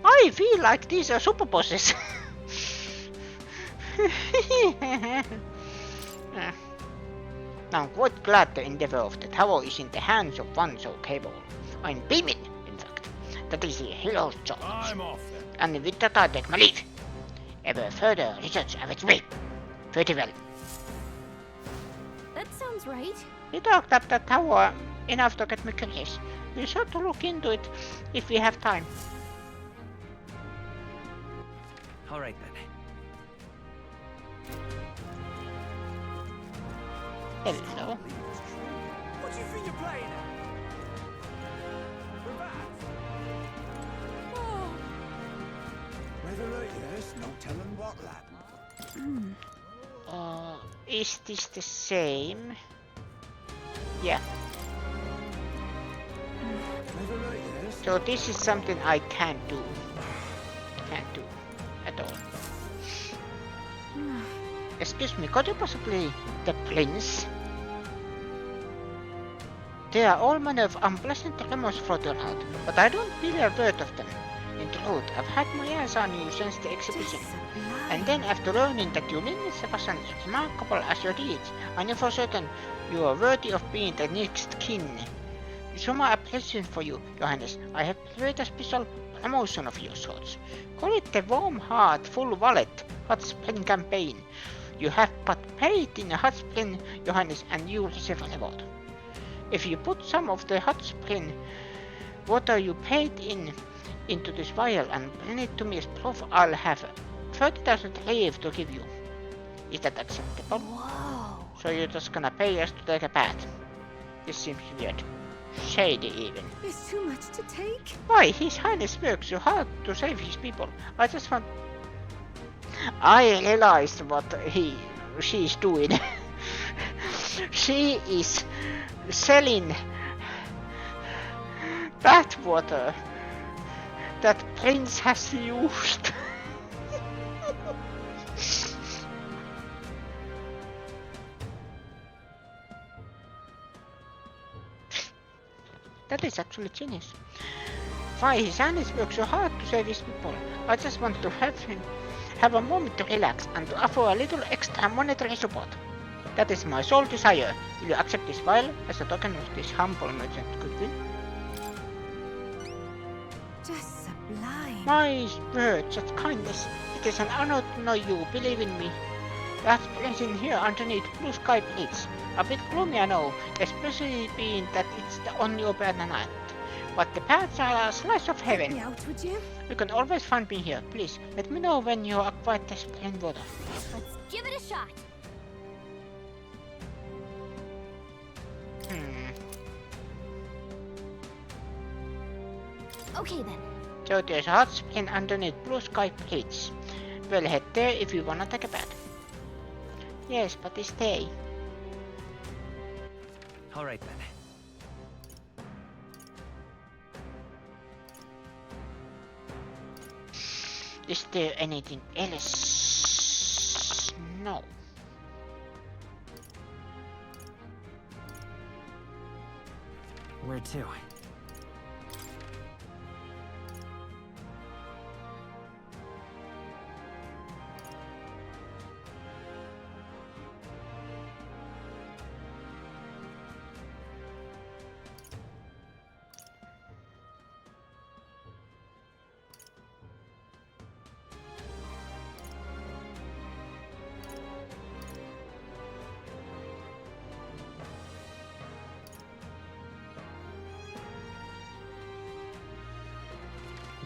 I feel like these are super bosses. I'm quite glad the endeavor of the tower is in the hands of one so capable. I'm beaming, in fact. That is the hero's job. I'm off then. And with that I take my leave. Ever further research awaits me. Pretty well. That sounds right. We talked up the tower enough to get me curious. We'll sure to look into it if we have time. All right then. Hello. What do you think you're playing at? Whether it is, no telling what, lad. Is this the same? Yeah. So this is something I can't do. Can't do at all. Excuse me, could you possibly the prince? There are all manner of unpleasant rumors floating around, but I don't believe a word of them. In truth, I've had my eyes on you since the exhibition. And then after learning that your lineage was as remarkable as your deeds, I knew for certain you are worthy of being the next king. To show my appreciation for you, Johannes, I have prepared a special promotion of your sorts. Call it the Warm Heart Full Wallet Hot Spring Campaign. You have but paid in a hot spring, Johannes, and you receive a reward. If you put some of the hot spring water you paid into this vial and bring it to me as proof, I'll have 30,000 leave to give you. Is that acceptable? Whoa. So you're just gonna pay us to take a bath? This seems weird. Shady even. It's too much to take. Why, His Highness works so hard to save his people. I realized what she's doing. She is selling that water that Prince has used. That is actually genius. Why, His Highness works so hard to save his people. I just want to have a moment to relax and to offer a little extra monetary support. That is my sole desire. Will you accept this vial as a token of this humble merchant goodwill? Just sublime. My word, such kindness. It is an honor to know you believe in me. That place in here underneath blue sky pleats. A bit gloomy, I know, especially being that it's the only open night. But the paths are a slice of heaven. Get me out, would you? You can always find me here. Please, let me know when you are quite desperate in water. Let's give it a shot. Okay then. So there's a hot spring underneath blue sky pleats. Well, head there if you wanna take a bath. Yes, but stay. All right then. Is there anything else? No. Where to?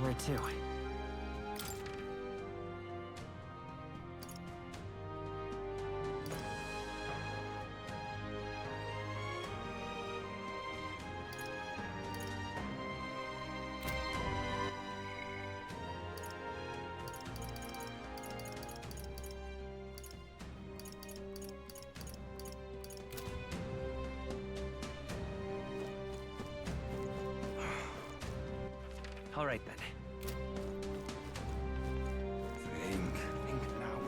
Where to? All right then. Think now.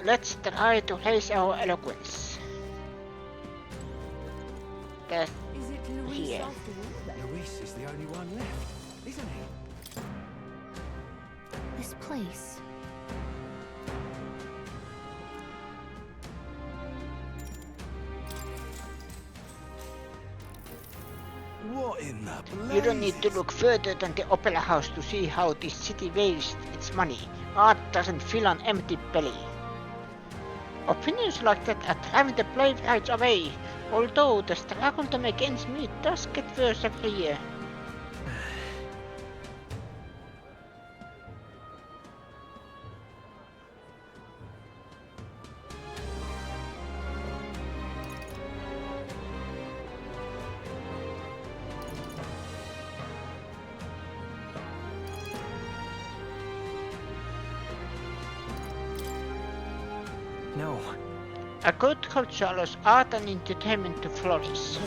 Let's try to raise our eloquence. That's Is it Luis here. after all? Luis is the only one left, isn't he? This place. What in the blazes? You don't need to look further than the Opera House to see how this city wastes its money. Art doesn't fill an empty belly. Opinions like that are driving the playwrights away, although the struggle to make ends meet does get worse every year. No. A good culture allows art and entertainment to flourish.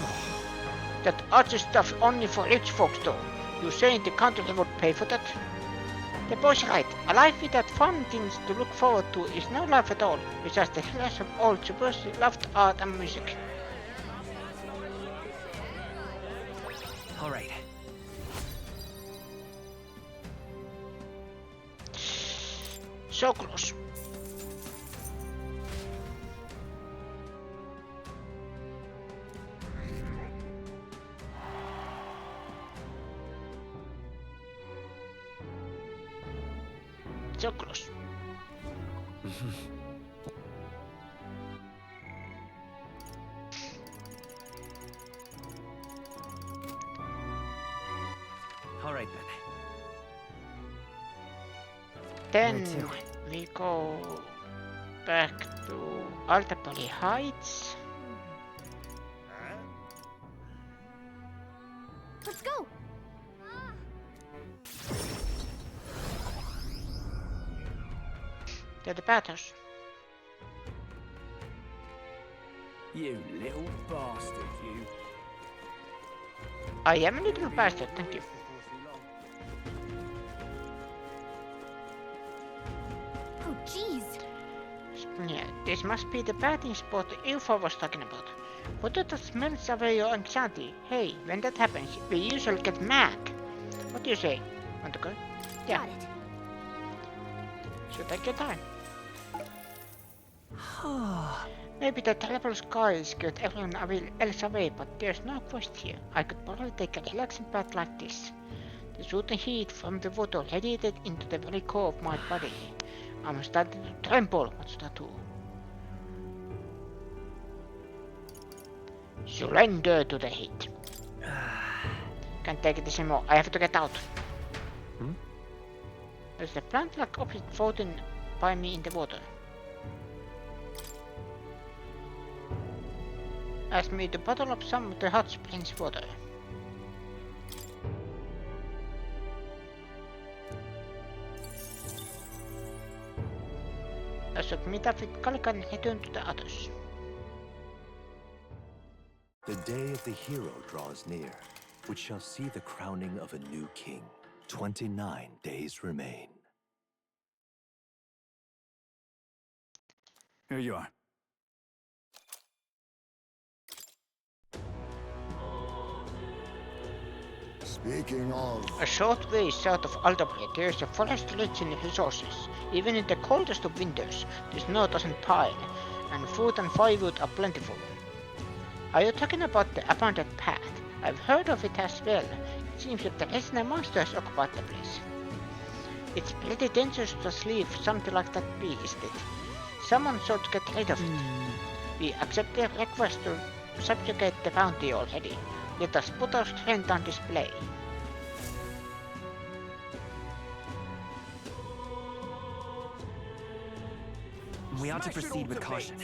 That other stuff only for rich folks though. You saying the country would pay for that? The boy's right. A life without fun things to look forward to is no life at all, besides the rest of all supposedly loved art and music. All right. So close. So close. All right then. Then we go back to Altapoli Heights. Let's go. To the battles. You little bastard, you. I am a little bastard, thank you. Oh, jeez. Yeah, this must be the batting spot Ilfa was talking about. What that melts away your anxiety? Hey, when that happens, we usually get mad. What do you say? Want to go? Yeah. Got it. So take your time. Maybe the terrible skies scared everyone else away, but there's no quest here. I could probably take a relaxing bath like this. The soothing heat from the water radiated into the very core of my body. I'm starting to tremble. What's that do? Surrender to the heat. Can't take it anymore. I have to get out. There's a plant-like object floating by me in the water. Asked me to bottle up some of the hot springs water. I should meet up with Calican and return to the others. The day of the hero draws near, which shall see the crowning of a new king. 29 days remain. Here you are. Speaking of... A short way south of Aldabri, there is a forest rich in resources. Even in the coldest of winters, the snow doesn't pile, and food and firewood are plentiful. Are you talking about the abandoned path? I've heard of it as well. It seems that the resident monsters occupied the place. It's pretty dangerous to just leave something like that be, isn't it? Someone should get rid of it. We accept their request to subjugate the bounty already. Let us put our strength on display. We ought to proceed with caution.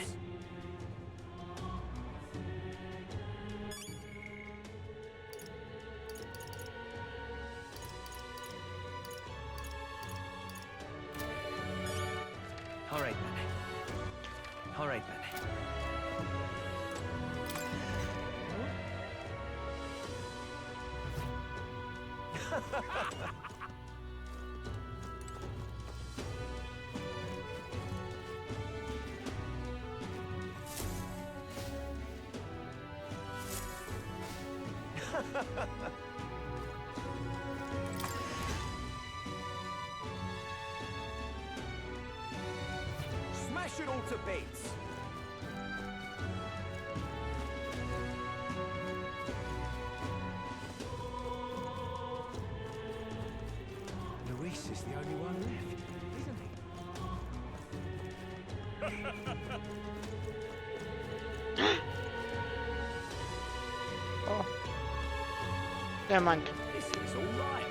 All right then. All right then. Smash it all to bits! Maurice is the only one left, isn't Oh. Never mind. This is all right.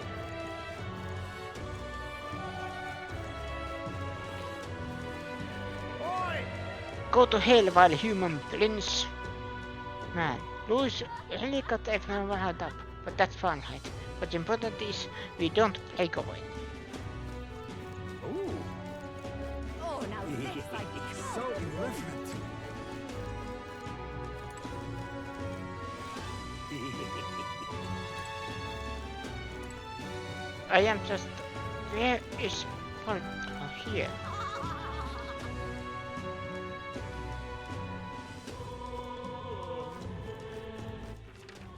Go to hell while human prince. Man, lose really got everyone held up, but that's fine, right? What's important is we don't break away. Ooh. Oh, now this I So irreverent. I am just... Where is... Oh, here.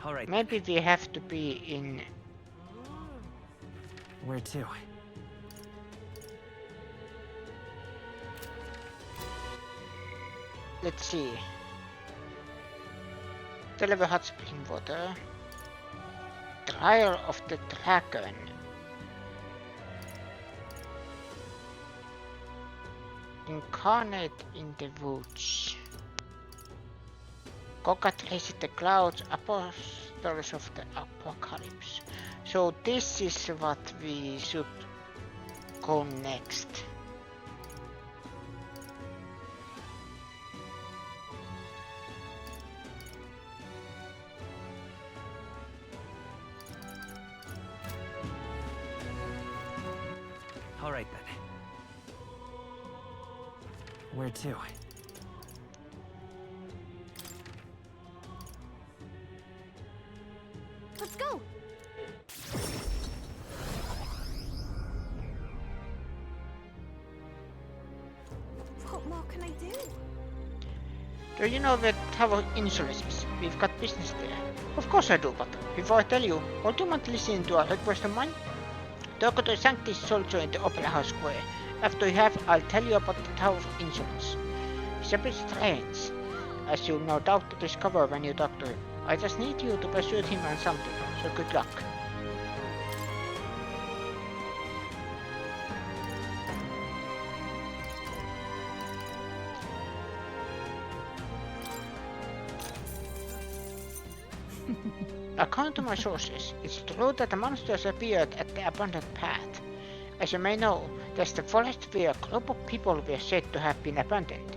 All right. Maybe we have to be in... Where to? Let's see. Deliver hot spring water. Trial of the Dragon. Incarnate in the woods. Cockatrice the clouds, apostles of the apocalypse. So this is what we should go next. All right then. Where to? Let's go. What more can I do? Do you know where Tower Insolence is? We've got business there. Of course I do, but before I tell you, would you mind listening to a request of mine? Talk to Sanctus Soldier in the Opera House Square. After you have, I'll tell you about the Tower of Insolence. It's a bit strange, as you'll no doubt discover when you talk to him. I just need you to persuade him on something, so good luck. According to my sources, it's true that the monsters appeared at the abandoned path. As you may know, there's the forest where a group of people were said to have been abandoned,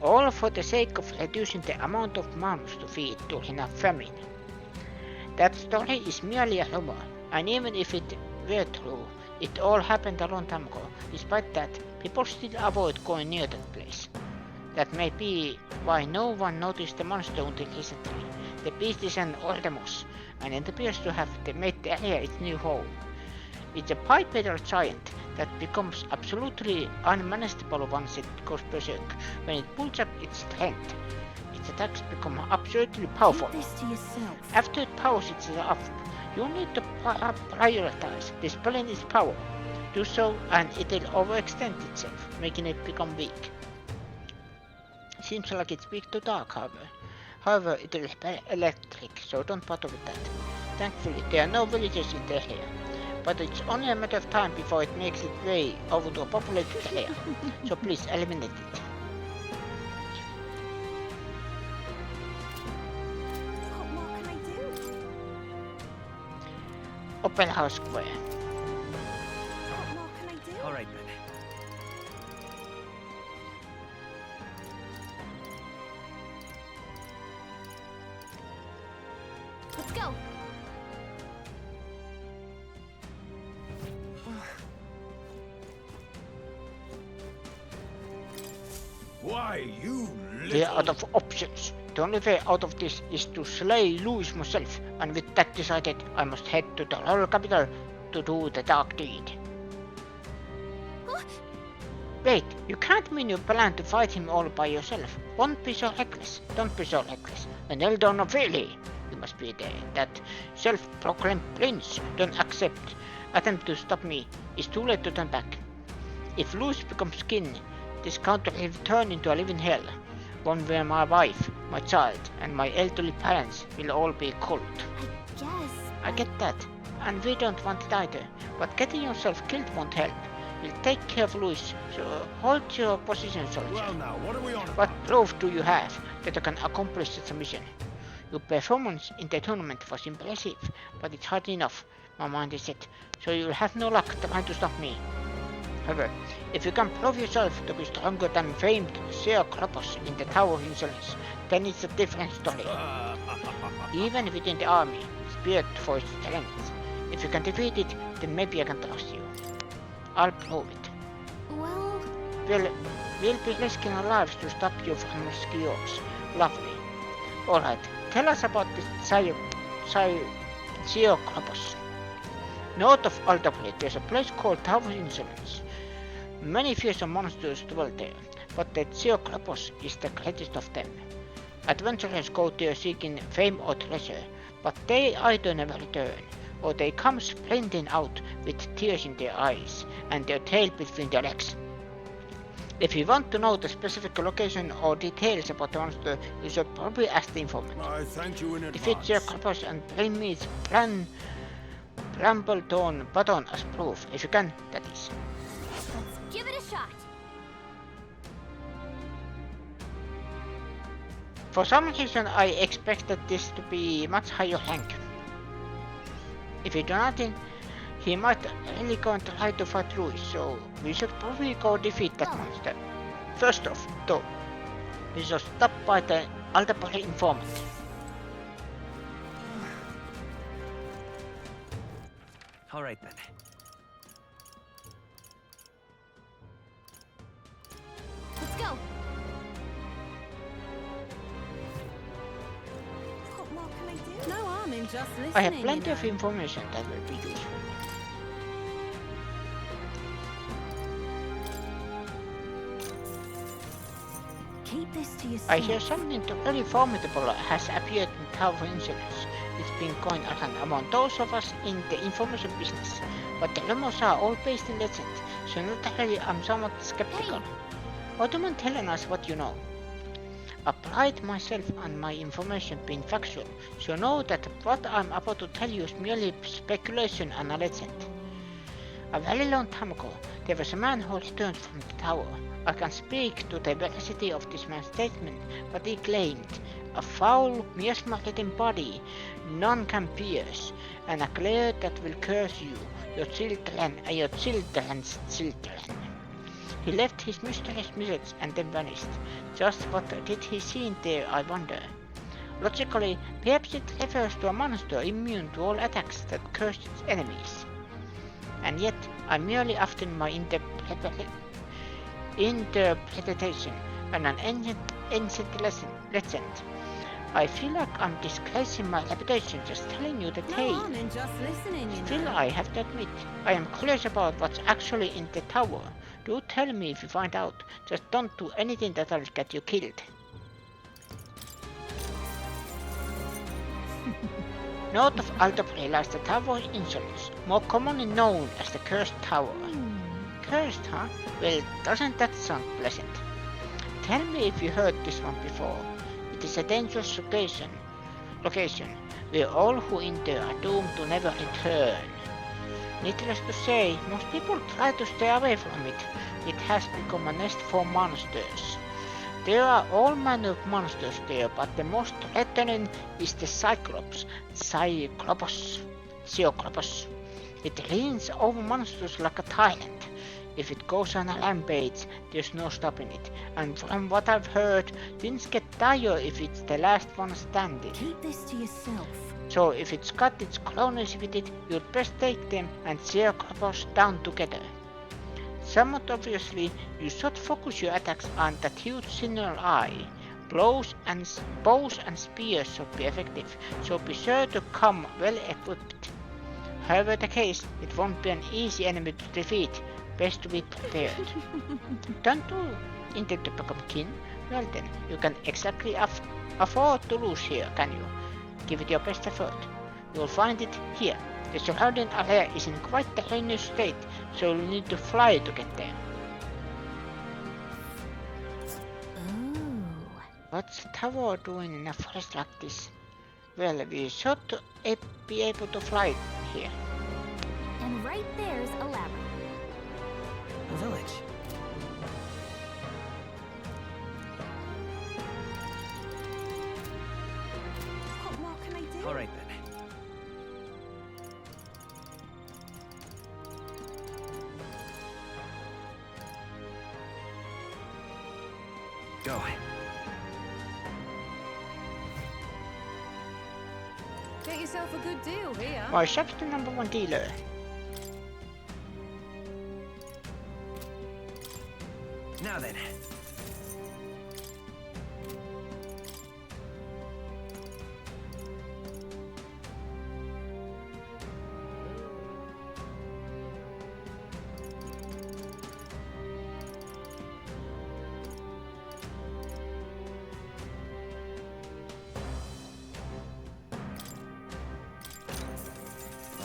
all for the sake of reducing the amount of moms to feed during a famine. That story is merely a rumor, and even if it were true, it all happened a long time ago. Despite that, people still avoid going near that place. That may be why no one noticed the monster until recently. The beast is an Ordemus, and it appears to have made the area its new home. It's a bipedal giant that becomes absolutely unmanageable once it goes berserk. When it pulls up its strength, its attacks become absolutely powerful. Keep this to yourself. After it powers itself up, you need to prioritize dispelling its power. Do so and it'll overextend itself, making it become weak. Seems like it's weak to dark, however, it will repel electric, so don't bother with that. Thankfully, there are no villagers in the area, but it's only a matter of time before it makes its way over to a populated area, so please eliminate it. What more can I do? Opera House Square. What more can I do? All right then. Why, you We're out of options. The only way out of this is to slay Louis myself, and with that decided, I must head to the royal capital to do the dark deed. Wait, you can't mean you plan to fight him all by yourself. Don't be so reckless. Don't be so reckless. An Eldon of really. You must be that self-proclaimed prince. Don't attempt to stop me. It's too late to turn back. If Louis becomes king, this country will turn into a living hell. One where my wife, my child, and my elderly parents will all be cold. I get that, and we don't want it either. But getting yourself killed won't help. We'll take care of Louis, so hold your position, soldier. Well now, what are we on? What proof do you have that you can accomplish such a mission? Your performance in the tournament was impressive, but it's hard enough. My mind is set, so you'll have no luck trying to stop me. However, if you can prove yourself to be stronger than famed Sir Kropos in the Tower of Insolence, then it's a different story. Even within the army, spirit for its strength. If you can defeat it, then maybe I can trust you. I'll prove it. Well... We'll be risking our lives to stop you from risking yours. Lovely. Alright, tell us about this Sir Kropos. North of Alderplate, there's a place called Tower of Insolence. Many fearsome monsters dwell there, but the Sir Kropos is the greatest of them. Adventurers go there seeking fame or treasure, but they either never return, or they come sprinting out with tears in their eyes and their tail between their legs. If you want to know the specific location or details about the monster, you should probably ask the informant. I thank you in advance. Defeat Sir Kropos and bring me its Brambleton button as proof. If you can, that is. Let's give it a shot. For some reason, I expected this to be much higher rank. If you do nothing, he might really go and try to fight Louis, so we should probably go defeat that monster. First off, though, we should stop by the Alderplate informant. All right then. Let's go. What more can I do? No harm in just listening. I have plenty of information that will be useful. Keep this to yourself. I hear something very formidable has appeared in Tower of Insolence. It's been going around among those of us in the information business, but the rumors are all based in legend, so naturally I'm somewhat skeptical. Would you mind telling us what you know? I pride myself on my information being factual, so know that what I'm about to tell you is merely speculation and a legend. A very long time ago, there was a man who returned from the tower. I can speak to the veracity of this man's statement, but he claimed a foul, miasma-ridden body none can pierce, and a glare that will curse you, your children, and your children's children. He left his mysterious message and then vanished. Just what did he see in there, I wonder? Logically, perhaps it refers to a monster immune to all attacks that curse its enemies. And yet, I'm merely after my interpretation and an ancient legend. I feel like I'm disgracing my reputation just telling you the tale. No harm in just listening, you Still, know. I have to admit, I am curious about what's actually in the tower. Do tell me if you find out. Just don't do anything that'll get you killed. North of Alderplate lies the Tower of Insolence, more commonly known as the Cursed Tower. Cursed, huh? Well, doesn't that sound pleasant? Tell me if you heard this one before. It is a dangerous location where all who enter are doomed to never return. Needless to say, most people try to stay away from it. It has become a nest for monsters. There are all manner of monsters there, but the most threatening is the Cyclops, Cyclopus. It reigns over monsters like a tyrant. If it goes on a rampage, there's no stopping it. And from what I've heard, things get dire if it's the last one standing. Keep this to yourself. So if it's got its cronies with it, you'd best take them and Cyclops down together. Somewhat obviously, you should focus your attacks on that huge single eye. Bows and spears should be effective, so be sure to come well equipped. However the case, it won't be an easy enemy to defeat. Best to be prepared. Don't you intend to become king? Well then, you can exactly afford to lose here, can you? Give it your best effort. You'll find it here. The surrounding area is in quite a heinous state, so you'll need to fly to get there. What's the tower doing in a forest like this? Well, we should be able to fly here. And right there's a labyrinth. A village. What more can I do? All right then. Go. Get yourself a good deal here. My shop's the #1 dealer. Now then.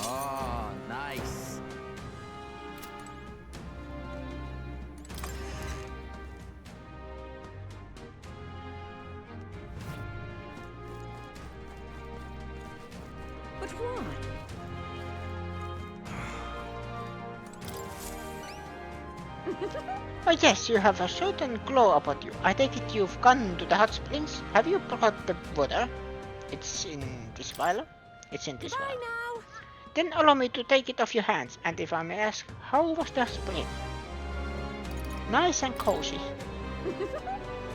Oh, nice. But why? Oh yes, you have a certain glow about you. I take it you've gone to the hot springs. Have you brought the water? It's in this vial? It's in this vial. Then allow me to take it off your hands, and if I may ask, how was the spring? Nice and cozy.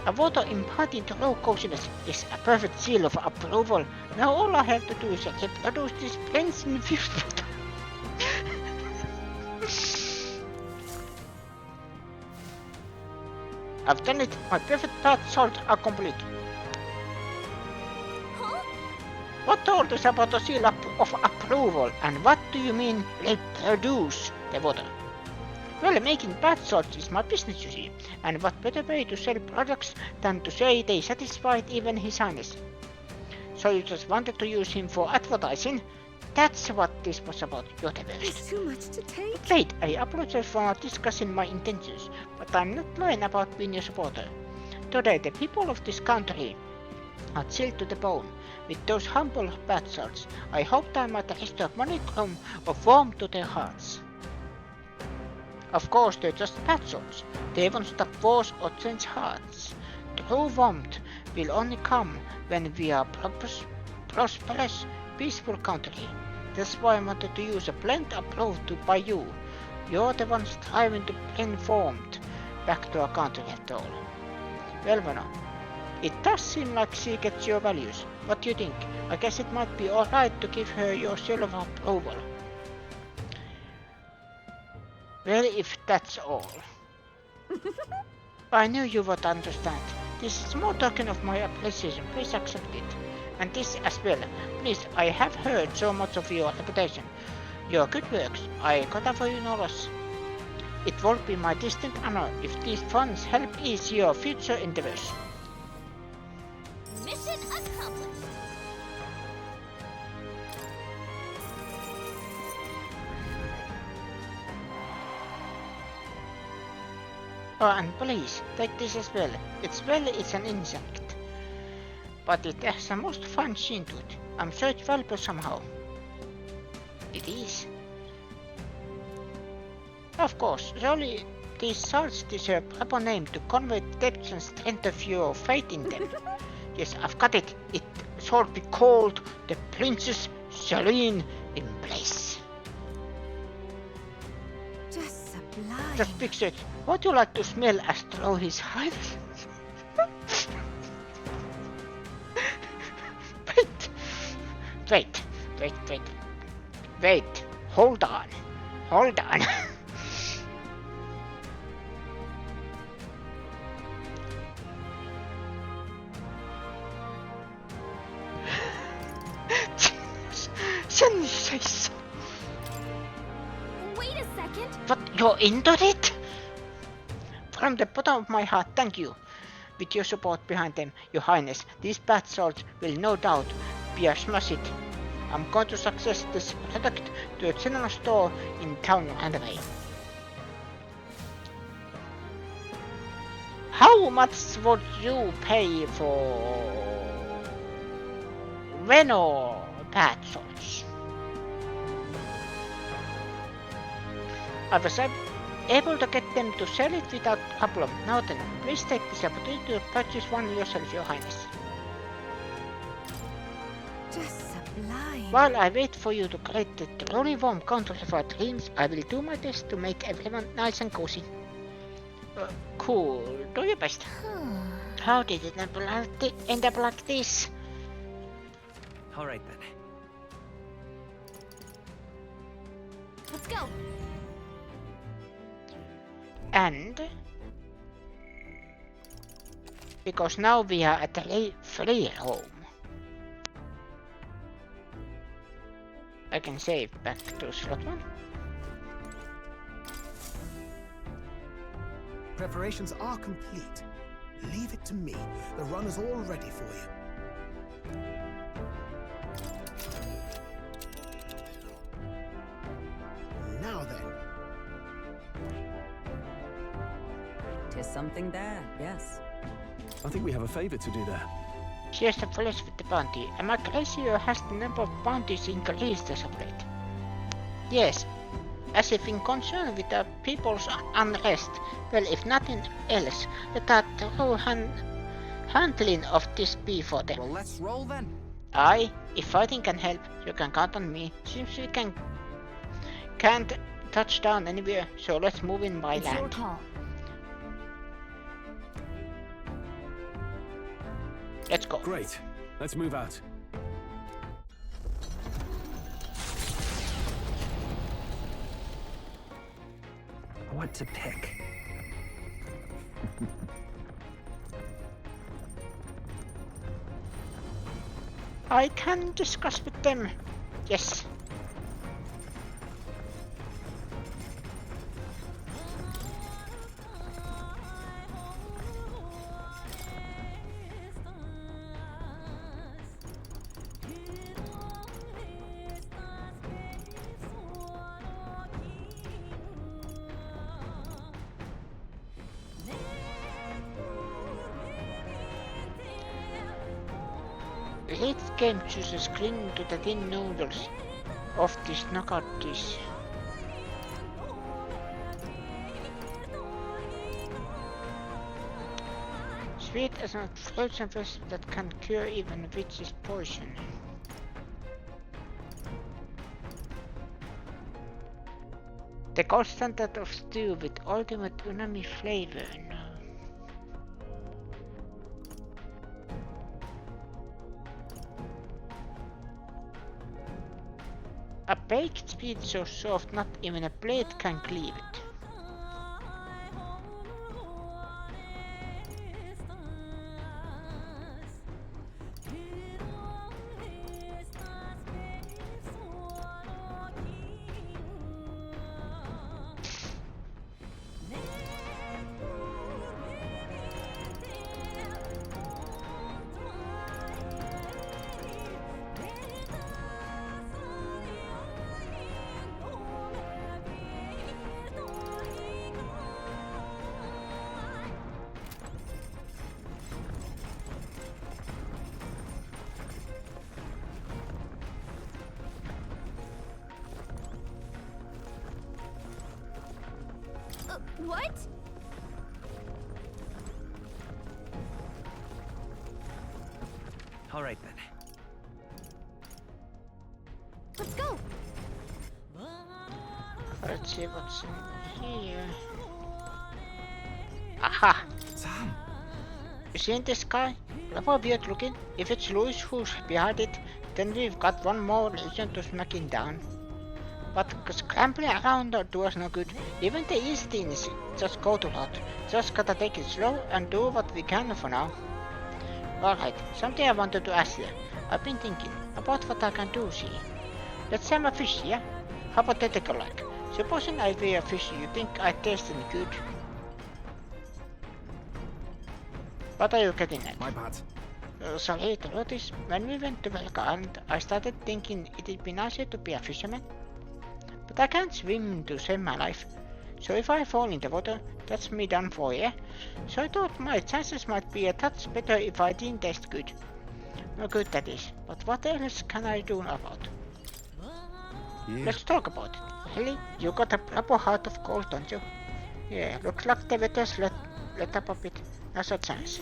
A water imparting true coziness is a perfect seal of approval. Now all I have to do is reproduce this prince infused water. I've done it. My perfect bath salts are complete. What told us about the seal of approval, and what do you mean reproduce the water? Well, making bath salts is my business, you see, and what better way to sell products than to say they satisfied even His Highness. So you just wanted to use him for advertising? That's what this was about, you're the worst. It's too much to take. Wait, I apologize for not discussing my intentions, but I'm not lying about being your supporter. Today, the people of this country are chilled to the bone. With those humble bath salts, I hoped I might restore monochrome of warmth to their hearts. Of course, they're just bath salts. They won't stop wars or change hearts. True warmth will only come when we are prosperous, peaceful country. That's why I wanted to use a blend approved by you. You're the one striving to bring warmth back to our country after all. Well, Vano, it does seem like she gets your values. What do you think? I guess it might be alright to give her your seal of approval. Well, if that's all. I knew you would understand. This is more token of my appreciation. Please accept it. And this as well. Please, I have heard so much of your reputation. Your good works. I gotta for you no loss. It will be my distant honor if these funds help ease your future endeavors. Mission accomplished. Oh, and please, take this as well. It's an insect. But it has a most fun sheen to it. I'm sure it's valuable somehow. It is. Of course, surely these salts deserve a proper name to convey the depth and strength of your faith in them. Yes, I've got it. It should be called the Princess Serene Embrace. Just sublime. Just picture it. Would you like to smell as through His Highness? Wait. Hold on. You're into it? From the bottom of my heart, thank you. With your support behind them, Your Highness, these bad souls will no doubt be a smash it. I'm going to success this product to a general store in town and away. How much would you pay for Renault bad souls? I was able to get them to sell it without problem. Now then, please take this opportunity to purchase one yourself, Your Highness. Just sublime. While I wait for you to create the truly warm country of our dreams, I will do my best to make everyone nice and cozy. Cool. Do your best. How did it end up like this? All right then. Let's go. And because now we are at the free roam, I can save back to slot 1. Preparations are complete. Leave it to me. The run is all ready for you. Now then. There's something there, yes. I think we have a favor to do there. Here's the flesh with the bounty. Am I crazy or has the number of bounties increased as of late? Yes, as if in concern with the people's unrest. Well, if nothing else, let our true handling of this be for them. Well, let's roll then. Aye, if fighting can help, you can count on me. Seems we can't touch down anywhere, so let's move in by It's your land. call. Let's go. Great. Let's move out. What to pick? I can discuss with them. Yes. Late game chooses cling to the thin noodles of this knockout dish. Sweet as a frozen vessel that can cure even witch's poison. The gold standard of stew with ultimate umami flavor. No. A baked meat so soft not even a blade can cleave it. What? All right then. Let's go. Let's see what's in here. Aha! Sam! You see in the sky? Rather weird looking. If it's Louis who's behind it, then we've got one more legion to smack him down. But scrambling around does no good. Even the easy things just go to lot. Just gotta take it slow and do what we can for now. Alright, something I wanted to ask you. I've been thinking about what I can do, see. Let's say I'm a fish, yeah? Hypothetical like. Supposing I be a fish, you think I tasted good? What are you getting at? My bad. Sorry to notice, when we went to Velka Island, I started thinking it'd be nicer to be a fisherman. But I can't swim to save my life. So if I fall in the water, that's me done for, yeah? So I thought my chances might be a touch better if I didn't taste good. No good that is, but what else can I do about? Yeah. Let's talk about it. Helly, you got a proper heart of gold, don't you? Yeah, looks like the weather's let up a bit. Now's a chance.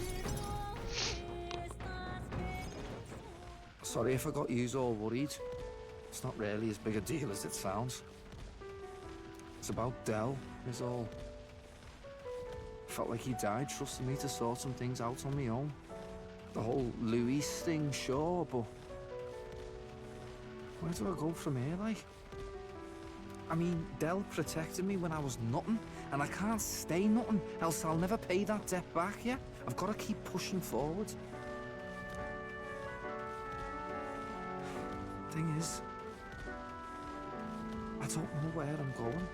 Sorry if I got yous all worried. It's not really as big a deal as it sounds. It's about Del, is all. Felt like he died trusting me to sort some things out on my own. The whole Luis thing, sure, but where do I go from here, like? I mean, Del protected me when I was nothing, and I can't stay nothing, else I'll never pay that debt back, yeah? I've got to keep pushing forward. Thing is, I don't know where I'm going,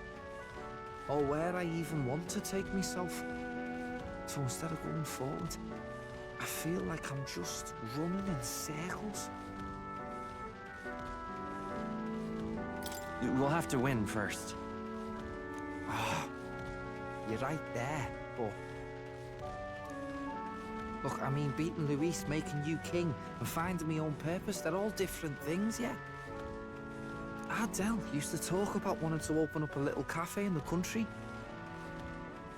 or where I even want to take myself. So instead of going forward, I feel like I'm just running in circles. We'll have to win first. Ah, you're right there, but... Look, I mean, beating Luis, making you king, and finding my own purpose, they're all different things, yeah? Del used to talk about wanting to open up a little cafe in the country.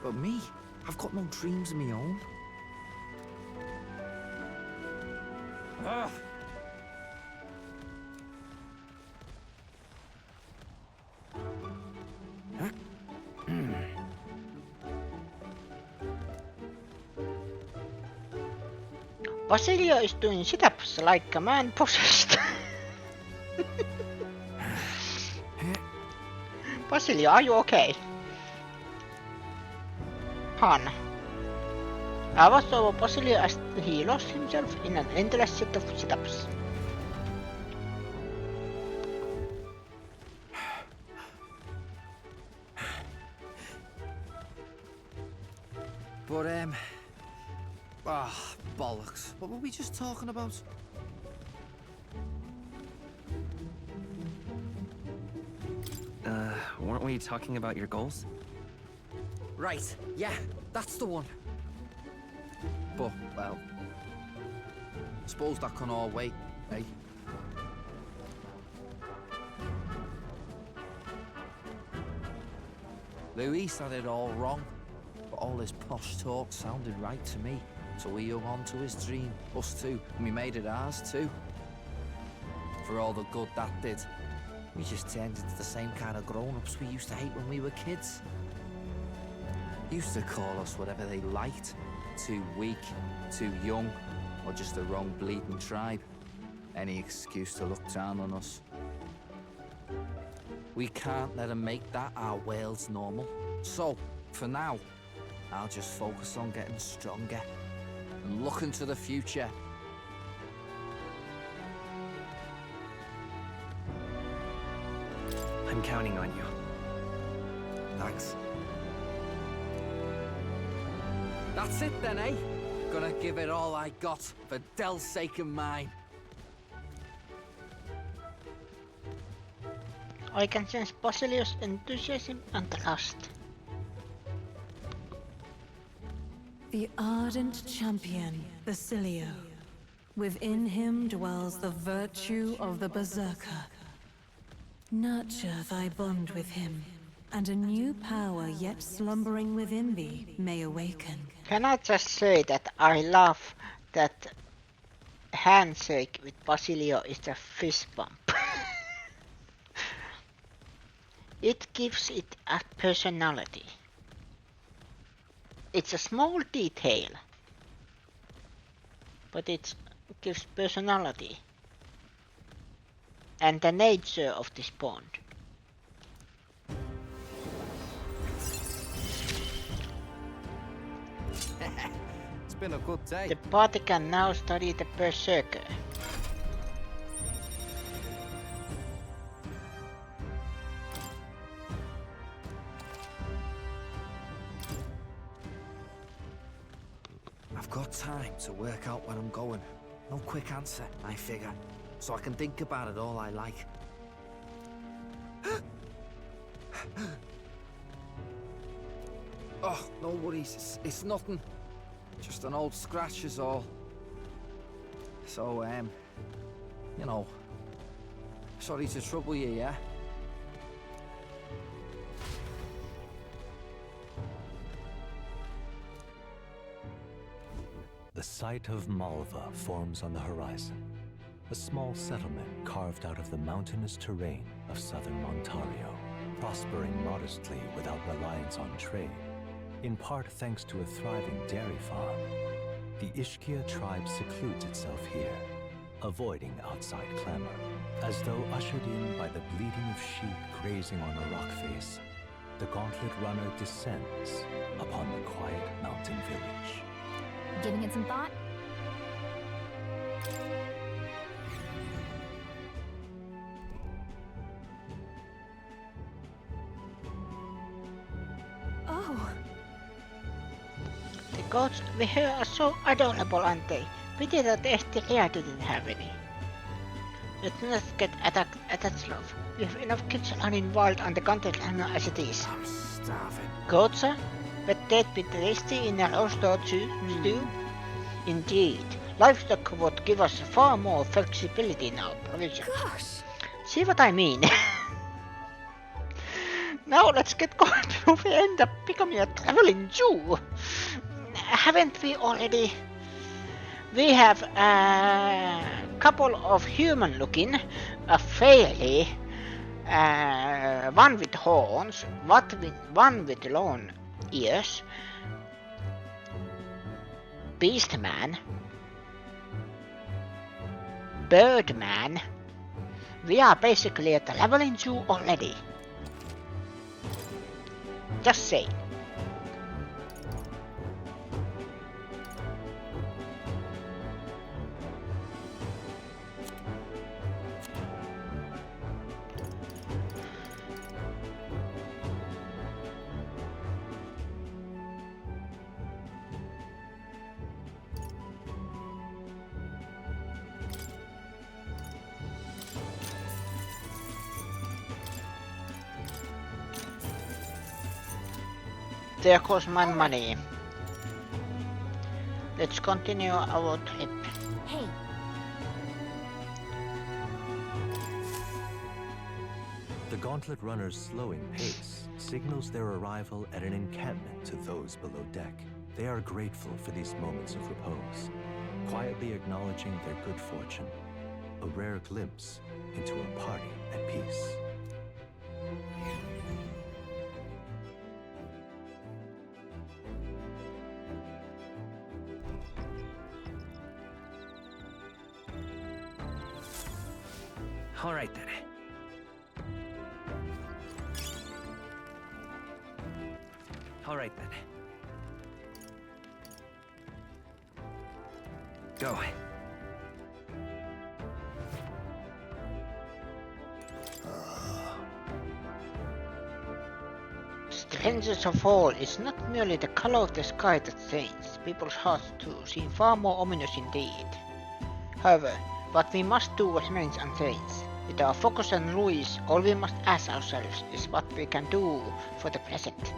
But me, I've got no dreams of my own. Ugh. Basilio is doing sit-ups like a man possessed. Basilio, are you okay? Han. I was over Basilio as he lost himself in an endless set of sit-ups. But, bollocks. What were we just talking about? Weren't we talking about your goals? Right, yeah, that's the one. But, well, suppose that can all wait, eh? Luis had it all wrong, but all his posh talk sounded right to me. So we hung on to his dream, us two, and we made it ours too. For all the good that did, we just turned into the same kind of grown-ups we used to hate when we were kids. Used to call us whatever they liked. Too weak, too young, or just the wrong bleeding tribe. Any excuse to look down on us. We can't let them make that our world's normal. So, for now, I'll just focus on getting stronger and looking to the future. I'm counting on you. Thanks. That's it then, eh? Gonna give it all I got for Del's sake and mine. I can sense Basilio's enthusiasm and trust. The ardent champion, Basilio. Within him dwells the virtue of the Berserker. Nurture thy bond with him, and a new power yet slumbering within thee may awaken. Can I just say that I love that handshake with Basilio is a fist bump. It gives it a personality. It's a small detail, but it gives personality and the nature of this bond. It's been a good day. The party can now study the Berserker. I've got time to work out where I'm going. No quick answer, I figure. So I can think about it all I like. Oh, no worries. It's nothing. Just an old scratch is all. So, you know, sorry to trouble you, yeah? The site of Malva forms on the horizon, a small settlement carved out of the mountainous terrain of southern Ontario, prospering modestly without reliance on trade, in part thanks to a thriving dairy farm. The Ishkia tribe secludes itself here, avoiding outside clamor, as though ushered in by the bleating of sheep grazing on a rock face. The Gauntlet Runner descends upon the quiet mountain village. Giving it some thought? Oh. The goats we hear are so adorable, aren't they? Pity that Estilia didn't have any. Let's not get attached, love. We have enough kids running wild on the content as it is. I'm starving. Goats, but they'd be tasty in a roast or stew. Indeed, livestock would give us far more flexibility in our provisions. Gosh. See what I mean? Now let's get going before we end up becoming a traveling Jew. Haven't we already? We have a couple of human-looking, fairly, one with horns, one with long ears, Beastman, Birdman. We are basically a traveling Jew already. Just say. There goes my money. Let's continue our trip. Hey. The Gauntlet Runner's slowing pace signals their arrival at an encampment to those below deck. They are grateful for these moments of repose, quietly acknowledging their good fortune, a rare glimpse into a party at peace. All right then. All right then. Go. Strangest of all, it's not merely the color of the sky that changes. People's hearts too seem far more ominous indeed. However, what we must do remains unchanged. With our focus on Louis, all we must ask ourselves is what we can do for the present.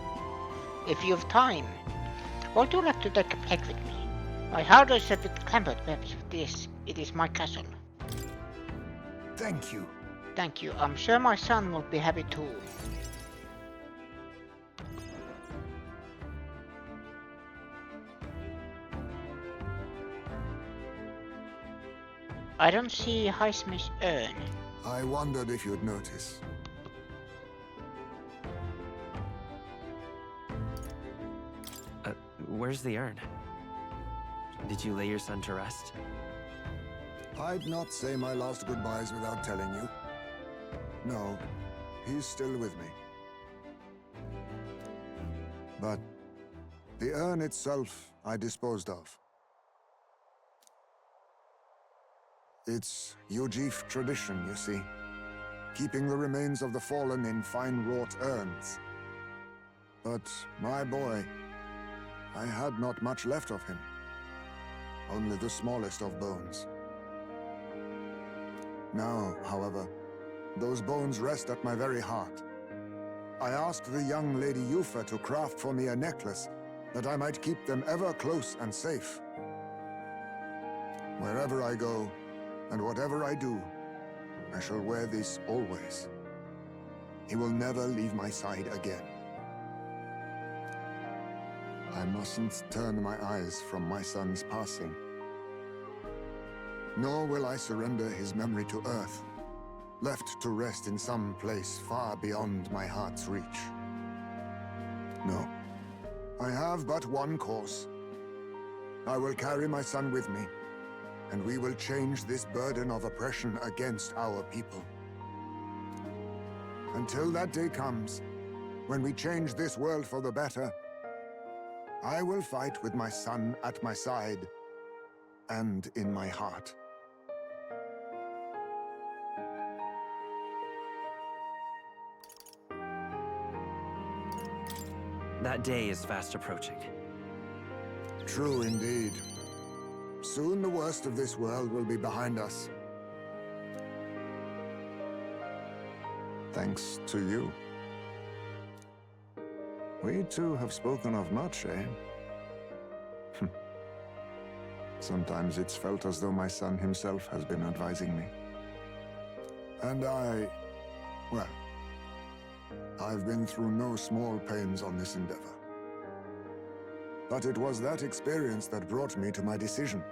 If you have time, would you like to take a break with me? My heart is a bit clamoured, perhaps it is my castle. Thank you. Thank you. I'm sure my son will be happy too. I don't see Highsmith's urn. I wondered if you'd notice. Where's the urn? Did you lay your son to rest? I'd not say my last goodbyes without telling you. No, he's still with me. But the urn itself I disposed of. It's Yujif tradition, you see. Keeping the remains of the fallen in fine-wrought urns. But my boy, I had not much left of him. only the smallest of bones. Now, however, those bones rest at my very heart. I asked the young Lady Yufa to craft for me a necklace that I might keep them ever close and safe. Wherever I go, and whatever I do, I shall wear this always. He will never leave my side again. I mustn't turn my eyes from my son's passing. Nor will I surrender his memory to Earth, left to rest in some place far beyond my heart's reach. No, I have but one course. I will carry my son with me, and we will change this burden of oppression against our people. Until that day comes, when we change this world for the better, I will fight with my son at my side and in my heart. That day is fast approaching. True indeed. Soon the worst of this world will be behind us. Thanks to you. We two have spoken of much, eh? Sometimes it's felt as though my son himself has been advising me. And well, I've been through no small pains on this endeavor. But it was that experience that brought me to my decision.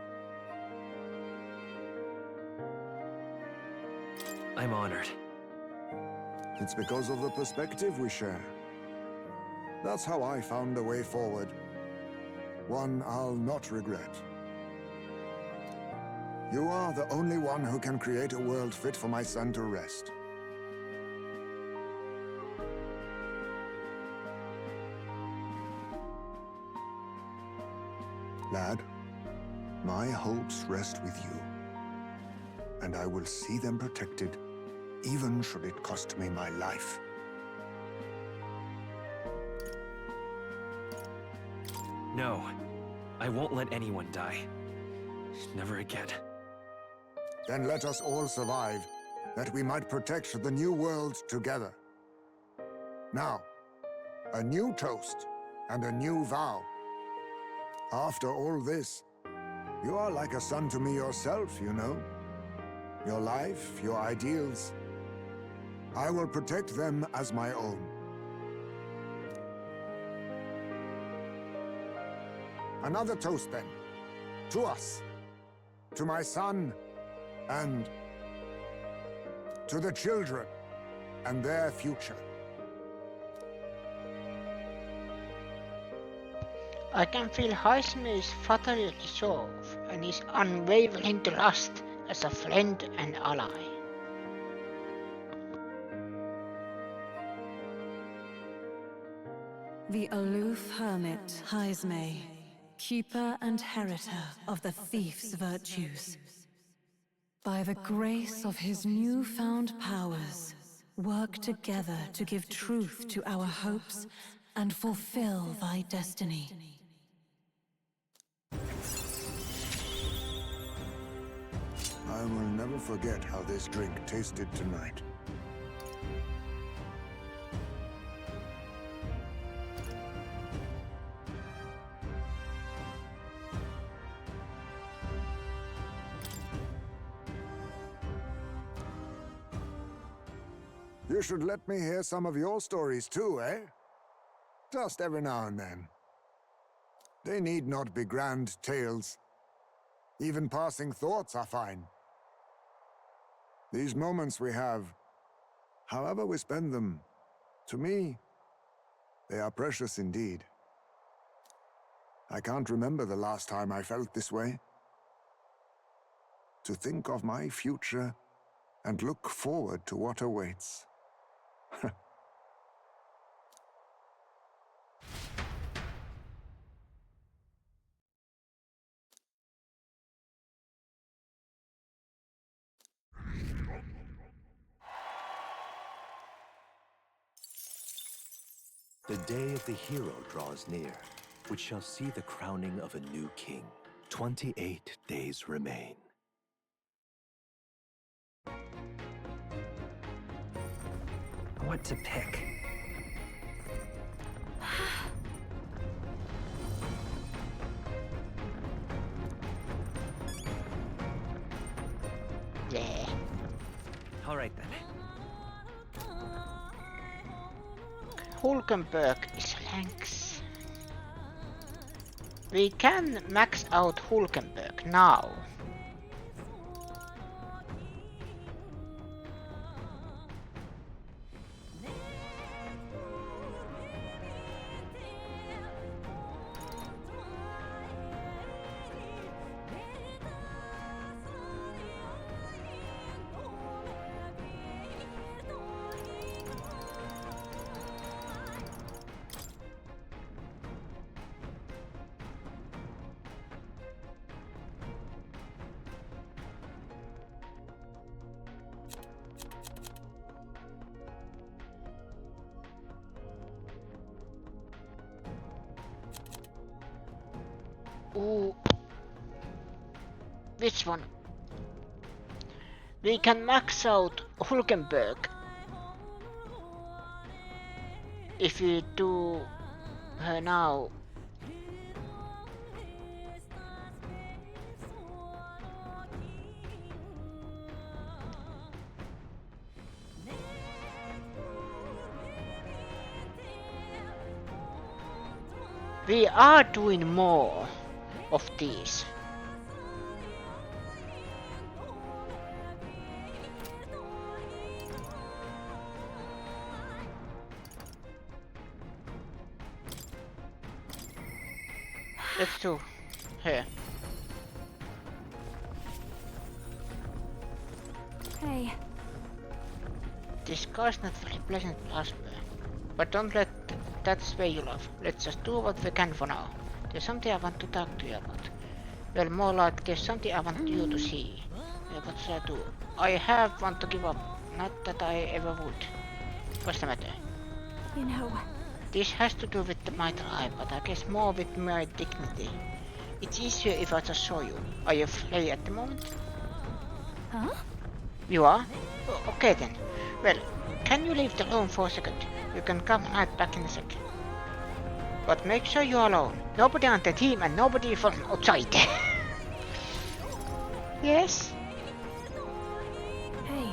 I'm honored. It's because of the perspective we share. That's how I found a way forward. One I'll not regret. You are the only one who can create a world fit for my son to rest. Lad, my hopes rest with you, and I will see them protected, even should it cost me my life. No, I won't let anyone die. Never again. Then let us all survive, that we might protect the new world together. Now, a new toast and a new vow. After all this, you are like a son to me yourself, you know. Your life, your ideals. I will protect them as my own. Another toast, then. To us. To my son, and to the children, and their future. I can feel Haisme's fatherly resolve and his unwavering trust as a friend and ally. The aloof hermit Haisme, keeper and heritor of the thief's virtues. By the grace of his newfound powers, work together to give truth to our hopes and fulfill thy destiny. I will never forget how this drink tasted tonight. You should let me hear some of your stories too, eh? Just every now and then. They need not be grand tales. Even passing thoughts are fine. These moments we have, however we spend them, to me, they are precious indeed. I can't remember the last time I felt this way. To think of my future and look forward to what awaits. The day of the hero draws near, which shall see the crowning of a new king. 28 days remain. What to pick? Yeah. All right then. Hulkenberg is Lanx. We can max out Hulkenberg now. Ooh. Which one? We can max out Hulkenberg if we do her now. We are doing more of these. Let's do here. Hey. This guy's not very pleasant plasma, but don't let that sway you, love. Let's just do what we can for now. There's something I want to talk to you about. Well, more like there's something I want you to see. What should I do? I want to give up. Not that I ever would. What's the matter? You know... This has to do with my tribe, but I guess more with my dignity. It's easier if I just show you. Are you free at the moment? Huh? You are? Okay then. Well, can you leave the room for a second? You can come right back in a sec. But make sure you're alone. Nobody on the team and nobody from outside. Yes? Hey.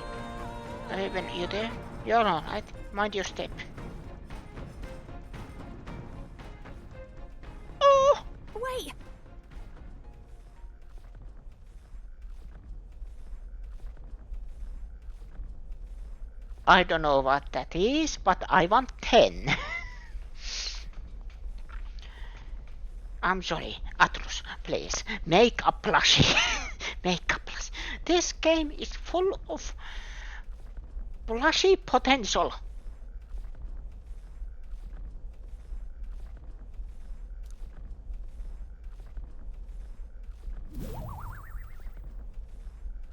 Raven, you there? You're alone, right? Mind your step. Oh! Wait! I don't know what that is, but I want 10. I'm sorry, Atlus, please, make a plushie. Make a plushie. This game is full of plushie potential.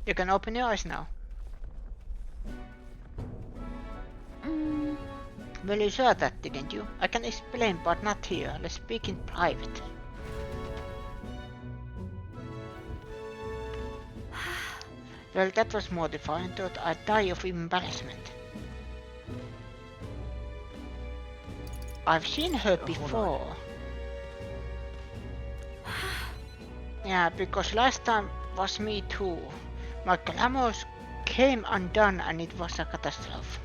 You can open your eyes now. Well, you saw that, didn't you? I can explain, but not here. Let's speak in private. Well, that was mortifying. Thought I'd die of embarrassment. I've seen her before. Yeah, because last time was me too. My glamours came undone and it was a catastrophe.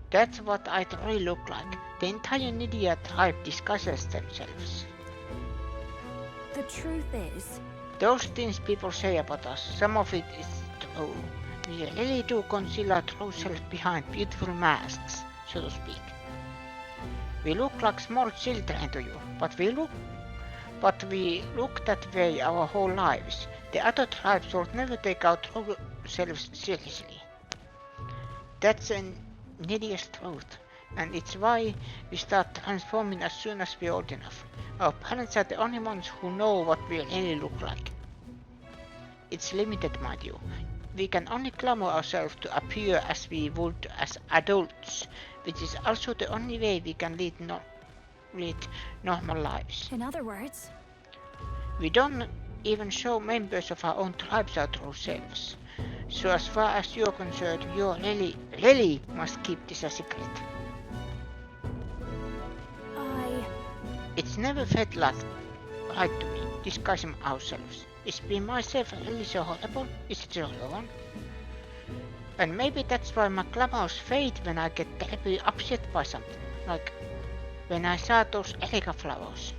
That's what I really look like. The entire Nidia tribe discusses themselves. The truth is... Those things people say about us, some of it is true. We really do conceal our true self behind beautiful masks, so to speak. We look like small children to you, but we look that way our whole lives. The other tribes will never take our true selves seriously. That's an Nidia's truth, and it's why we start transforming as soon as we're old enough. Our parents are the only ones who know what we really look like. It's limited, mind you. We can only glamour ourselves to appear as we would as adults, which is also the only way we can lead normal lives. In other words? We don't even show members of our own tribes our true selves. So as far as you're concerned, you really must keep this a secret. It's never felt like right to me, discussing ourselves. Is being myself really so horrible? Is it so wrong? And maybe that's why my glamours fade when I get terribly upset by something. Like when I saw those erica flowers.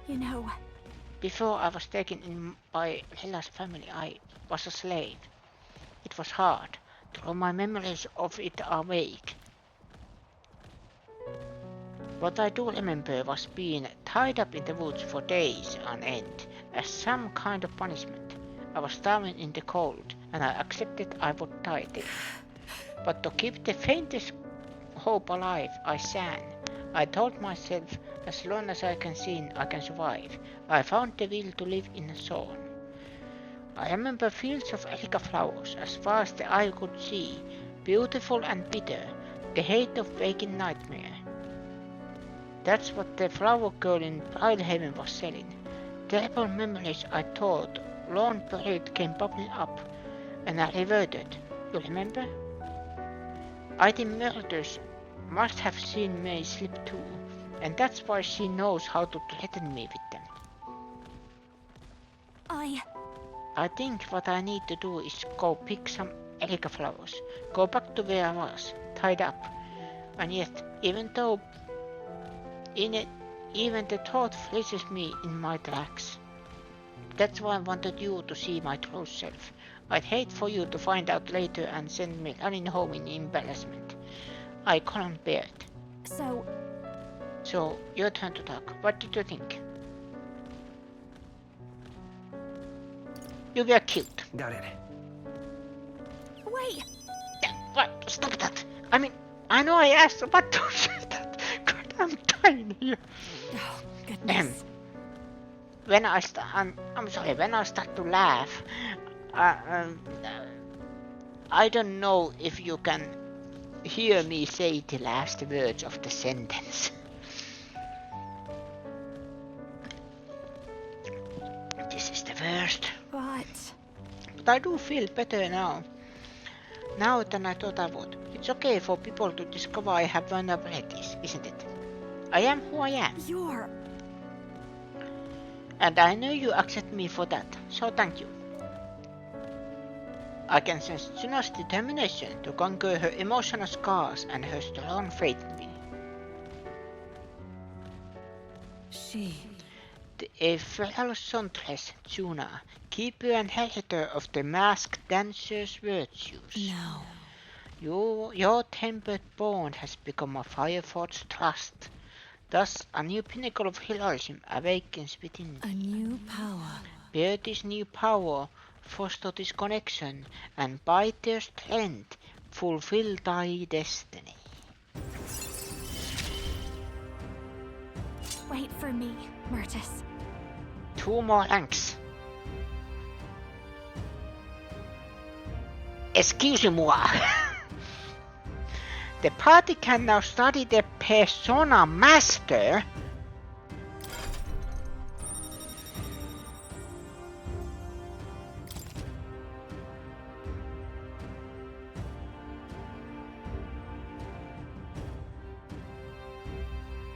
You know... Before I was taken in by Hella's family, I was a slave. It was hard. Though my memories of it are vague. What I do remember was being tied up in the woods for days on end as some kind of punishment. I was starving in the cold, and I accepted I would die there. But to keep the faintest hope alive, I sang. I told myself, as long as I can sing, I can survive. I found the will to live in a song. I remember fields of erica flowers as far as the eye could see, beautiful and bitter, the hate of waking nightmare. That's what the flower girl in Bridehaven was selling. Terrible memories I thought, long buried, came bubbling up, and I reverted. You remember? I think murders must have seen May slip too, and that's why she knows how to threaten me with them. I think what I need to do is go pick some erica flowers, go back to where I was, tied up, and yet, even the thought freezes me in my tracks. That's why I wanted you to see my true self. I'd hate for you to find out later and send me running home in embarrassment. I couldn't bear it. So, your turn to talk. What did you think? You were cute. Got it. Wait! What? Stop that! I mean, I know I asked, but don't say that. God, I'm dying here. Oh, goodness. When I start to laugh, I don't know if you can hear me say the last words of the sentence. This is the worst. But I do feel better now. Now than I thought I would. It's okay for people to discover I have vulnerabilities, isn't it? I am who I am. And I know you accept me for that, so thank you. I can sense Tsuna's determination to conquer her emotional scars and her strong faith in me. The ephemeral Sontress, Tsuna, keeper and inheritor of the masked dancer's virtues. Your tempered bond has become a fire-forged trust. Thus, a new pinnacle of heroism awakens within me. A new power. Bear this new power, foster this connection, and by their strength, fulfill thy destiny. Wait for me, Myrtis. 2 more ranks. Excuse-moi. The party can now study the Persona Master.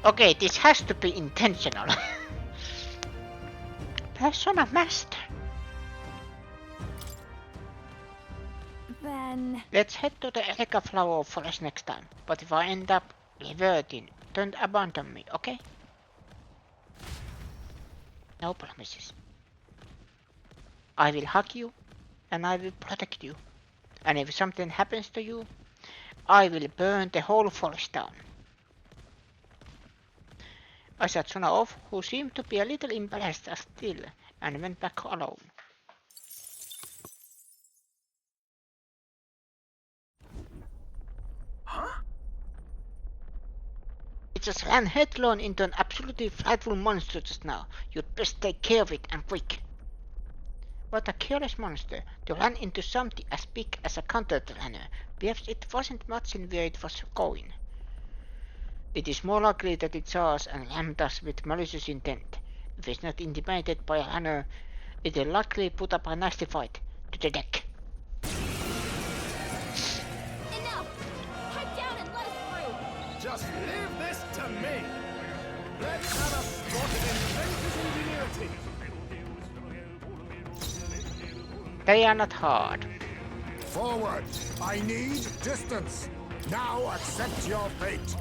Okay, this has to be intentional. Persona Master. Then... Let's head to the Erica Flower Forest next time. But if I end up reverting, don't abandon me, okay? No promises. I will hug you, and I will protect you. And if something happens to you, I will burn the whole forest down. I shut Tsuna off, who seemed to be a little embarrassed still, and went back alone. Huh? It just ran headlong into an absolutely frightful monster just now. You'd best take care of it, and quick. What a curious monster, to run into something as big as a counter-runner. Perhaps it wasn't much in where it was going. It is more likely that it saw us and rammed us with malicious intent. If it's not intimidated by a hunter, it will likely put up a nasty fight. To the deck. Enough! Head down and let us through! Just leave this to me! Let's have a spot in Ventus ingenuity! They are not hard. Forward! I need distance! Now accept your fate!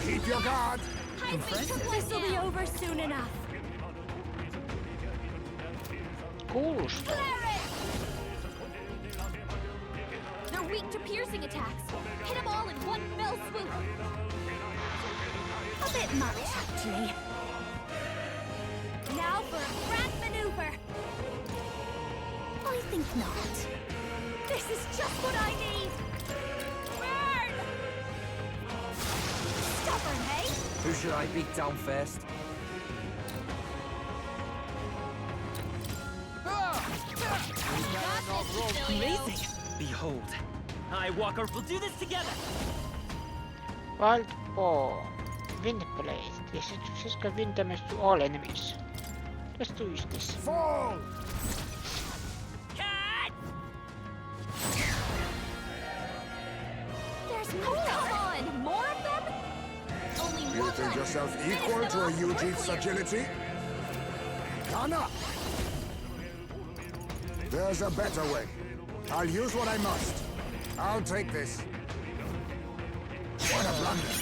Keep your guard! This will be over soon enough. Cool. They're weak to piercing attacks. Hit them all in one fell swoop. A bit much, actually. Now for a grand maneuver. I think not. This is just what I need. Burn! Stubborn, hey? Who should I beat down first? Amazing! Behold, I, Walker, will do this together! Wild Boar. Wind Blade. This is physical wind damage to all enemies. Let's do this. Fall! There's more. Come on, more of them? Only You one think left. yourself equal to a Eugene's agility? Ghana! There's a better way. I'll use what I must. I'll take this. What a blunder!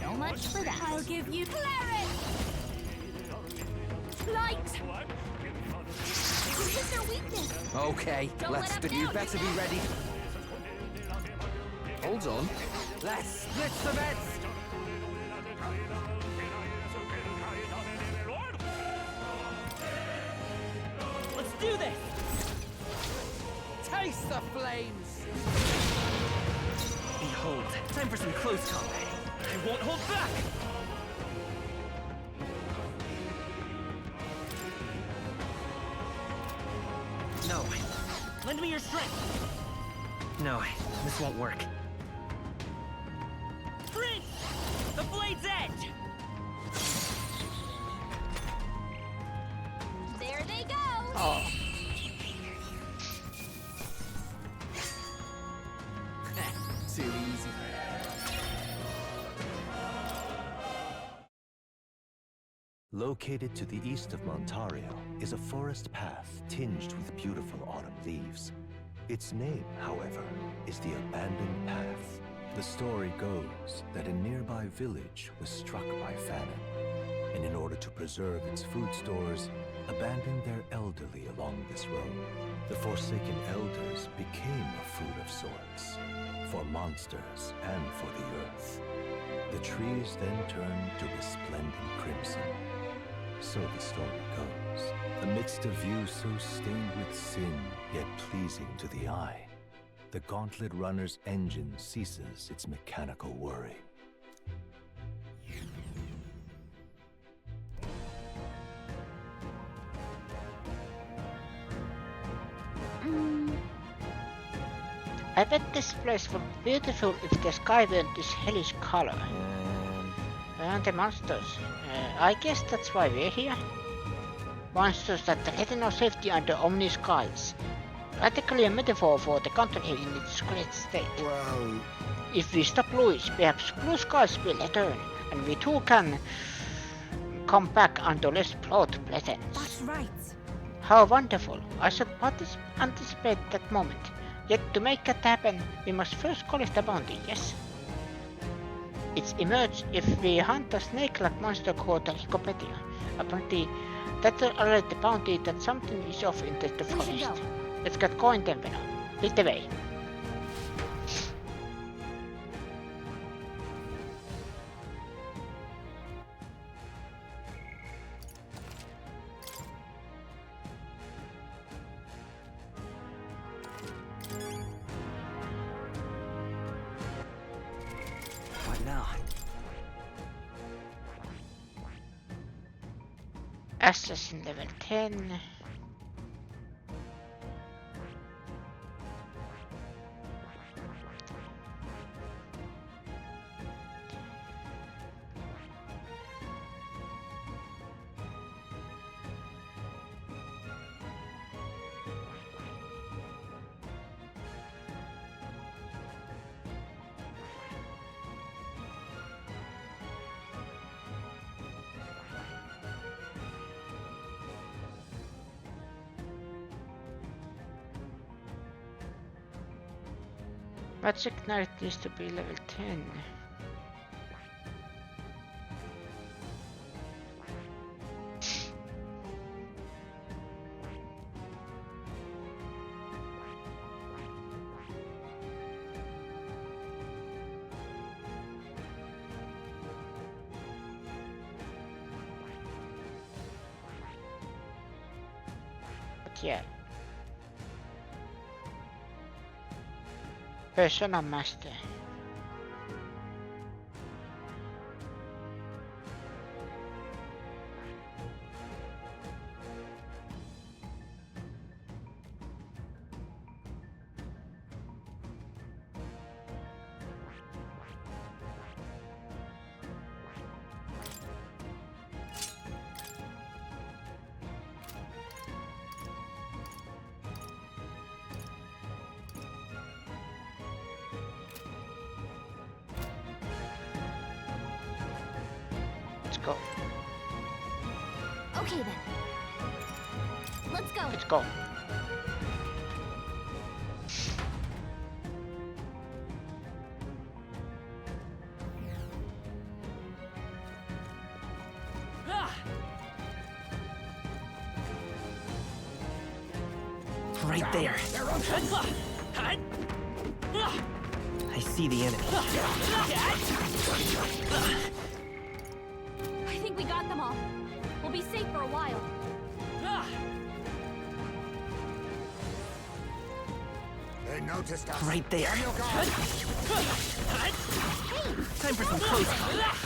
So much for that. I'll give you Clarence! Light! You hit their weakness. Okay, Don't let's let do. up You now, better be ready. Hold on. Let's split the beds. Let's do this! Taste the flames! Behold, time for some close combat. I won't hold back! No. Lend me your strength! No, this won't work. Prince! The blade's edge! There they go! Oh. Too easy. Located to the east of Montario is a forest path tinged with beautiful autumn leaves. Its name, however, is the Abandoned Path. The story goes that a nearby village was struck by famine, and in order to preserve its food stores, abandoned their elderly along this road. The forsaken elders became a food of sorts, for monsters and for the earth. The trees then turned to resplendent crimson. So the story goes. Amidst a view so stained with sin, yet pleasing to the eye, the Gauntlet Runner's engine ceases its mechanical whirring. I bet this place would be beautiful if the sky weren't this hellish color. And the monsters. I guess that's why we're here. Monsters that threaten our safety under omni skies. Practically a metaphor for the country in its great state. Well... If we stop Louis, perhaps blue skies will return, and we too can come back under less plot presence. That's right. How wonderful. I should anticipate that moment. Yet to make that happen, we must first collect a bounty, yes? It's emerged if we hunt a snake-like monster called Ricopetia. Apparently, that'll alert the bounty that something is off in the forest. Let's get going then, Venom. Lead the way. What now? Assassin level 10. Magic Knight needs to be level 10. But yeah. Persona Master. Let's go. Okay then. Let's go. Let's go. Right there. I see the enemy. I think we got them all. We'll be safe for a while. They noticed us. Right there. Time for some close combat.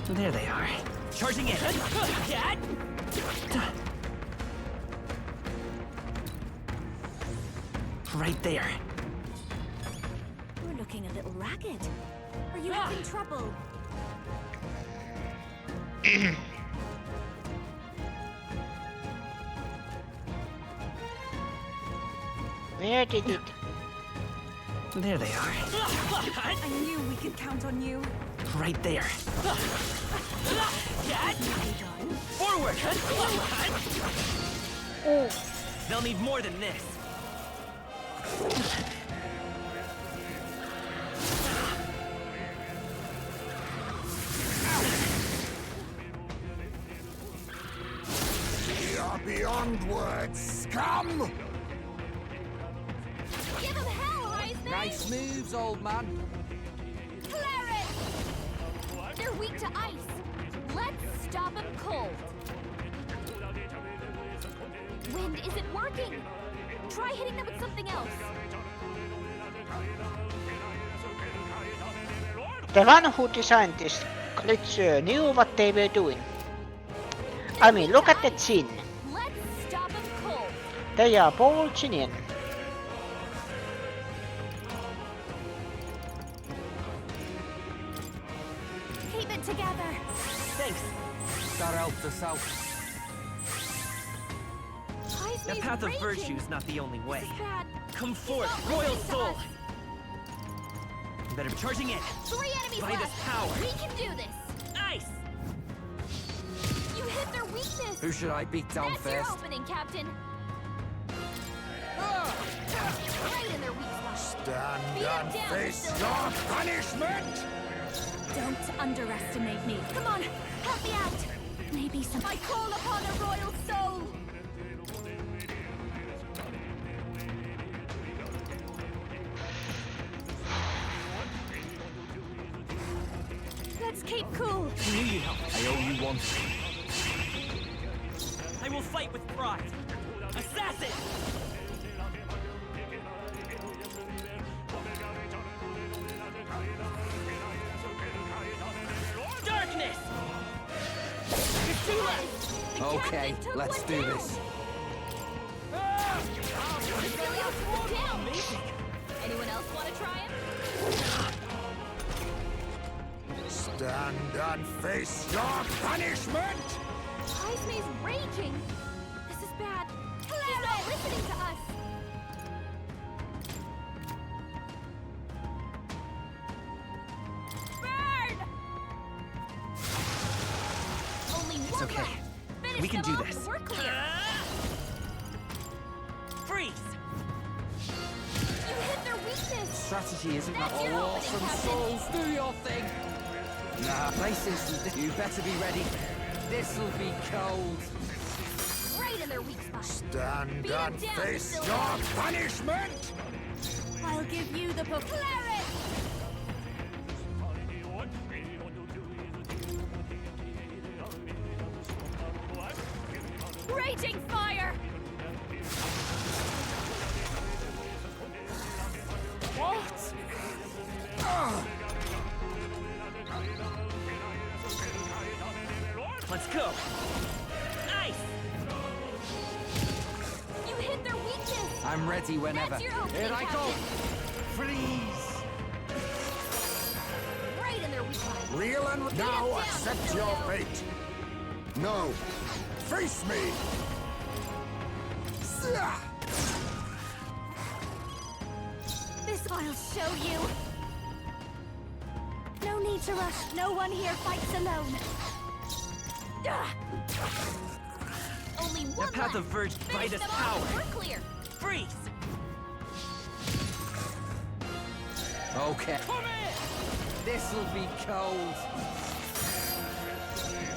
There they are. Charging in. Right there. You're looking a little ragged. Are you having trouble? Where did it? There they are. I knew we could count on you. Right there. Forward! They'll need more than this. We are beyond words, scum! Give him hell, Heisman! Nice moves, old man. Clarence! They're weak to ice. Let's stop them cold. Wind isn't working. Try hitting them with something else. The one who designed this glitch knew what they were doing. I mean, look at the chin. Let's stop them cold. They are bulging in. Keep it together. Thanks. That helped us out. The path of virtue is not the only way. Bad. Come forth, royal soul. Better be charging in. 3 enemies By left. this power. We can do this. Nice. You hit their weakness. Who should I beat down That's first? your opening, Captain. Right in their weak spot. Stand Beat 'em and down, face Silver. your punishment! Don't underestimate me. Come on, help me out. Maybe some. I call upon a royal soul. Let's keep cool. I knew you'd help. I owe you one. I will fight with pride. Assassin! Darkness! You're too late. Okay, let's do this. Cecilio's down. Anyone else want to try him? Stand and face your punishment! Heisman's raging. This is bad. He's not listening to us. Burn! Only It's one okay. left. Finish We can them do off this. and we're clear. Freeze! strategy isn't that awesome. Souls, do your thing! Nah, places, you better be ready. This'll be cold. Right in their weak spot. Stand Beat and it down, face Silver. your punishment! I'll give you the cleric! Raging fire! What? Let's go. Nice. You hit their weakness. I'm ready whenever. That's your opening, Here I go. Captain. Freeze. Right in their weak spot. Real and Beat now it down, accept Silvio. your fate. No. Face me! This I'll show you! No need to rush. No one here fights alone. Only The one path left. of Verge Finish brightest them power. off. We're clear. Freeze. Okay. This'll be cold.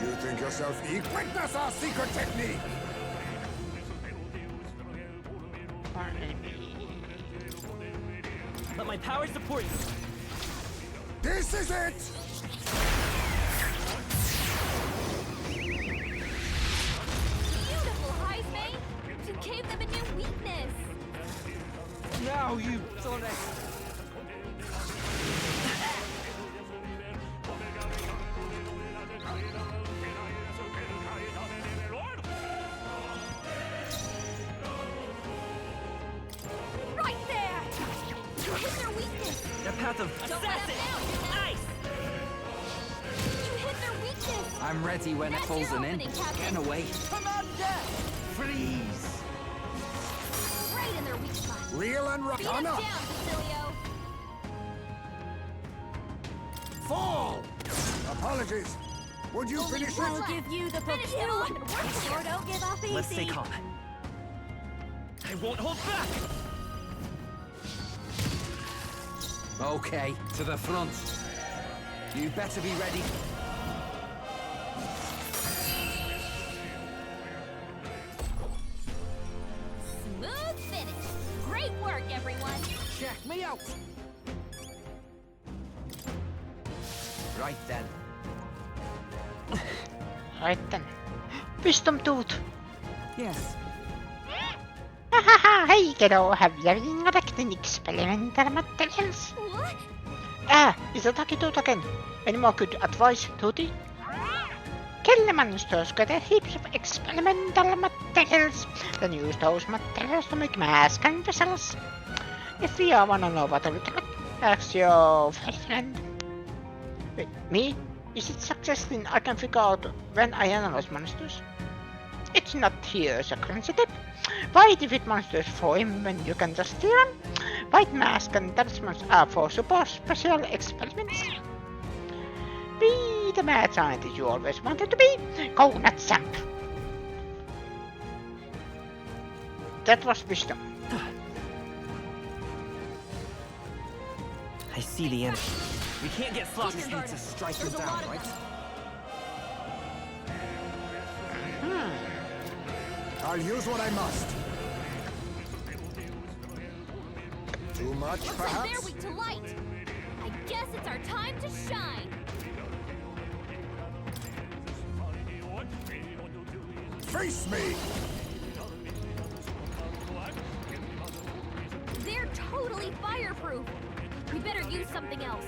You think yourself equal? Witness our secret technique! Let my power support you. This is it! Beautiful, Heisme. You gave them a new weakness. Now you done it. Right there! You hit their weakness. The path of Don't let assassin. them down. Nice. You hit their weakness. I'm ready when it That's pulls your an in. opening, Captain. Get away. Commander! Freeze. Right in their weak spot. Real and Beat them Rakana! down, Cecilio. Fall! Apologies. Would you Only finish one it? left. Give you the Finish them off and we're Sure, clear. don't give up easy. Let's stay calm. I won't hold back. Okay, to the front. You better be ready. Smooth finish. Great work, everyone. Check me out. Right then. Right then. Wisdom tooth. Yes. Hey kiddo, have you ever introduced an experimental materials? What? Is the Taki Tooth again? Any more good advice, Tootie? Kill the monsters, get a heaps of experimental materials, then use those materials to make masks and vessels. If you wanna know what to look at, ask your friend. Wait, me? Is it suggesting I can figure out when I analyze monsters? It's not here as a currency tip. Why defeat monsters for him when you can just steal them? White mask and talismans are for support special experiments. Be the mad scientist you always wanted to be. Go nuts, Samp. That was wisdom. I see the enemy. We can't get sloppy. Just need to strike him down, right? I'll use what I must. Too much, Looks like perhaps? they're weak to light. I guess it's our time to shine. Face me! They're totally fireproof. We better use something else.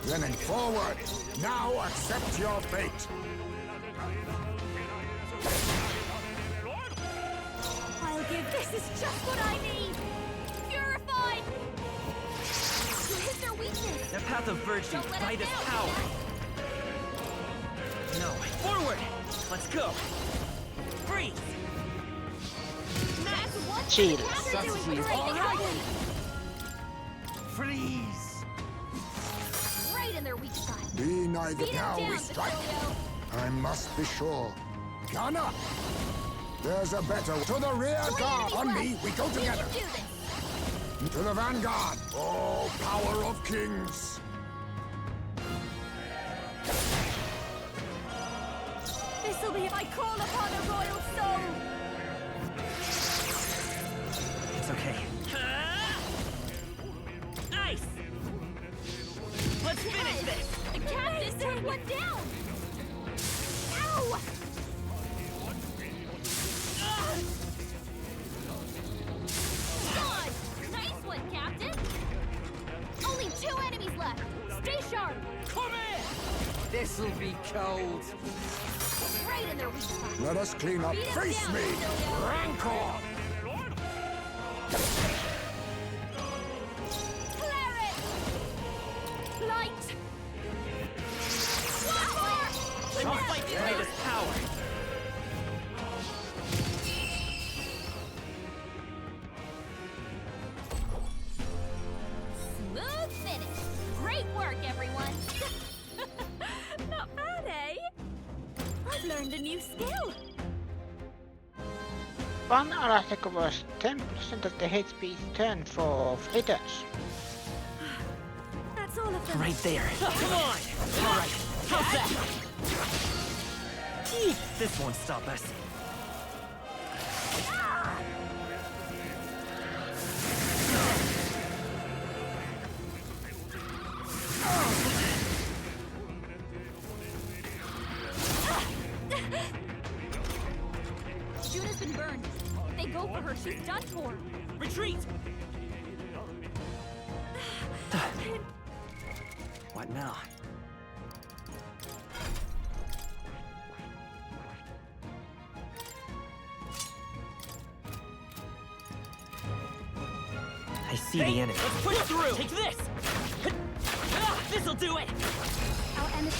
Then forward. Now accept your fate. I'll give This is just what I need. Purified. You hit their weakness. The path of Verge Don't let us brightest down, power. No, forward. Let's go. Freeze. That's what Chill. the captain's doing Strategy is great, all Captain. Freeze. Right in their weak spot. Be neither Beat 'em now down, we strike. Cecilio. I must be sure. Gunner! There's a better to the rear 3 guard. enemies On left. me, we go We together. can do this. To the vanguard! Oh, power of kings! This'll be if I call upon a royal soul! It's okay. Nice! Let's finish this! The captain took one down! Ow! God! Nice one, Captain! Only 2 enemies left! Stay sharp! Come here! This'll be cold. Right in their weak spot! Let us clean up. Beat 'em Face down, me! Basilio. Rancor! Cleric! Light! One more! I'll fight behind his power! Smooth finish! Great work, everyone! Not bad, eh? I've learned a new skill! One ally covers 10% of the HP turn for fighters. That's all of them. Right there. Come on! Alright, how's that? This won't stop us. Juna's been burned. If they go for her, she's done for. Retreat! What now? I see the enemy. Let's push through! Take this! This'll do it! Our enemy.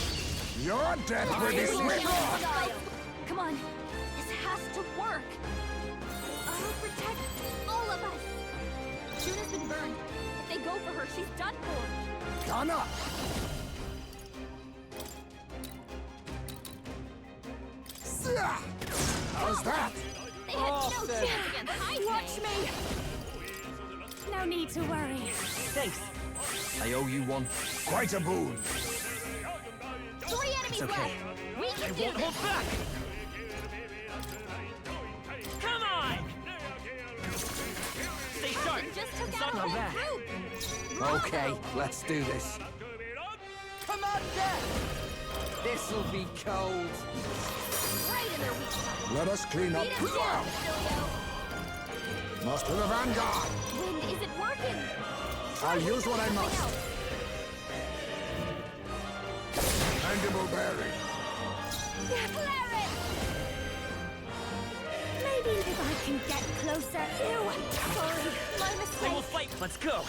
You're dead pretty swift! Come on. This has to work. I'll protect all of us. Juna's been burned. If they go for her, she's done for. Gun up! How's that? They had no chance against High. Watch me. No need to worry. Thanks. I owe you one. Quite a boon. 3 enemies okay. left. We can do Won't this. hold back! Come on! Stay sharp! Just took It's out a not whole bad. group. Okay, let's do this. Commander! This'll be cold. Right in their weak spot. Let us clean up. Beat 'em down, Basilio. Must to the vanguard! Wind isn't working. I'll use what I Something must. else. Mandible berry. Cleric! Maybe if I can get closer. Ew! Sorry, my Then mistake. we'll fight! Let's go!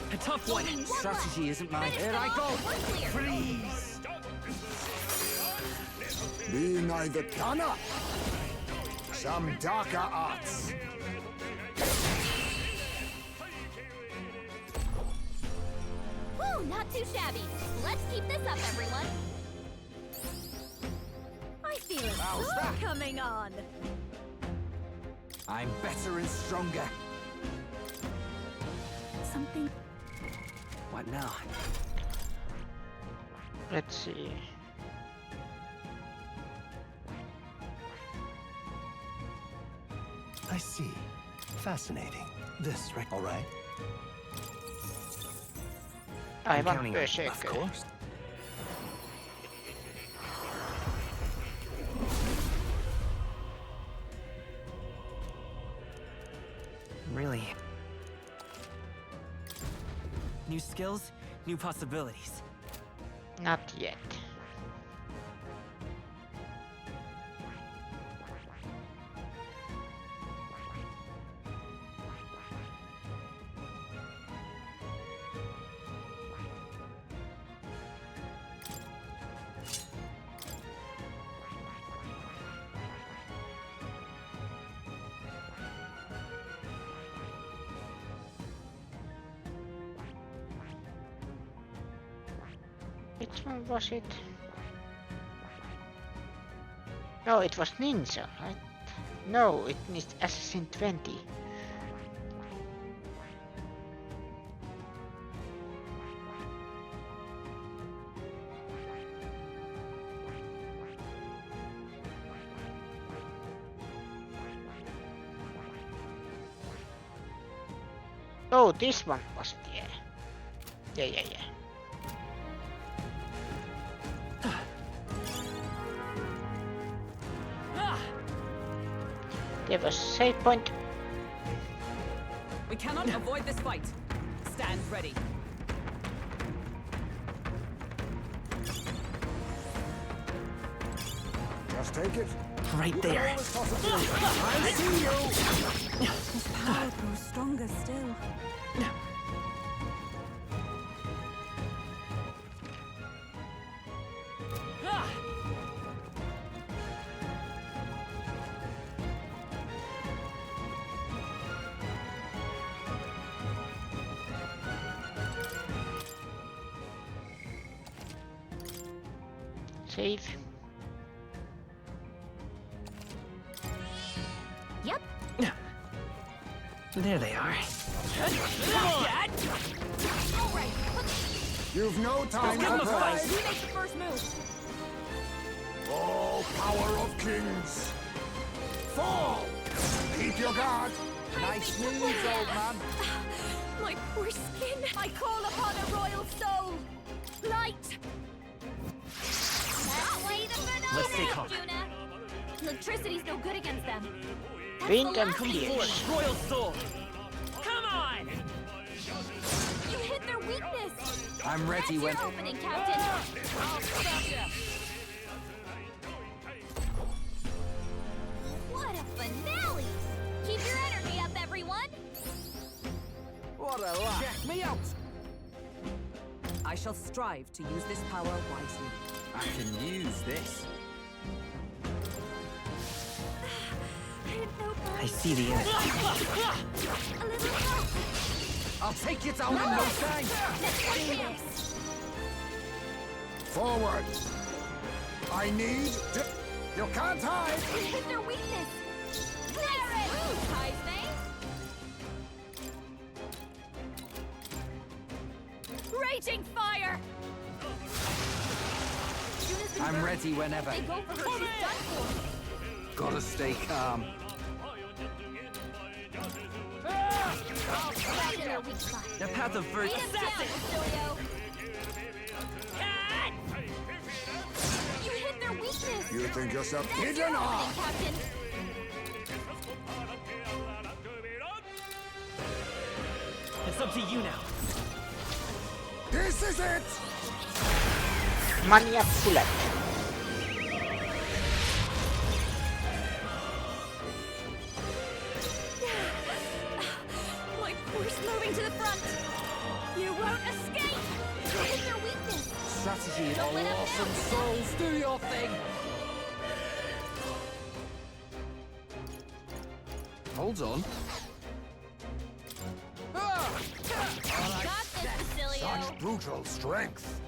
A tough one! Strategy isn't mine. Finish Here them I off. go! We're clear. Freeze! Be neither gunner. Some darker arts. Woo, not too shabby. Let's keep this up, everyone. I feel a How's storm that? coming on. I'm better and stronger. Something. What now? Let's see. I see. Fascinating. This, right? All right. I I'm want counting on it. Berserker. Of course. Really? New skills, new possibilities. Not yet. Which one was it? No, it was Ninja, right? No, it needs Assassin 20. Oh, this one was it, yeah. Yeah. There was save point. We cannot avoid this fight. Stand ready. Just take it. Right there. I see you. His power grows stronger still. Save. Yep. There they are. You've no time Give to him a fight. play. You make the first move. Oh, power of kings. Fall. Keep your guard. Nice moves, old man. My poor skin. I call upon a royal soul. Light. Let's take off. Electricity's no good against them. Wind and fierce. Royal Soul! Come on! You hit their weakness. I'm ready when. Your opening, Captain. I'll stop you. What a finale! Keep your energy up, everyone. What a laugh. Check me out. I shall strive to use this power wisely. I can use this. I see the end. I'll take you down in no time. Forward. I need to... You can't hide. You hit their weakness. Clear it! Raging fire! I'm ready whenever. They go for her, she's done for. Gotta stay calm. Right in her weak spot. The path of virtue. Beat him down, Basilio. You hit their weakness. You think yourself That's hidden your opening, off. Captain. It's up to you now. This is it. Mania bullet. My horse moving to the front. You won't escape. You hit their weakness. Strategy, Don't let up awesome now. souls, do your thing. Hold on. You got this, Basilio. Such brutal strength.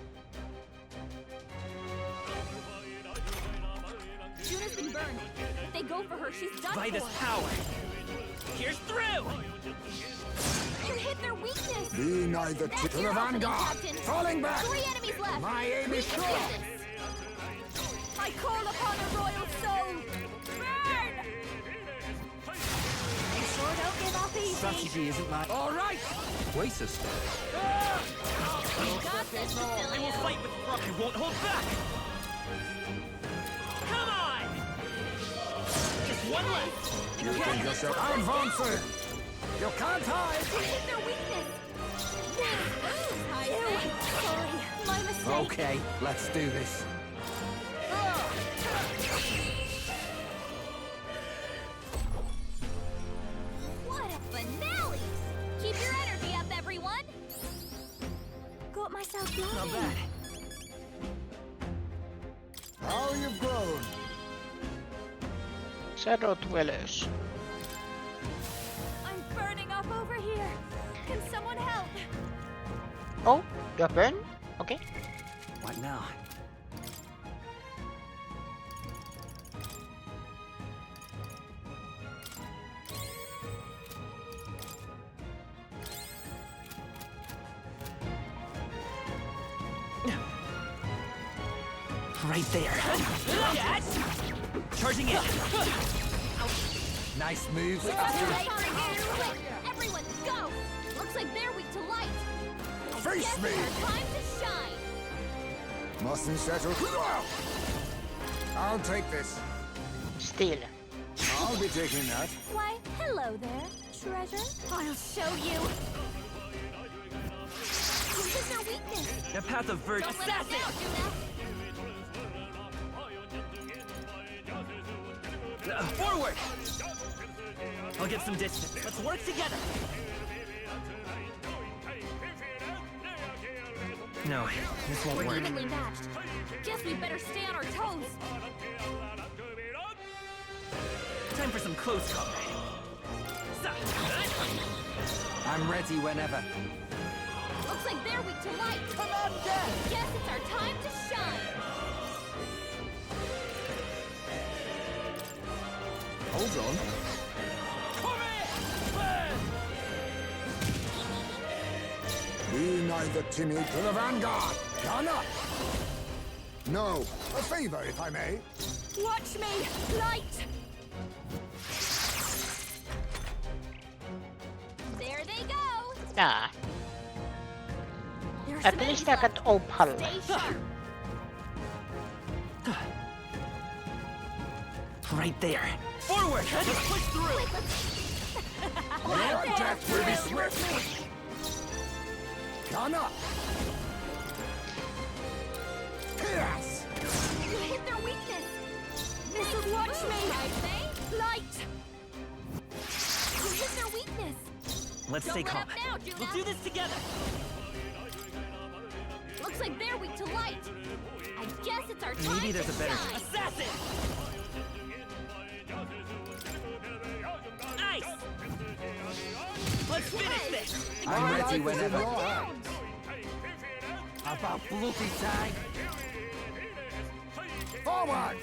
Juna's been burned. If they go for her, she's done By this for. power. Here's through! You hit their weakness. Be neither to the your opening, vanguard. Captain. Falling back. 3 enemies left. My aim is sure. I call upon a royal soul. Burn! They sure don't give up easy. Strategy isn't my. All right. Wait a step. You got this, Basilio. I will fight with rock. I won't hold back. Come on! Just one left. You think yourself advancing. You can't hide. You hit their weakness. Sorry, my mistake. Okay, let's do this. What a finale! Keep your energy up, everyone. Got myself Not going. bad. How you've grown. Shadow Dwellers. I'm burning up over here. Can someone help? Oh, you're burned? Okay. Right now. Right there. Charging in. Nice moves. Everyone, go! Looks like they're weak to light. Face Guess me! it's our time to shine. Mustn't settle. I'll take this. Still. I'll be taking that. Why, hello there, treasure. I'll show you. There's no weakness. The path of virtue. Don't let us down, Juna. Forward! I'll get some distance. Let's work together. No, this won't We're work. evenly matched. Guess we better stay on our toes. Time for some close combat. I'm ready whenever. Looks like they're weak to light. Come on, Death! Guess it's our time to shine. Hold on. Be neither timid to the vanguard. Gun up. No, a favor, if I may. Watch me, light. There they go. Yeah. There's At some least enemies I got opal. left. Stay sharp. Right there. Forward! Let's push through! Your death will be swift. Gun up. Yes. You hit their weakness. This is watch me. Light. You hit their weakness. Let's Don't stay let calm. up now, Juna. We'll do this together. Looks like they're weak to light. I guess it's our time Maybe there's to a better shine. assassin. Nice. Let's finish this. I'm ready Life is in whenever. your hands. About bloody time. Forward.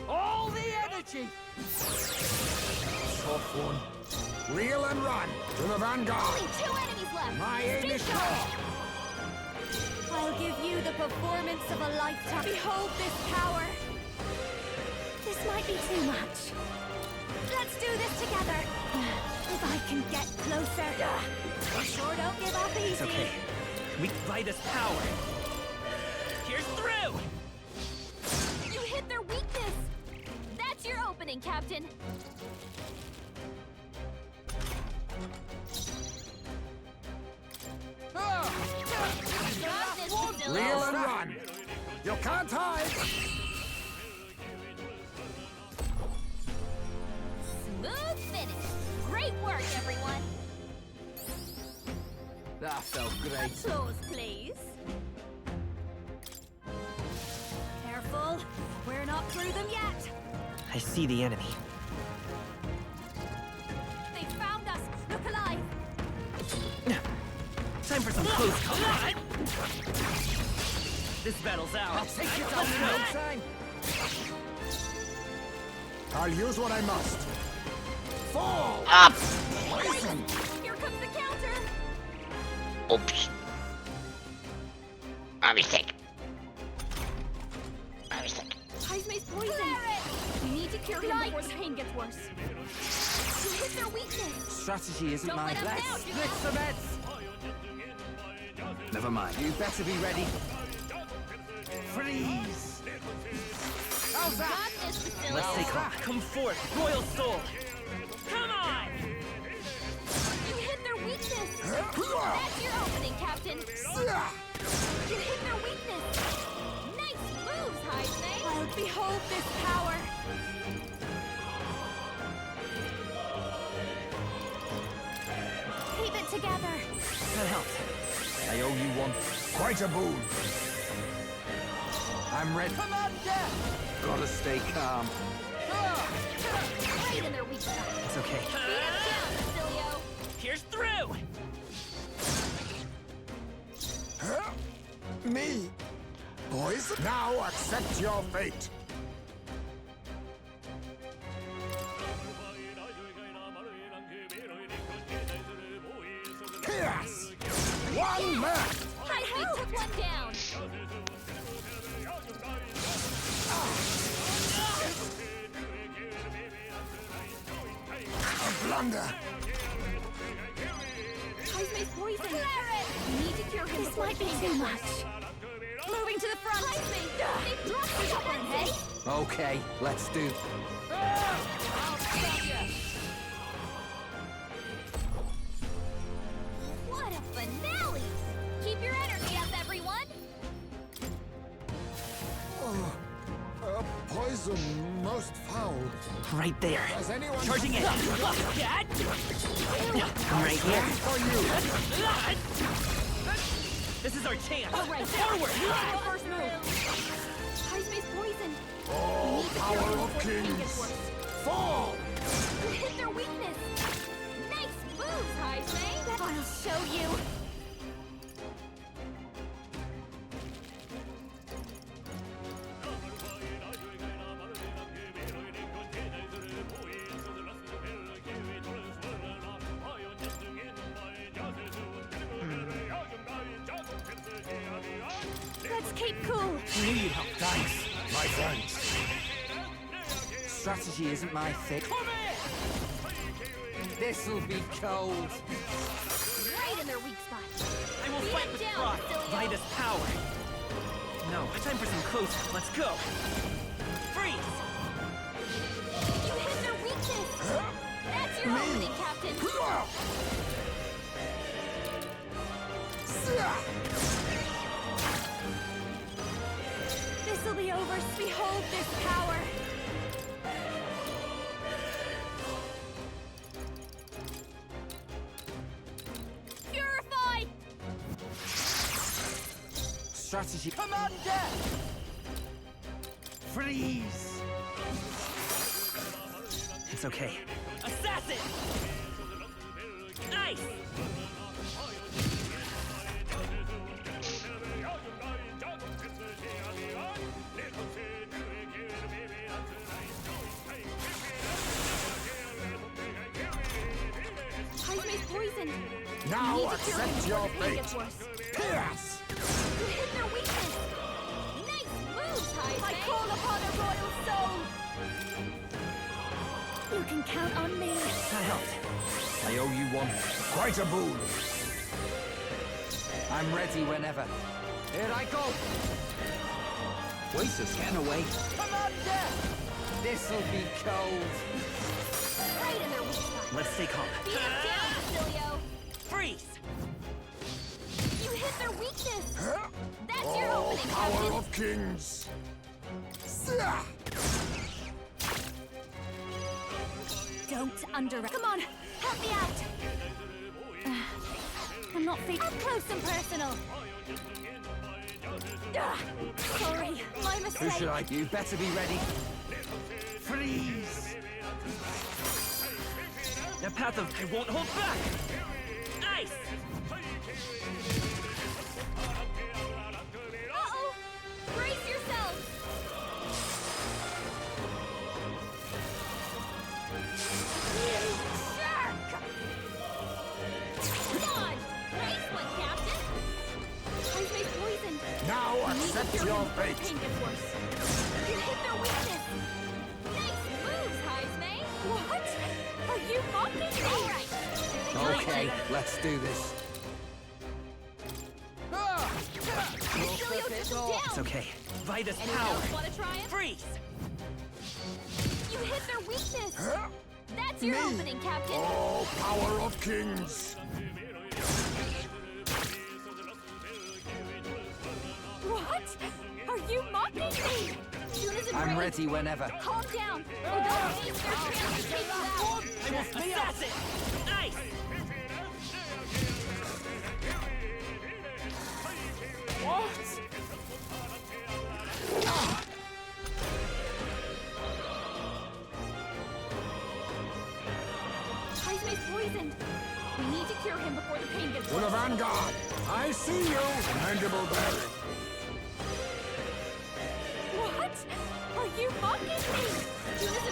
All the energy. Soft one. Reel and run to the vanguard. Only 2 enemies left. My aim Stay is sharp. clear. I'll give you the performance of a lifetime. Behold this power. This might be too much. Let's do this together. If I can get closer. I sure don't give up easy. It's okay. We can buy this power. Here's through. You hit their weakness. That's your opening, Captain. Got this, Basilio. Reel and run. You can't hide. Smooth finish. Great work, everyone. That felt great. Applause, please. Careful. We're not through them yet. I see the enemy. They found us. Look alive. Time for some close combat. This battle's ours. Take it Let's on go. no time. I'll use what I must. Fall. Up. Poison. Here comes the counter. Oops. My mistake. My mistake. Heismay's poison. We need to cure him before the pain gets worse. You hit their weakness. Strategy isn't Don't mine. let 'em Let's down, split Juna. some heads. Never mind. You better be ready. Freeze. How's that? Got this, Basilio. Let's stay calm. Come forth, Royal Soul. Come on. You hit their weakness. That's your opening, Captain. You hit their weakness. Nice moves, Heismay. I'll behold this power. Keep it together. That helped. I owe you one. Quite a boon. I'm ready. Come on, Death. Gotta stay calm. Right in their weak spot. It's okay. Beat him down, Basilio. Here's through. Me! Boys, now accept your fate! Yes! One left! Heisman took one down. A blunder! Heisman's poison. You need to cure him. This might be too much. Moving to the front. Heisman! They dropped the upper, hey? Okay, let's do. What a finale! Keep your energy up, everyone! Poison most foul. Right there. Does anyone Charging in. have- I'm right here. For you. This is our chance. All right, Forward. first move. Heisman's poison. Oh, power of kings. Fall! You hit their weakness. Nice moves, Heisman. I'll show you. Let's keep cool. Knew you'd help. Thanks. My friends. Strategy isn't my thing. This'll be cold. Right in their weak spot. I will Beat fight it with down, pride. Facilio. By this power. No, time for some closer. Let's go. Freeze! You hit their weakness. That's your opening, Captain. This'll be over. Behold this power. Purify! Strategy. Commander! Freeze! It's okay. Assassin! Nice! Heisman's poisoned. Now You need to cure him accept your before the pain fate. gets worse. Pierce! You hit their weakness. Nice moves, Heisman. I call upon a royal soul. You can count on me. That helped. I owe you one. Quite a boon. I'm ready whenever. Here I go! Voices can away. Commander! This'll be cold. Right in their weak spot. Let's stay calm. Beat them down, Facilio. Freeze! You hit their weakness. That's your Oh, opening, power Captain. of kings. Don't underestimate. Come on, help me out. I'm not feeling up close and personal. Sorry, my mistake. Who should I? You better be ready. Freeze! The path of I won't hold back! Nice! Uh-oh! Brace yourselves! Shark! Dodge! Nice one, Captain! Heisman's poisoned. Now You need to accept cure your him before the fate. pain gets worse. You hit their weakness. Nice moves, Heisman. What? Are you mocking me? All right. Okay, let's do this. Facilio took him down. It's okay. By this Anyone power. else want to try him? Freeze! You hit their weakness. That's your Me? opening, Captain. Oh, power of kings. What? Are you mocking me? Soon as it's I'm ready whenever. Calm down, or they'll seize their chance to take you out. Assassin! Nice! What? Heisman's poisoned. We need to cure him before the pain gets To the worse. vanguard. I see you, Mandible Berry. you mocking me?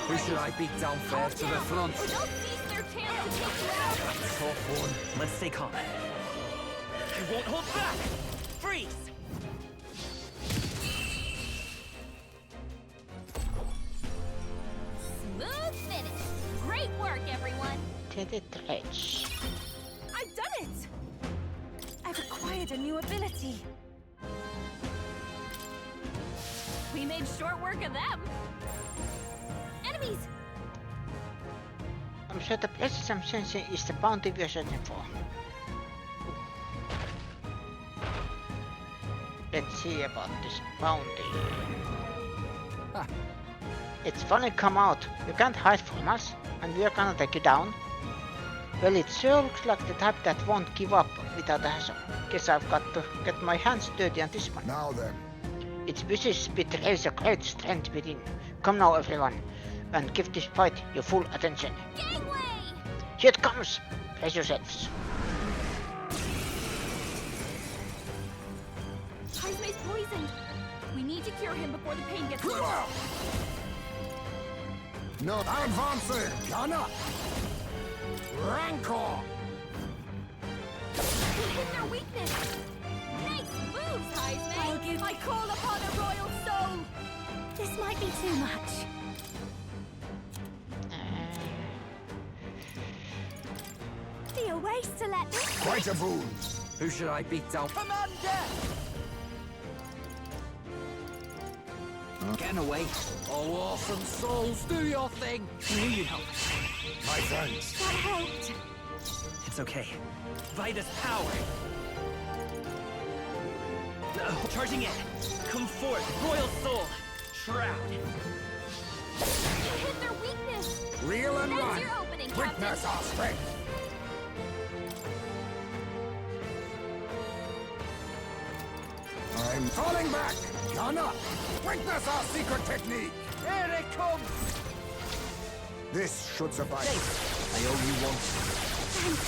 Who should I beat down first to the front? Or they'll seize their chance to take you out. Tough one. Let's stay calm. I won't hold back! Freeze! Smooth finish. Great work, everyone. To the dredge. I've done it. I've acquired a new ability. We made short work of them. Enemies! I'm sure the places I'm sensing is the bounty we're searching for. Let's see about this bounty. It's finally come out. You can't hide from us, and we are gonna take you down. Well, it sure looks like the type that won't give up without a hassle. Guess I've got to get my hands dirty on this one. Now then. Its vicious betrays a great strength within. Come now, everyone, and give this fight your full attention. Gangway! Here it comes! Brace yourselves. Heismay's poisoned. We need to cure him before the pain gets worse. No advancing! Gunner! Rancor! We hit their weakness. Nice moves, Heismay. I call upon a royal soul. This might be too much. Be a waste to let this. Quite a boon. Who should I beat down? Commander! Getting away. Oh, awesome souls, do your thing. I knew you'd help. My thanks. That helped. It's okay. Vida's power. Charging in. Come forth, Royal Soul. Shroud. You hit their weakness. Reel and That's run. your opening, Witness Captain. our strength. I'm falling back. Gunner! Witness our secret technique. Here it comes. This should suffice. I owe you one.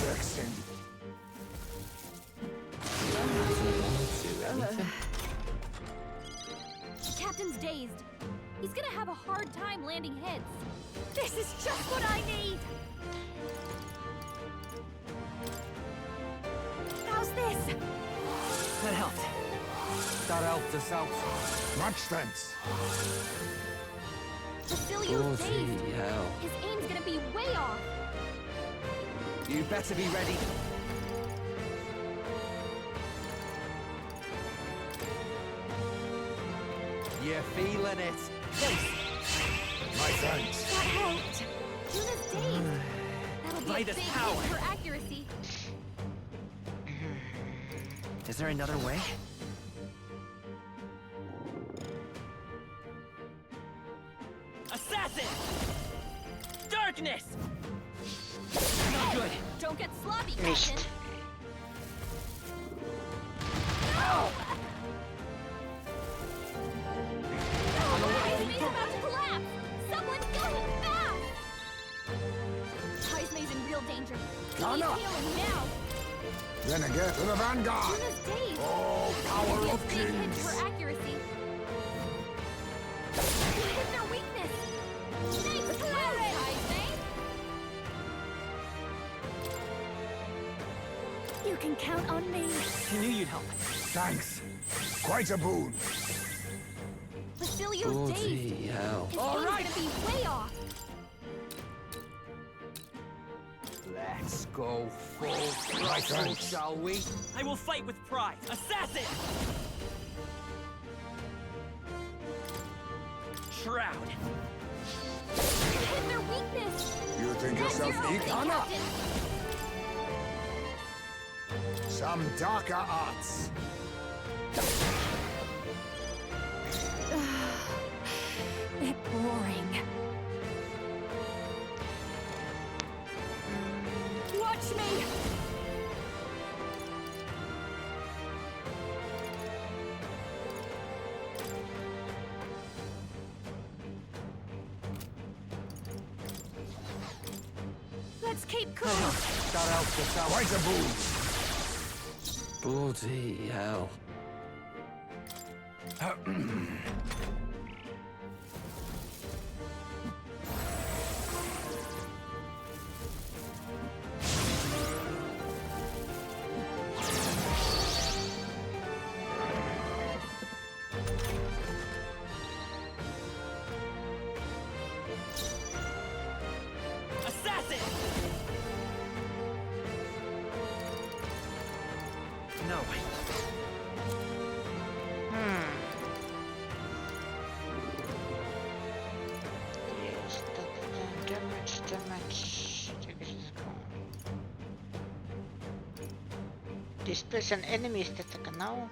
Vexing. The captain's dazed. He's gonna have a hard time landing hits. This is just what I need. How's this? That helped. That helped us out. Much thanks. Facilio's dazed. Bloody hell. His aim's gonna be way off. You better be ready. You're feeling it. My thanks. That helped. Juna's dazed. That'll be a Vida's big power. hit for accuracy. Is there another way? Assassin! Darkness! Not good. Don't get sloppy, Missed. Captain. No! Heismay's about to collapse. Someone kill him fast. Heismay's in real danger. He Gunner! needs healing now. Then again to the vanguard. Juna's dazed. Oh, That'll power be a of big hit kings. for accuracy. You hit their weakness. Nice clearance, Heismay. You can count on me. I knew you'd help. Thanks. Quite a boon. Facilio's dazed. Bloody hell. His aim's gonna be way off. Let's go full My throttle, thanks. shall we? I will fight with pride. Assassin! Shroud. You hit their weakness. You think That's yourself your opening, Gunner? Captain. Some darker arts. Bit boring. Watch me. Let's keep cool. That helped us out. Quite a boon. Bloody hell. No. Yes, damage. Displace an enemy static now.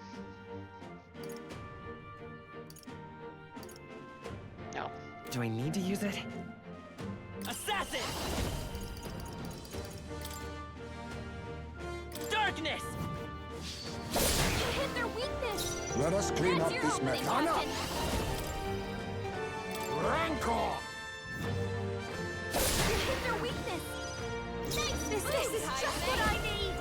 No. Do I need to use it? Assassin! Darkness! You hit their weakness! Let us clean That's up your this opening, mess. Anna! Captain. Rancor! You hit their weakness! Thanks, this is just what I need!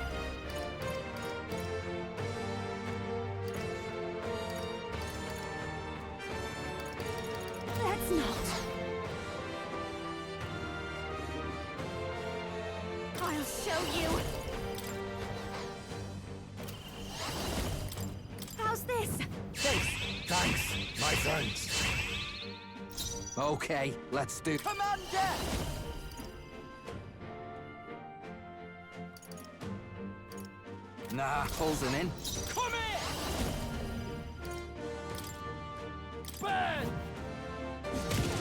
That's not. I'll show you. How's this? Thanks, my friends. Okay, let's do. Commander! Nah, closing in. Come here! Burn!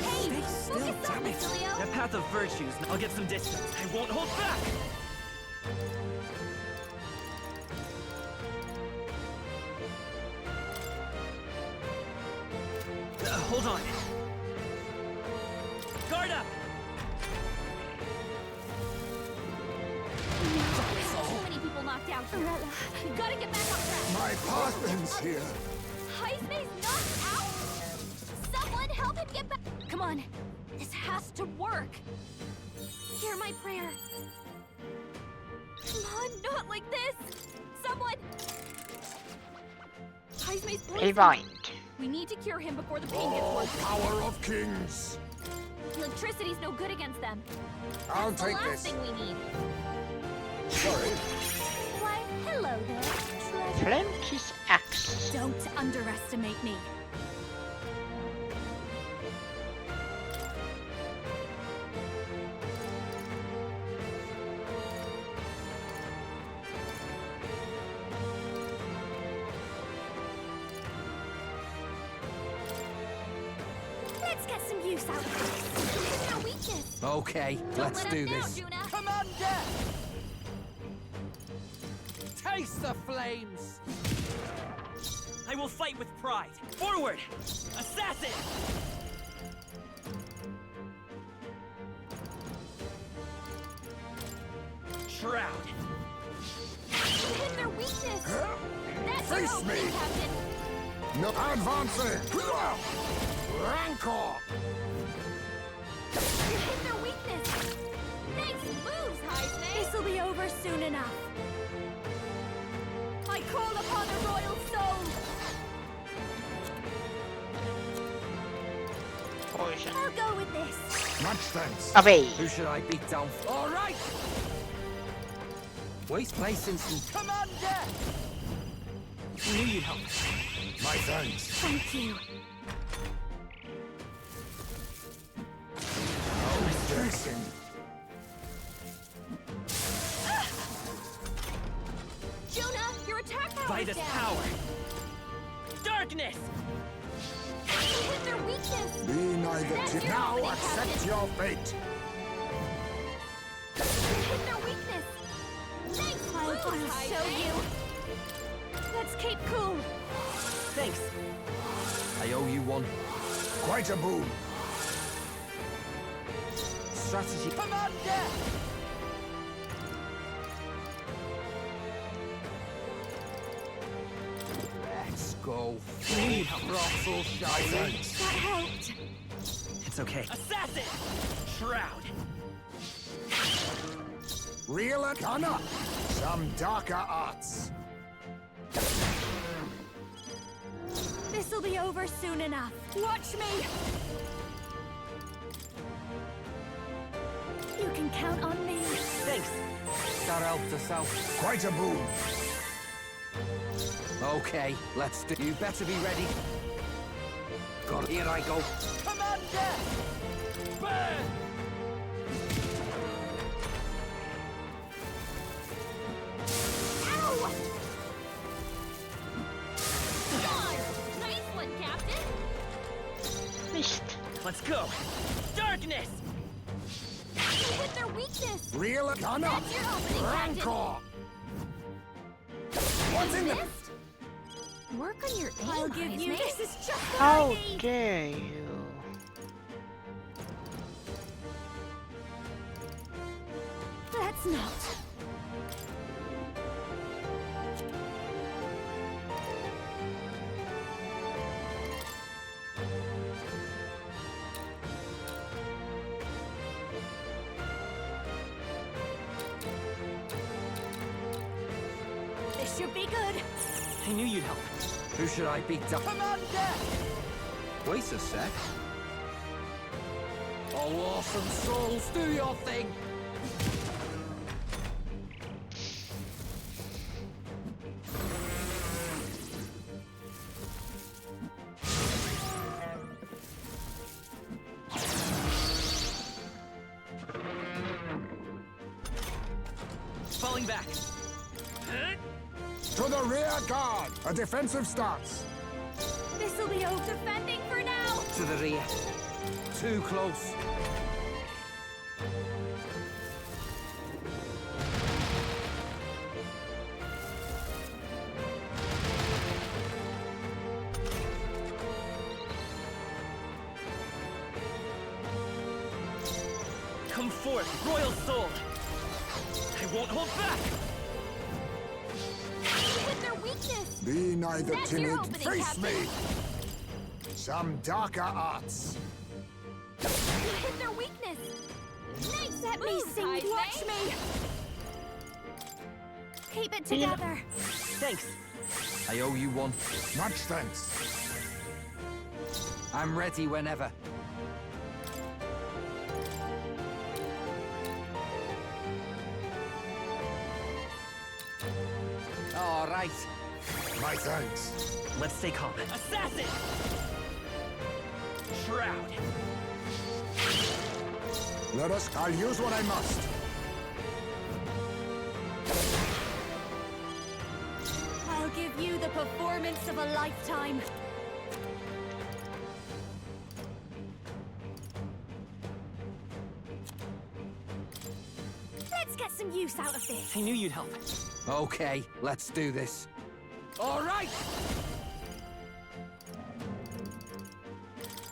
Hey, focus on me, Leo! The path of virtues. I'll get some distance. I won't hold back! Hold on. Guard up! Too many people knocked out. You gotta get back on track. My partner's here. Jaisme's knocked out? Someone help him get back. Come on, this has to work. Hear my prayer. Come on, not like this. Someone. Jaisme's poisoned. Rewind. We need to cure him before the pain gets Oh, worse. power of kings! Electricity's no good against them. I'll That's take the last this. thing we need. Sorry. Why, hello there. Flame his axe. Don't underestimate me. Let's get some use out of this. This is our weakness. Okay, let's Don't let do us down, this. Juna. Commander! Taste the flames! I will fight with pride. Forward! Assassin! Shroud! You hit their weakness. That's your Face opening, me. Captain. No advancing! Rancor! You hit their weakness. Thanks, moves, Jaisme. This'll be over soon enough. I call upon the royal soul. Poison. I'll go with this. Much thanks. Away. Who should I beat down? All right! Waste placing some. Commander! I knew you'd help. My thanks. Thank you. Dressing. Juna, your attack power is Vitus down. power! Darkness! You hit their weakness. Be neither That's to your now opening, accept Captain. your fate. You hit their weakness. Thanks, I'll moves, show Jaisme. you. Let's keep cool. Thanks. I owe you one. Quite a boon. Strategy. Commander! Let's go. Need help. Throttle, shall My we? thanks. That helped. It's okay. Assassin! Shroud! Real Arcana. Some darker arts. This'll be over soon enough. Watch me! You can count on me. Thanks. That helped us out. Quite a boon. Okay, let's do. You better be ready. God, here I go. Commander! Burn! Ow! God! Nice one, Captain! Missed. Let's go. Darkness! You hit their weakness! Real gun up. That's your opening, Captain! Rancor. What's in the... Work on your aim, I'll give you. Mate. This is just what How I need. dare you? Let's not. This should be good. I knew you'd help. Who should I beat up? Commander! Wait a sec. Oh, awesome souls, do your thing! Falling back. To the rear guard. A defensive stance. This'll be over. Defending for now. To the rear. Too close. Come forth, royal soul. I won't hold back. With their weakness! Be neither That's your timid. opening, Face Captain. me. Some darker arts. You hit their weakness! Nice! Let me sing. Guys, Watch me. Keep it together. Thanks. I owe you one. Much thanks. I'm ready whenever. All right. My thanks. Let's stay calm. Assassin! Shroud. Let us... I'll use what I must. I'll give you the performance of a lifetime. Let's get some use out of this. I knew you'd help. Okay, let's do this. All right!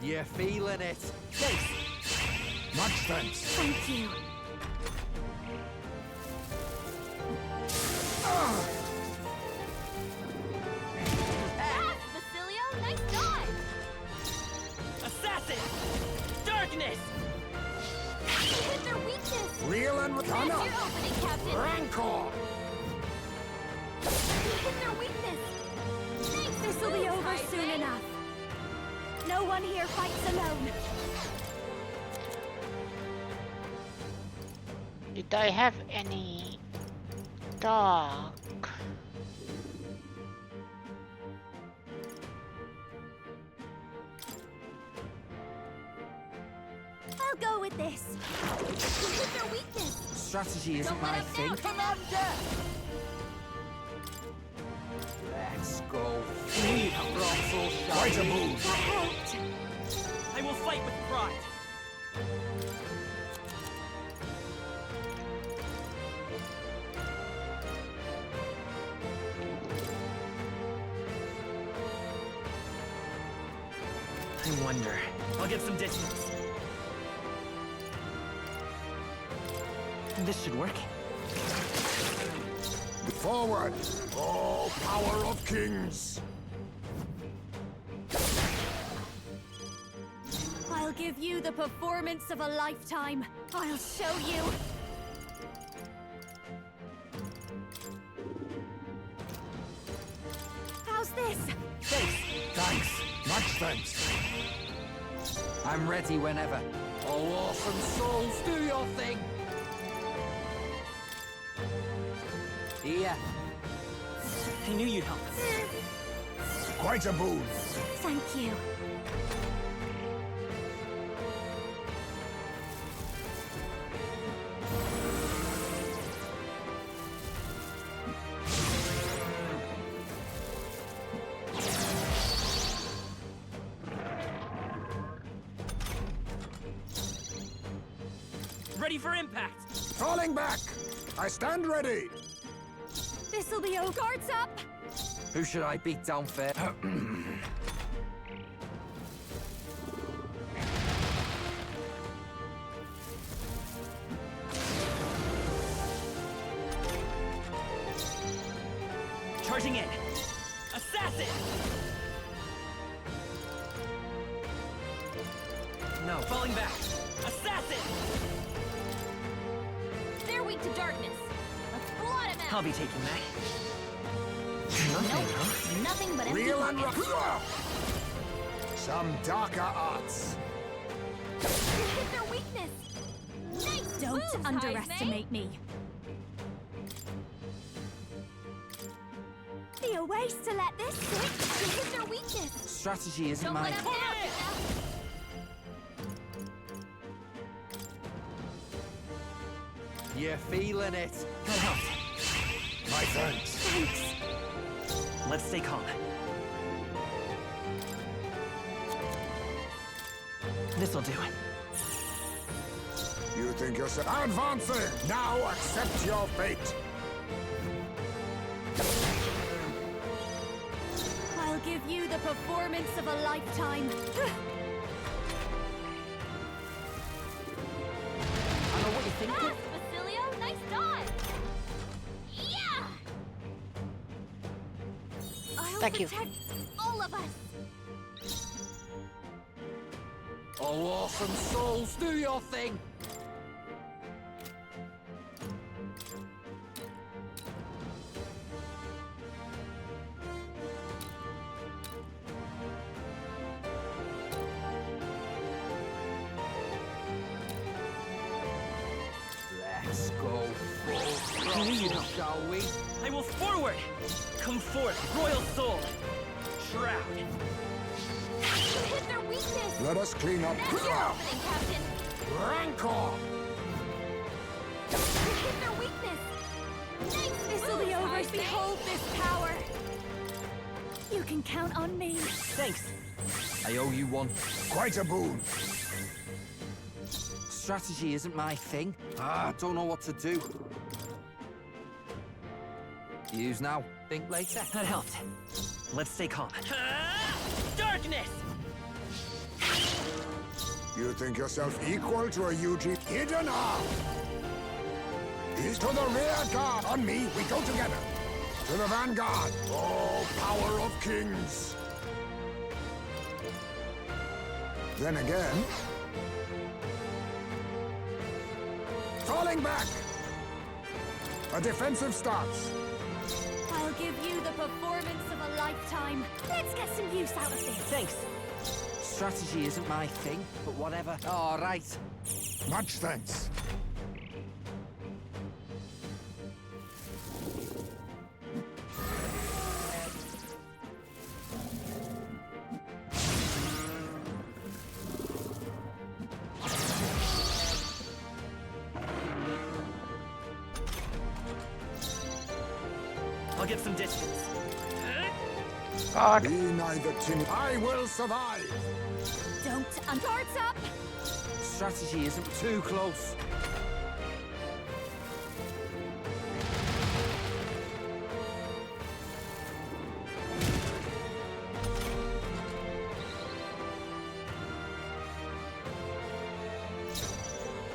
You're feeling it. Thanks. Much thanks. Thank you. Pass, Basilio! Nice dive! Assassin! Darkness! You hit their weakness! Real and That's gun up. your opening, Captain! Rancor. You hit their weakness! Nice! This'll be move, over soon Heisman. enough. No one here fights alone. Did I have any dog? I'll go with this. You hit their weakness! Strategy isn't Don't let my up thing. now, Commander! Let's go. Quite a move. That helped. I will fight with pride. I wonder. I'll get some distance. This should work. Forward. Oh, power of kings. I'll give you the performance of a lifetime. I'll show you. How's this? Thanks. Thanks. thanks. I'm ready whenever. Oh, awesome souls, do your thing! Here. I knew you'd help. Quite a boon. Thank you. Ready for impact! Falling back! I stand ready! This'll be all guards up! Who should I beat down fair? Charging in! Assassin! No, falling back! Assassin! They're weak to darkness. Let's blot him out! I'll be taking that. Nope, nothing but empty Real and pockets. Some darker arts. You hit their weakness! Nice Don't moves, underestimate me. Be a waste to let this slip. You hit their weakness. Strategy isn't Don't my... let them have it. You're feeling it. That helped. My thanks. Thanks. Let's stay calm. This'll do it. You think yourself advancing? Now accept your fate. I'll give you the performance of a lifetime. I know what you're thinking. Pass, Basilio. Nice dive. Yeah. I'll Thank you. Protect all of us. Oh, awesome souls, do your thing! Let's go full I knew you'd throttle, help. shall we? I will forward! Come forth, royal soul! Shroud! You hit their weakness. Let us clean up. That's your opening, Captain. Rancor! You hit their weakness. Nice This'll moves, be over. High Fae. Behold this power. You can count on me. Thanks! I owe you one. Quite a boon. Strategy isn't my thing. I don't know what to do. Use now, think later. That helped. Let's stay calm. Darkness! You think yourself equal to a UG hidden arm? He's to the rear guard. On me, we go together. To the vanguard. Oh, power of kings. Then again. Falling back. A defensive stance. I'll give you the performance of a lifetime. Let's get some use out of this. Thanks! Strategy isn't my thing, but whatever. All right. Much thanks. I'll get some distance. God. Be neither timid. I will survive. Don't guards up. Strategy isn't too close.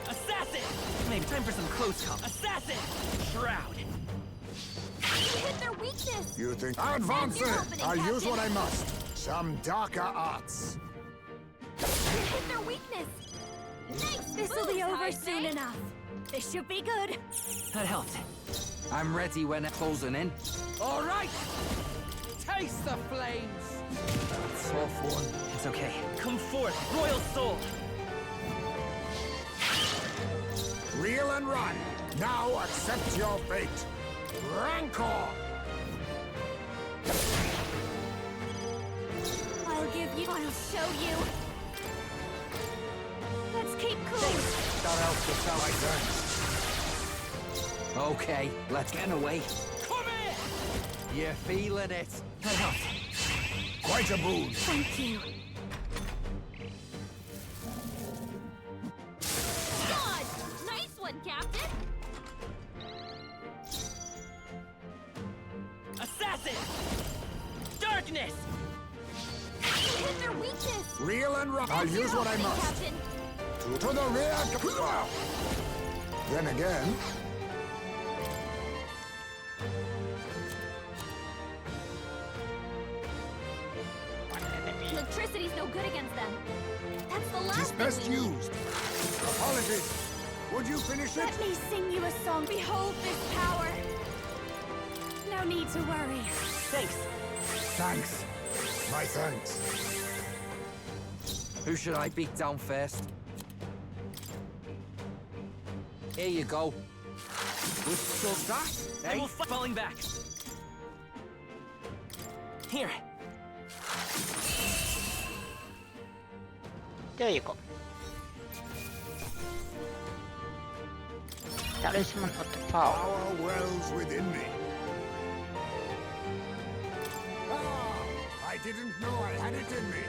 Assassin! Maybe time for some close call. Assassin! Shroud! You hit their weakness. You think Advancing! advancing? I'll use what I must. Some darker arts. You hit their weakness. Nice This'll be moves, over High soon Fae. enough. This should be good. That helped. I'm ready when they're closing in. All right! Taste the flames! Tough one. It's okay. Come forth, royal soul! Reel and run. Now accept your fate. Rancor! I'll show you. Let's keep cool. That helps us out, I think. Okay, let's get away. Come here! You're feeling it. That helped. Quite a boon. Thank you. God! Nice one, Captain! Assassin! Darkness! Hit their weakness! Reel and run. I'll use what I must. Captain. To the rear. Then again. Electricity's no good against them. That's the last It's best thing we need. used. Apologies. Would you finish it? Let me sing you a song. Behold this power. No need to worry. Thanks. Thanks. My thanks. Who should I beat down first? Here you go. Withstood that, I eh? will falling back. Here. There you go. Talisman of the Power. Power wells within me. I didn't know I had it in me.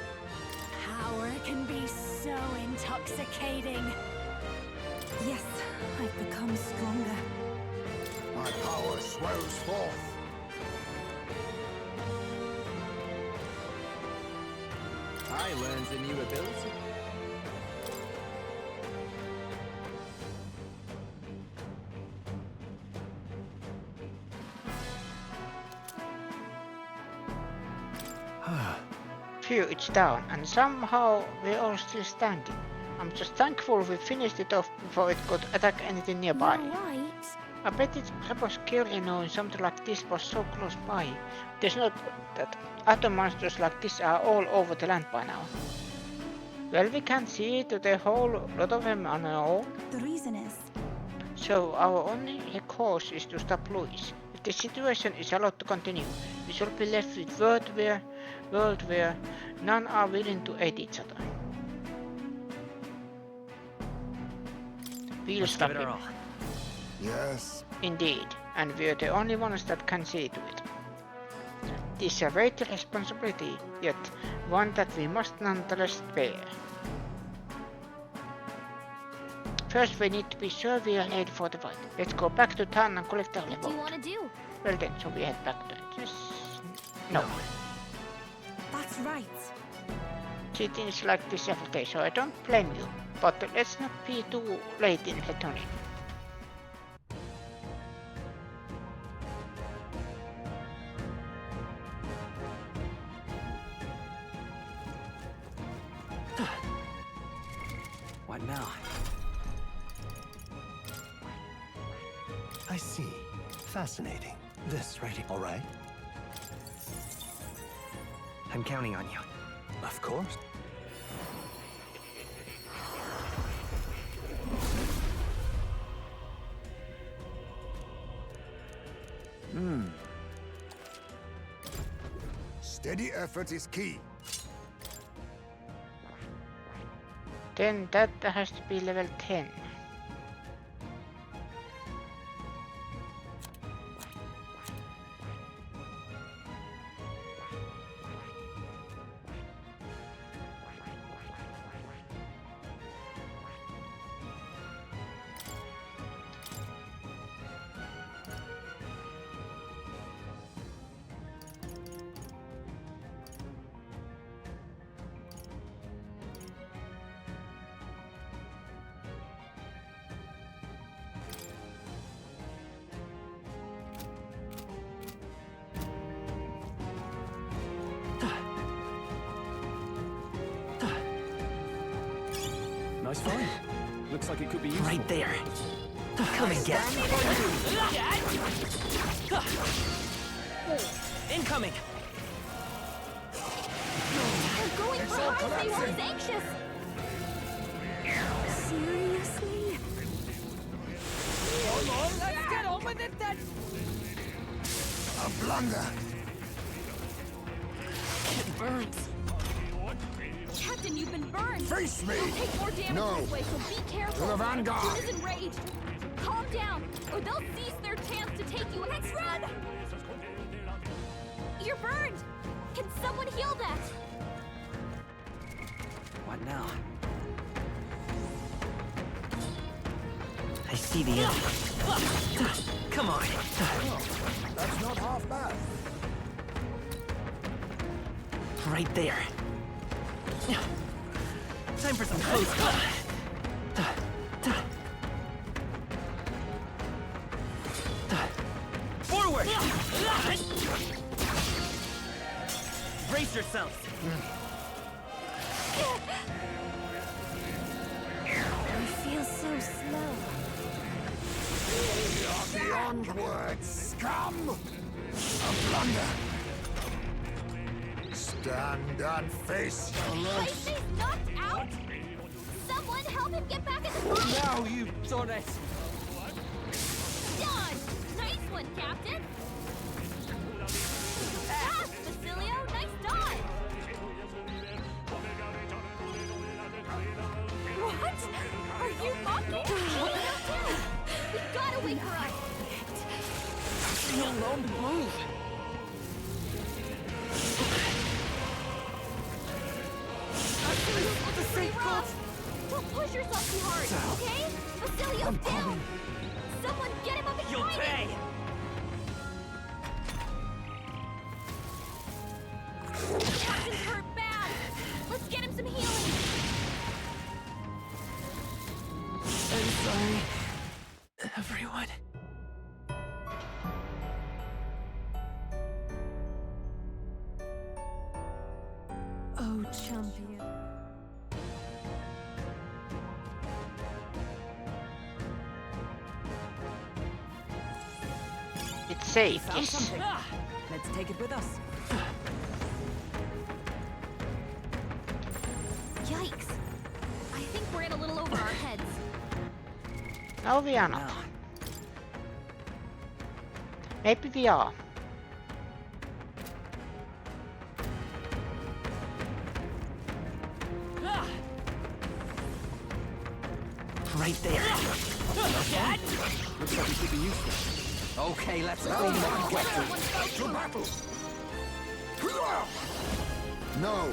Power can be so intoxicating. Yes, I've become stronger. My power swells forth. I learned a new ability. Phew, it's down, and somehow we're all still standing. I'm just thankful we finished it off before it could attack anything nearby. Right. I bet it was scary knowing something like this was so close by. There's not that other monsters like this are all over the land by now. Well, we can't see to the whole lot of them on our own. The reason is... So our only recourse is to stop Louis. If the situation is allowed to continue, we shall be left with world where none are willing to aid each other. We'll stop him. Yes. Indeed, and we're the only ones that can see to it. It is a weighty responsibility, yet one that we must nonetheless bear. First, we need to be sure we are ready for the fight. Let's go back to town and collect our What do reward. you want to do? Well then, so we head back to it. Yes. No. That's right. See things like this every day, so I don't blame you. But let's not be too late in returning. What now? I see. Fascinating. This right here. All right. I'm counting on you. Of course. Steady effort is key. Then that has to be level 10. Nice find. Looks like it could be useful. Right there. Come and get me. Incoming. going for Heisei while he's anxious. Seriously? Come on, let's get on with it then! A blunder. It burns. Captain, you've been burned. Face me! You'll take more damage No. this way, so be careful. To the vanguard. Jin is enraged. Calm down, or they'll seize their chance to take you. Let's run! You're burned. Can someone heal that? What now? I see the end. Come on. That's not half bad. Right there. Time for some close combat. Forward! Brace yourselves. I feel so slow. You're beyond words, scum! A blunder. Stand and face your loss. Heisei's knocked out? Someone help him get back in the fight! Now you've done it! Done! Nice one, Captain! Fast, Basilio! Nice dodge! What? Are you mocking? We gotta wake her up! Leave me alone to move. This is pretty rough! Don't push yourself too hard, okay? Basilio's down! Someone get him up and You'll fight pay. him! Captain's hurt bad! Let's get him some healing! I'm sorry, everyone. Oh, champion. It's safe, Found yes. something. Let's take it with us. Yikes! I think we're in a little over our heads. No, we are not. Maybe we are. Right there. Looks like we could be useful. Okay, let's clean them up quickly. To battle! No!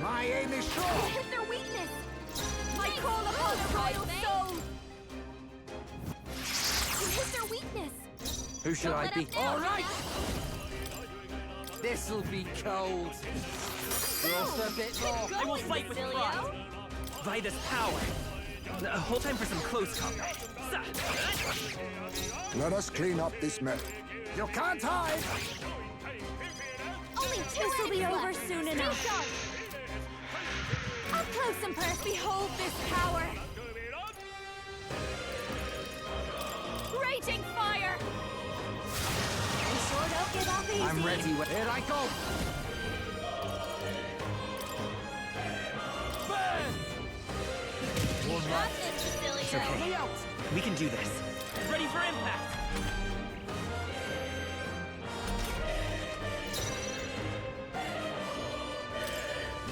My aim is sure! Hit their weakness! I call upon the royal soul! You hit their weakness! Who should Don't I let be? us down, All right! Hannah. This'll be cold. Just a bit more. I will fight with pride. By this power. Hold time for some close combat. Let us clean up this mess. You can't hide! Only two This will be enemies over left. soon Stay enough. sharp. Up close and personal, behold this power! Raging fire! We sure don't give up easy. I'm ready. Here I go. Got this, Basilio. It's okay. We can do this. Ready for impact.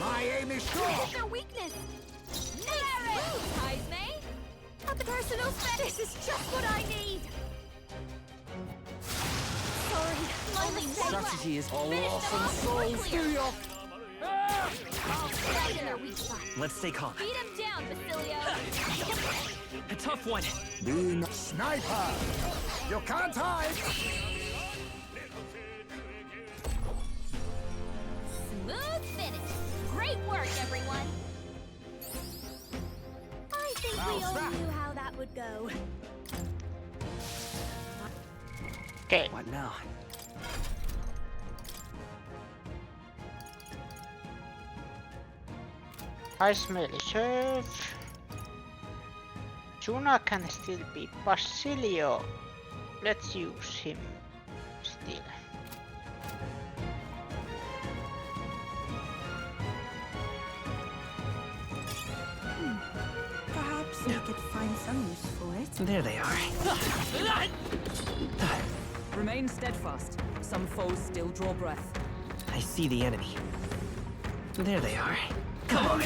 My aim is sure! Hit their weakness! Nice move, Heisei! A personal fetish is just what I need! Sorry, my mistake. Strategy is all Finish them awesome off souls. quickly. Do your Right in their weak spot. Let's stay calm. Beat him down, Basilio! A tough one. Being sniper! You can't hide! Smooth finish! Great work, everyone! I think we all knew how that would go. Okay. What now? Ice melee serve. Juna can still be Basilio. Let's use him still. could find some use for it. There they are. Remain steadfast. Some foes still draw breath. I see the enemy. There they are. Come on! I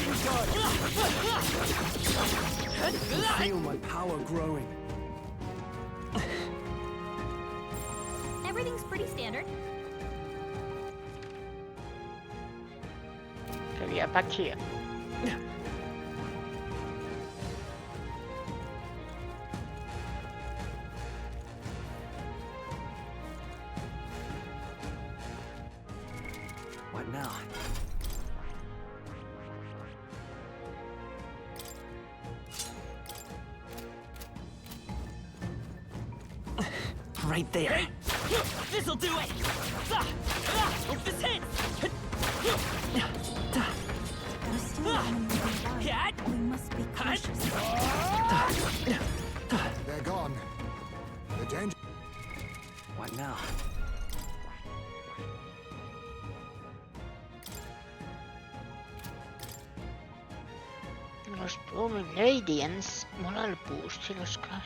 feel my power growing. Everything's pretty standard. So we are back here. What now? Right there. Hey! This'll do it! Hope this hits! We're still on the line. We must be cautious. They're gone. The danger. What now? Los Blooming Radiance Morale Boost los cae.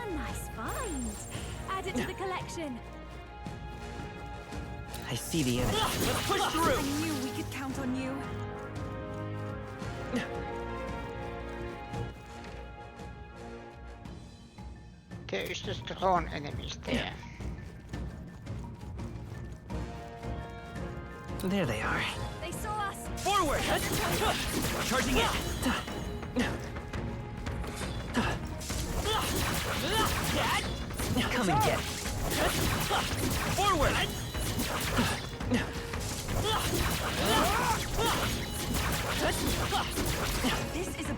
A nice find. Add it to the collection. I see the enemy. Let's push through! I knew we could count on you. There is just drone enemies there. There they are. They saw us. Forward! Charging in! Come and get it. Forward! This is a...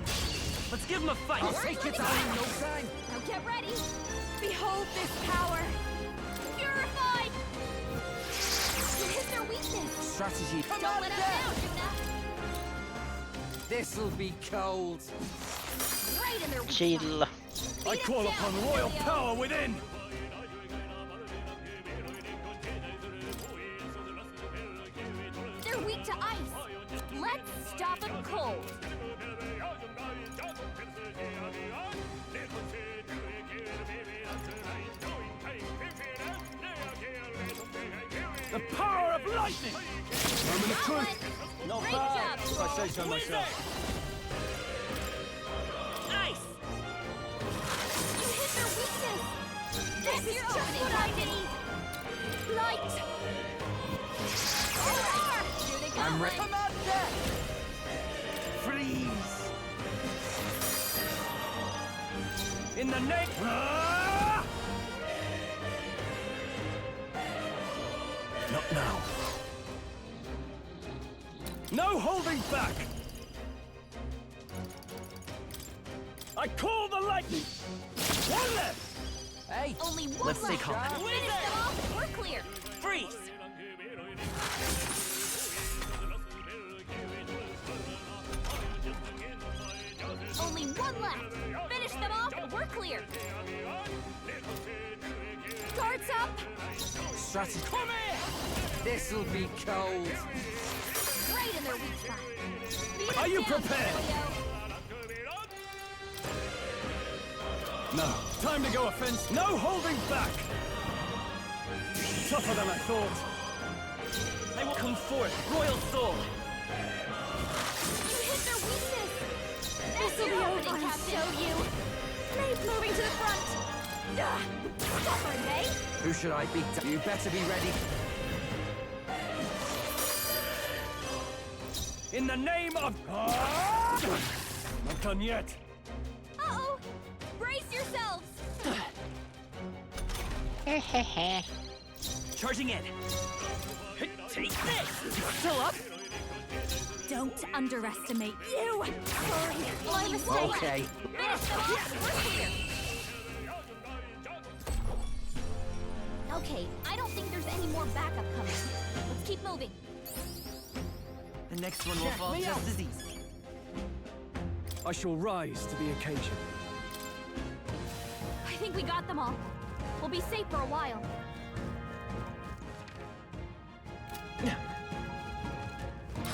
Let's give him a fight! I'll take it out in no time. Now get ready. Behold this power. Purified. You hit their weakness. Strategy. Don't let us down, Juna. This'll be cold. Right in their weak Chill. I call upon royal power within! They're weak to ice. Let's stop them cold. The power of lightning! Moment of truth. Not Great bad, job. if I say so myself. Nice! You hit their weakness. This is just what I need. Light. There they are. Here they come. I'm ready. Come out there. Freeze! In the name... Not now. No holding back! I call the lightning! One left! Hey! Only one Let's left. stay calm. Finish them off. We're clear. Freeze! Only one left. Finish them off. We're clear. Guards up. Strategy. Come here! This'll be cold. Right in their weak spot. Beat Are us you down, prepared? Julio. No. Time to go offense. No holding back! Tougher than I thought. I will come forth, royal soul! You hit their weakness. That's This'll your be opening, over, I'll Captain. show you. Keep moving to the front. Stubborn, eh? Who should I beat? You better be ready. In the name of... Not done yet. Uh-oh. Brace yourselves. Charging in! Take this! Still up? Don't underestimate you! Sorry, my mistake! Okay. Okay, I don't think there's any more backup coming. Let's keep moving. The next one will fall just as easy. I shall rise to the occasion. I think we got them all. We'll be safe for a while.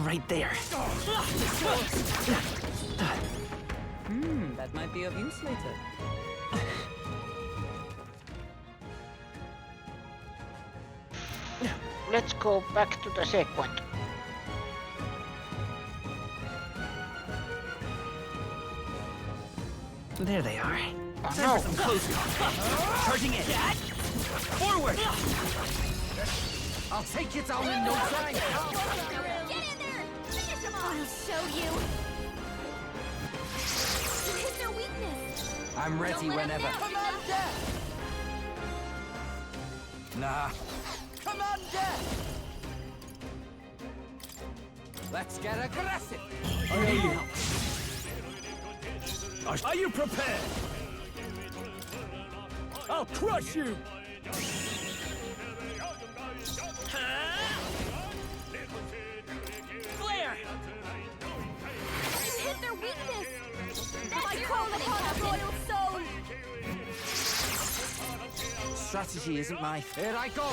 Right there. That might be of use later. Let's go back to the save point. There they are. Oh, Time no. for some close combat. Charging in. Forward! I'll take you down in no time. Get in there! Finish them all! I'll show you. You hit their weakness. I'm ready whenever. Nah. Commander! Let's get aggressive. Are you prepared? I'll crush you! Flare! You hit their weakness. I call upon a royal soul. Strategy isn't my... Here I go!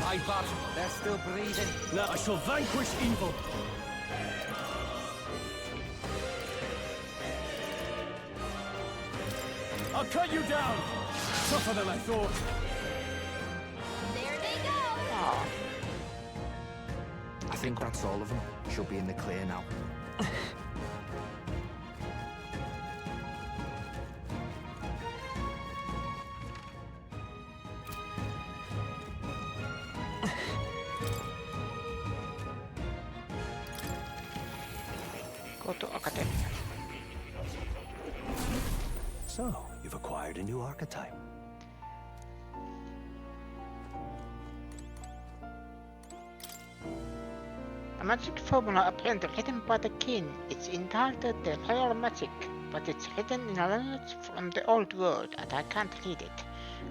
My bot, they're still breathing. Now I shall vanquish evil. I'll cut you down! Tougher than I thought. There they go. Oh, I think that's all of them. Should be in the clear now. go to Academia. So, you've acquired a new archetype. A magic formula apparently written by the king. It's entitled the Royal Magic, but it's written in a language from the old world and I can't read it.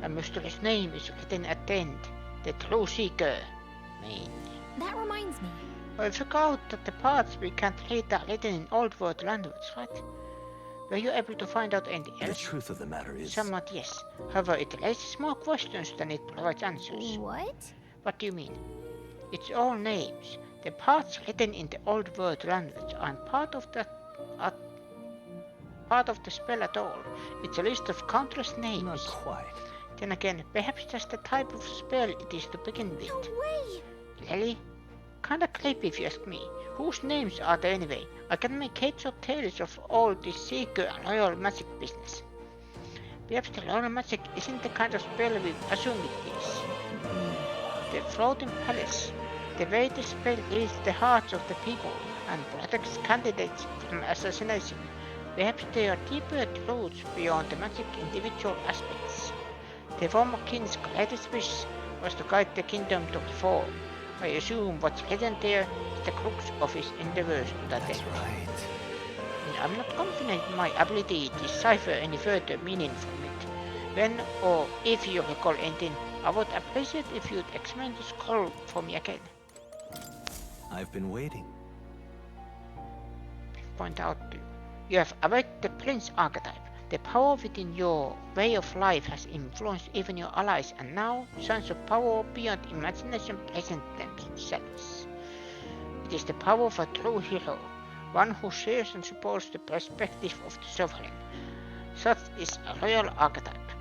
A mysterious name is written at the end. The True Seeker. That reminds me. I forgot that the parts we can't read are written in old world language, right? Were you able to find out anything else? The truth of the matter is... Somewhat, yes. However, it raises more questions than it provides answers. What? What do you mean? It's all names. The parts written in the old world language aren't part of the spell at all. It's a list of countless names. Not quite. Then again, perhaps that's the type of spell it is to begin with. No way! Really? Kinda creepy if you ask me. Whose names are they anyway? I can make heads or tails of all this Seeker and Royal Magic business. Perhaps the Royal Magic isn't the kind of spell we assume it is. The Floating Palace. The way the spell reaches the hearts of the people and protects candidates from assassination. Perhaps there are deeper truths beyond the magic individual aspects. The former king's greatest wish was to guide the kingdom to reform. I assume what's written there is the crux of his endeavors to that end. Right. And I'm not confident in my ability to decipher any further meaning from it. When or if you recall anything, I would appreciate if you'd explain the scroll for me again. I've been waiting. Point out you have awakened the Prince archetype. The power within your way of life has influenced even your allies, and now signs of power beyond imagination present themselves. It is the power of a true hero, one who shares and supports the perspective of the sovereign. Such is a royal archetype.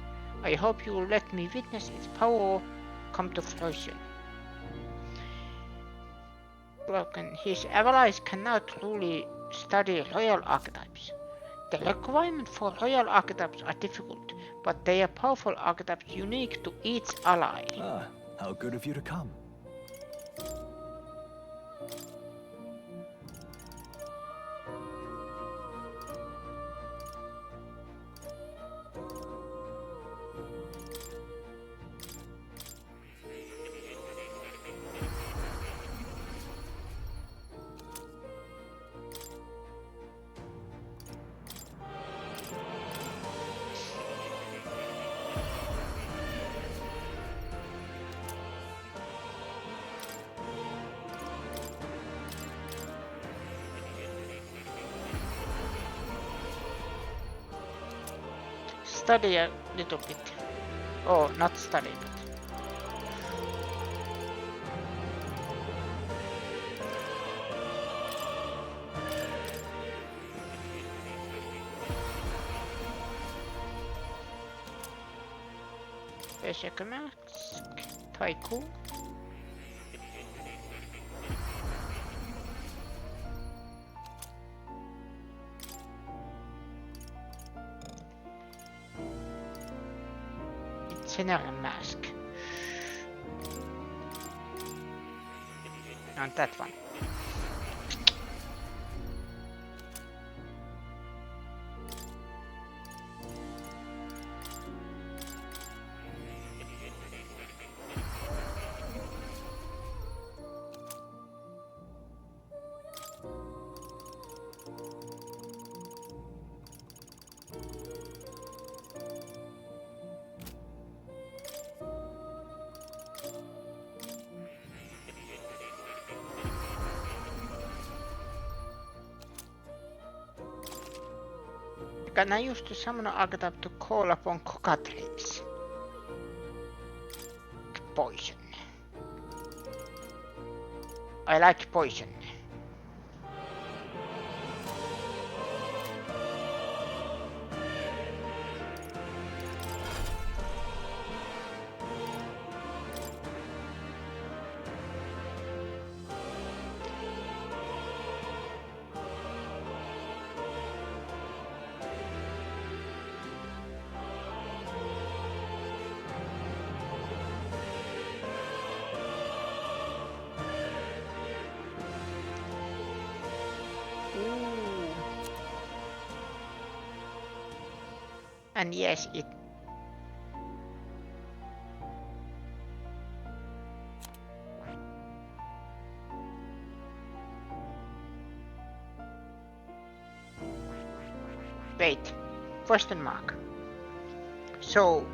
I hope you will let me witness its power come to fruition. Broken, his allies can now truly study royal archetypes. The requirements for royal archetypes are difficult, but they are powerful archetypes unique to each ally. Ah, how good of you to come. study a little bit. Oh, not study, but... Basic mask, Taiku. General mask. And that one. Can I use the summoner archetype to call upon cockatrices? Poison. I like poison. And yes, it... Wait, question mark. So...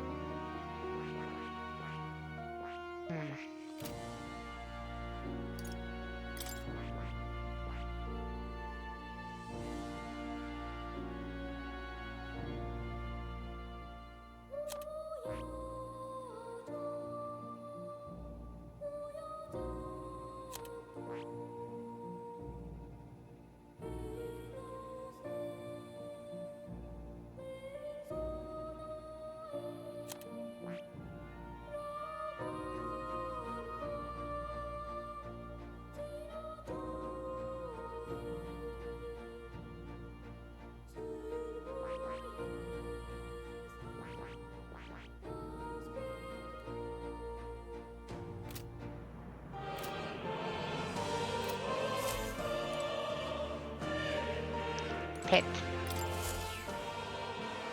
Pet.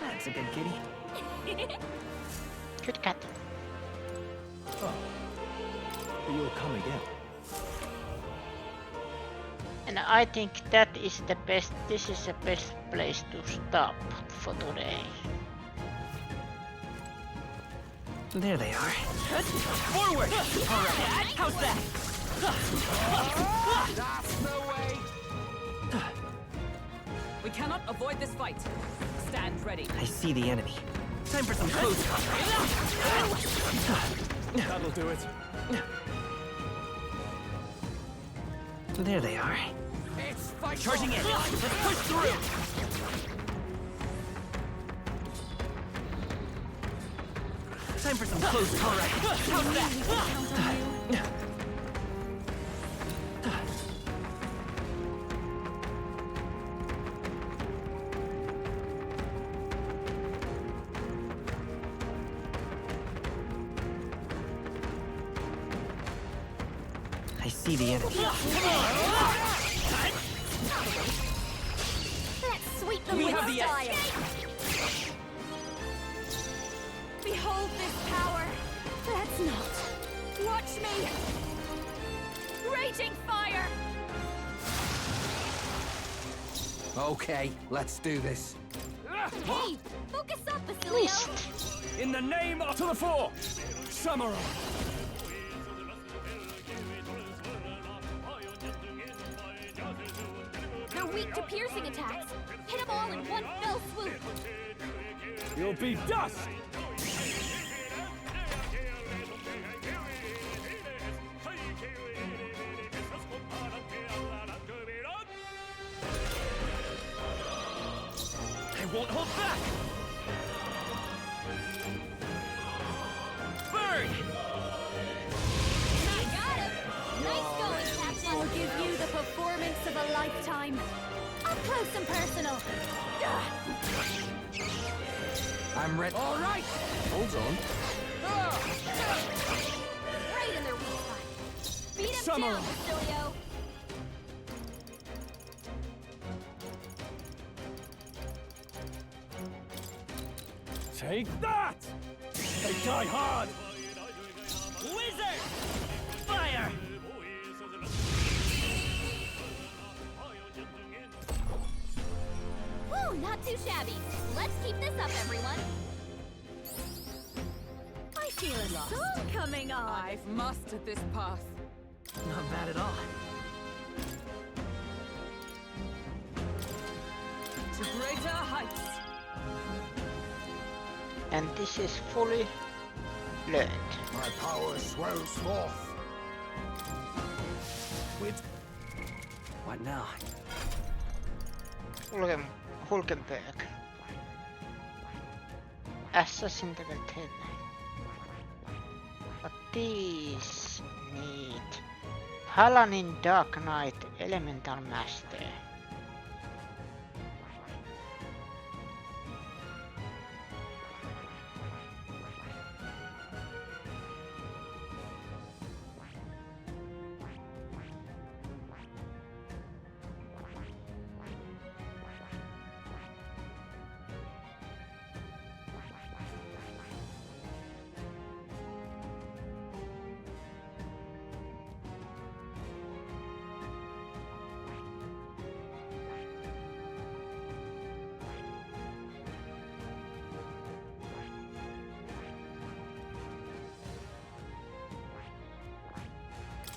That's a good kitty. Good cat. Oh. You'll come again. And I think that is the best, this is the best place to stop for today. There they are. Forward! Alright, how's that? That's the way! We cannot avoid this fight. Stand ready. I see the enemy. Time for some close combat. That'll do it. There they are. It's fight Charging in. Let's push through. Time for some close combat. How's that? I see the enemy. Let's sweep them We with have the style. edge. Behold this power. Let's not. Watch me. Raging fire. Okay, let's do this. Hey, focus up, Basilio. In the name of to the fore! Samurai! They're weak to piercing attacks. Hit them all in one fell swoop. You'll be dust! I won't hold back! Burn! I got him! Nice going, Captain! I'll give you the performance of a lifetime. Up close and personal. I'm ready. All right! Hold on. Right in their weak spot. Beat him Summer. down, Basilio! Take that! They die hard! Wizard! Fire! Woo, not too shabby. Let's keep this up, everyone. I feel a song coming on. I've mastered this path. Not bad at all. To greater heights. And this is fully learned. My power swells forth. With... What now? Hulkenberg. Assassin level 10. But these need Paladin Dark Knight Elemental Master.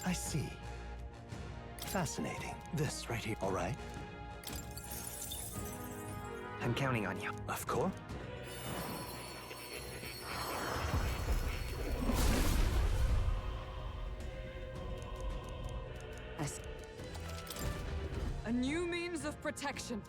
I see. Fascinating. This right here, all right? I'm counting on you. Of course. A new means of protection.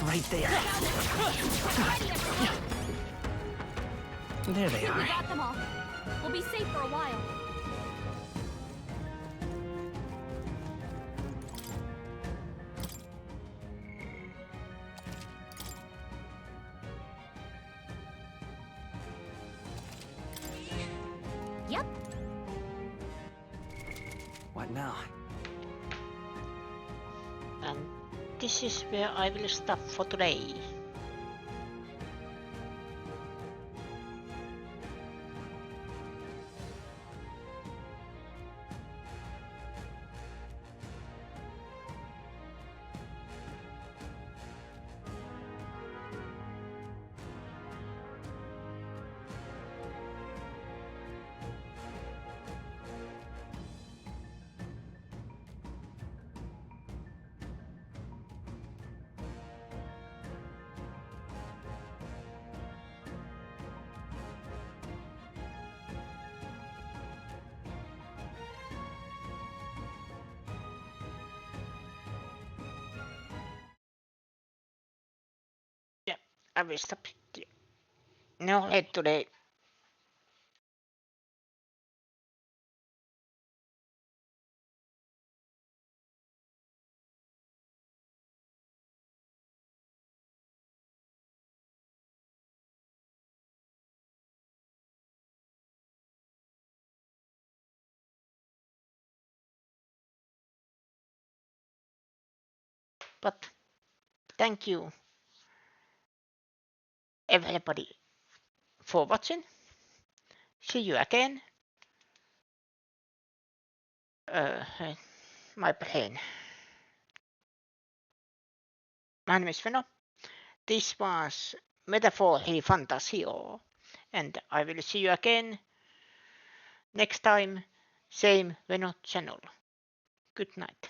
Right there. There they We are. got them all. We'll be safe for a while. Yep. What now? And this is where I will stop for today. I will stop it. No late today. But thank you everybody for watching. See you again. My brain. My name is Fenno. this was Metaphor ReFantazio, and I will see you again next time, same Venot channel. Good night.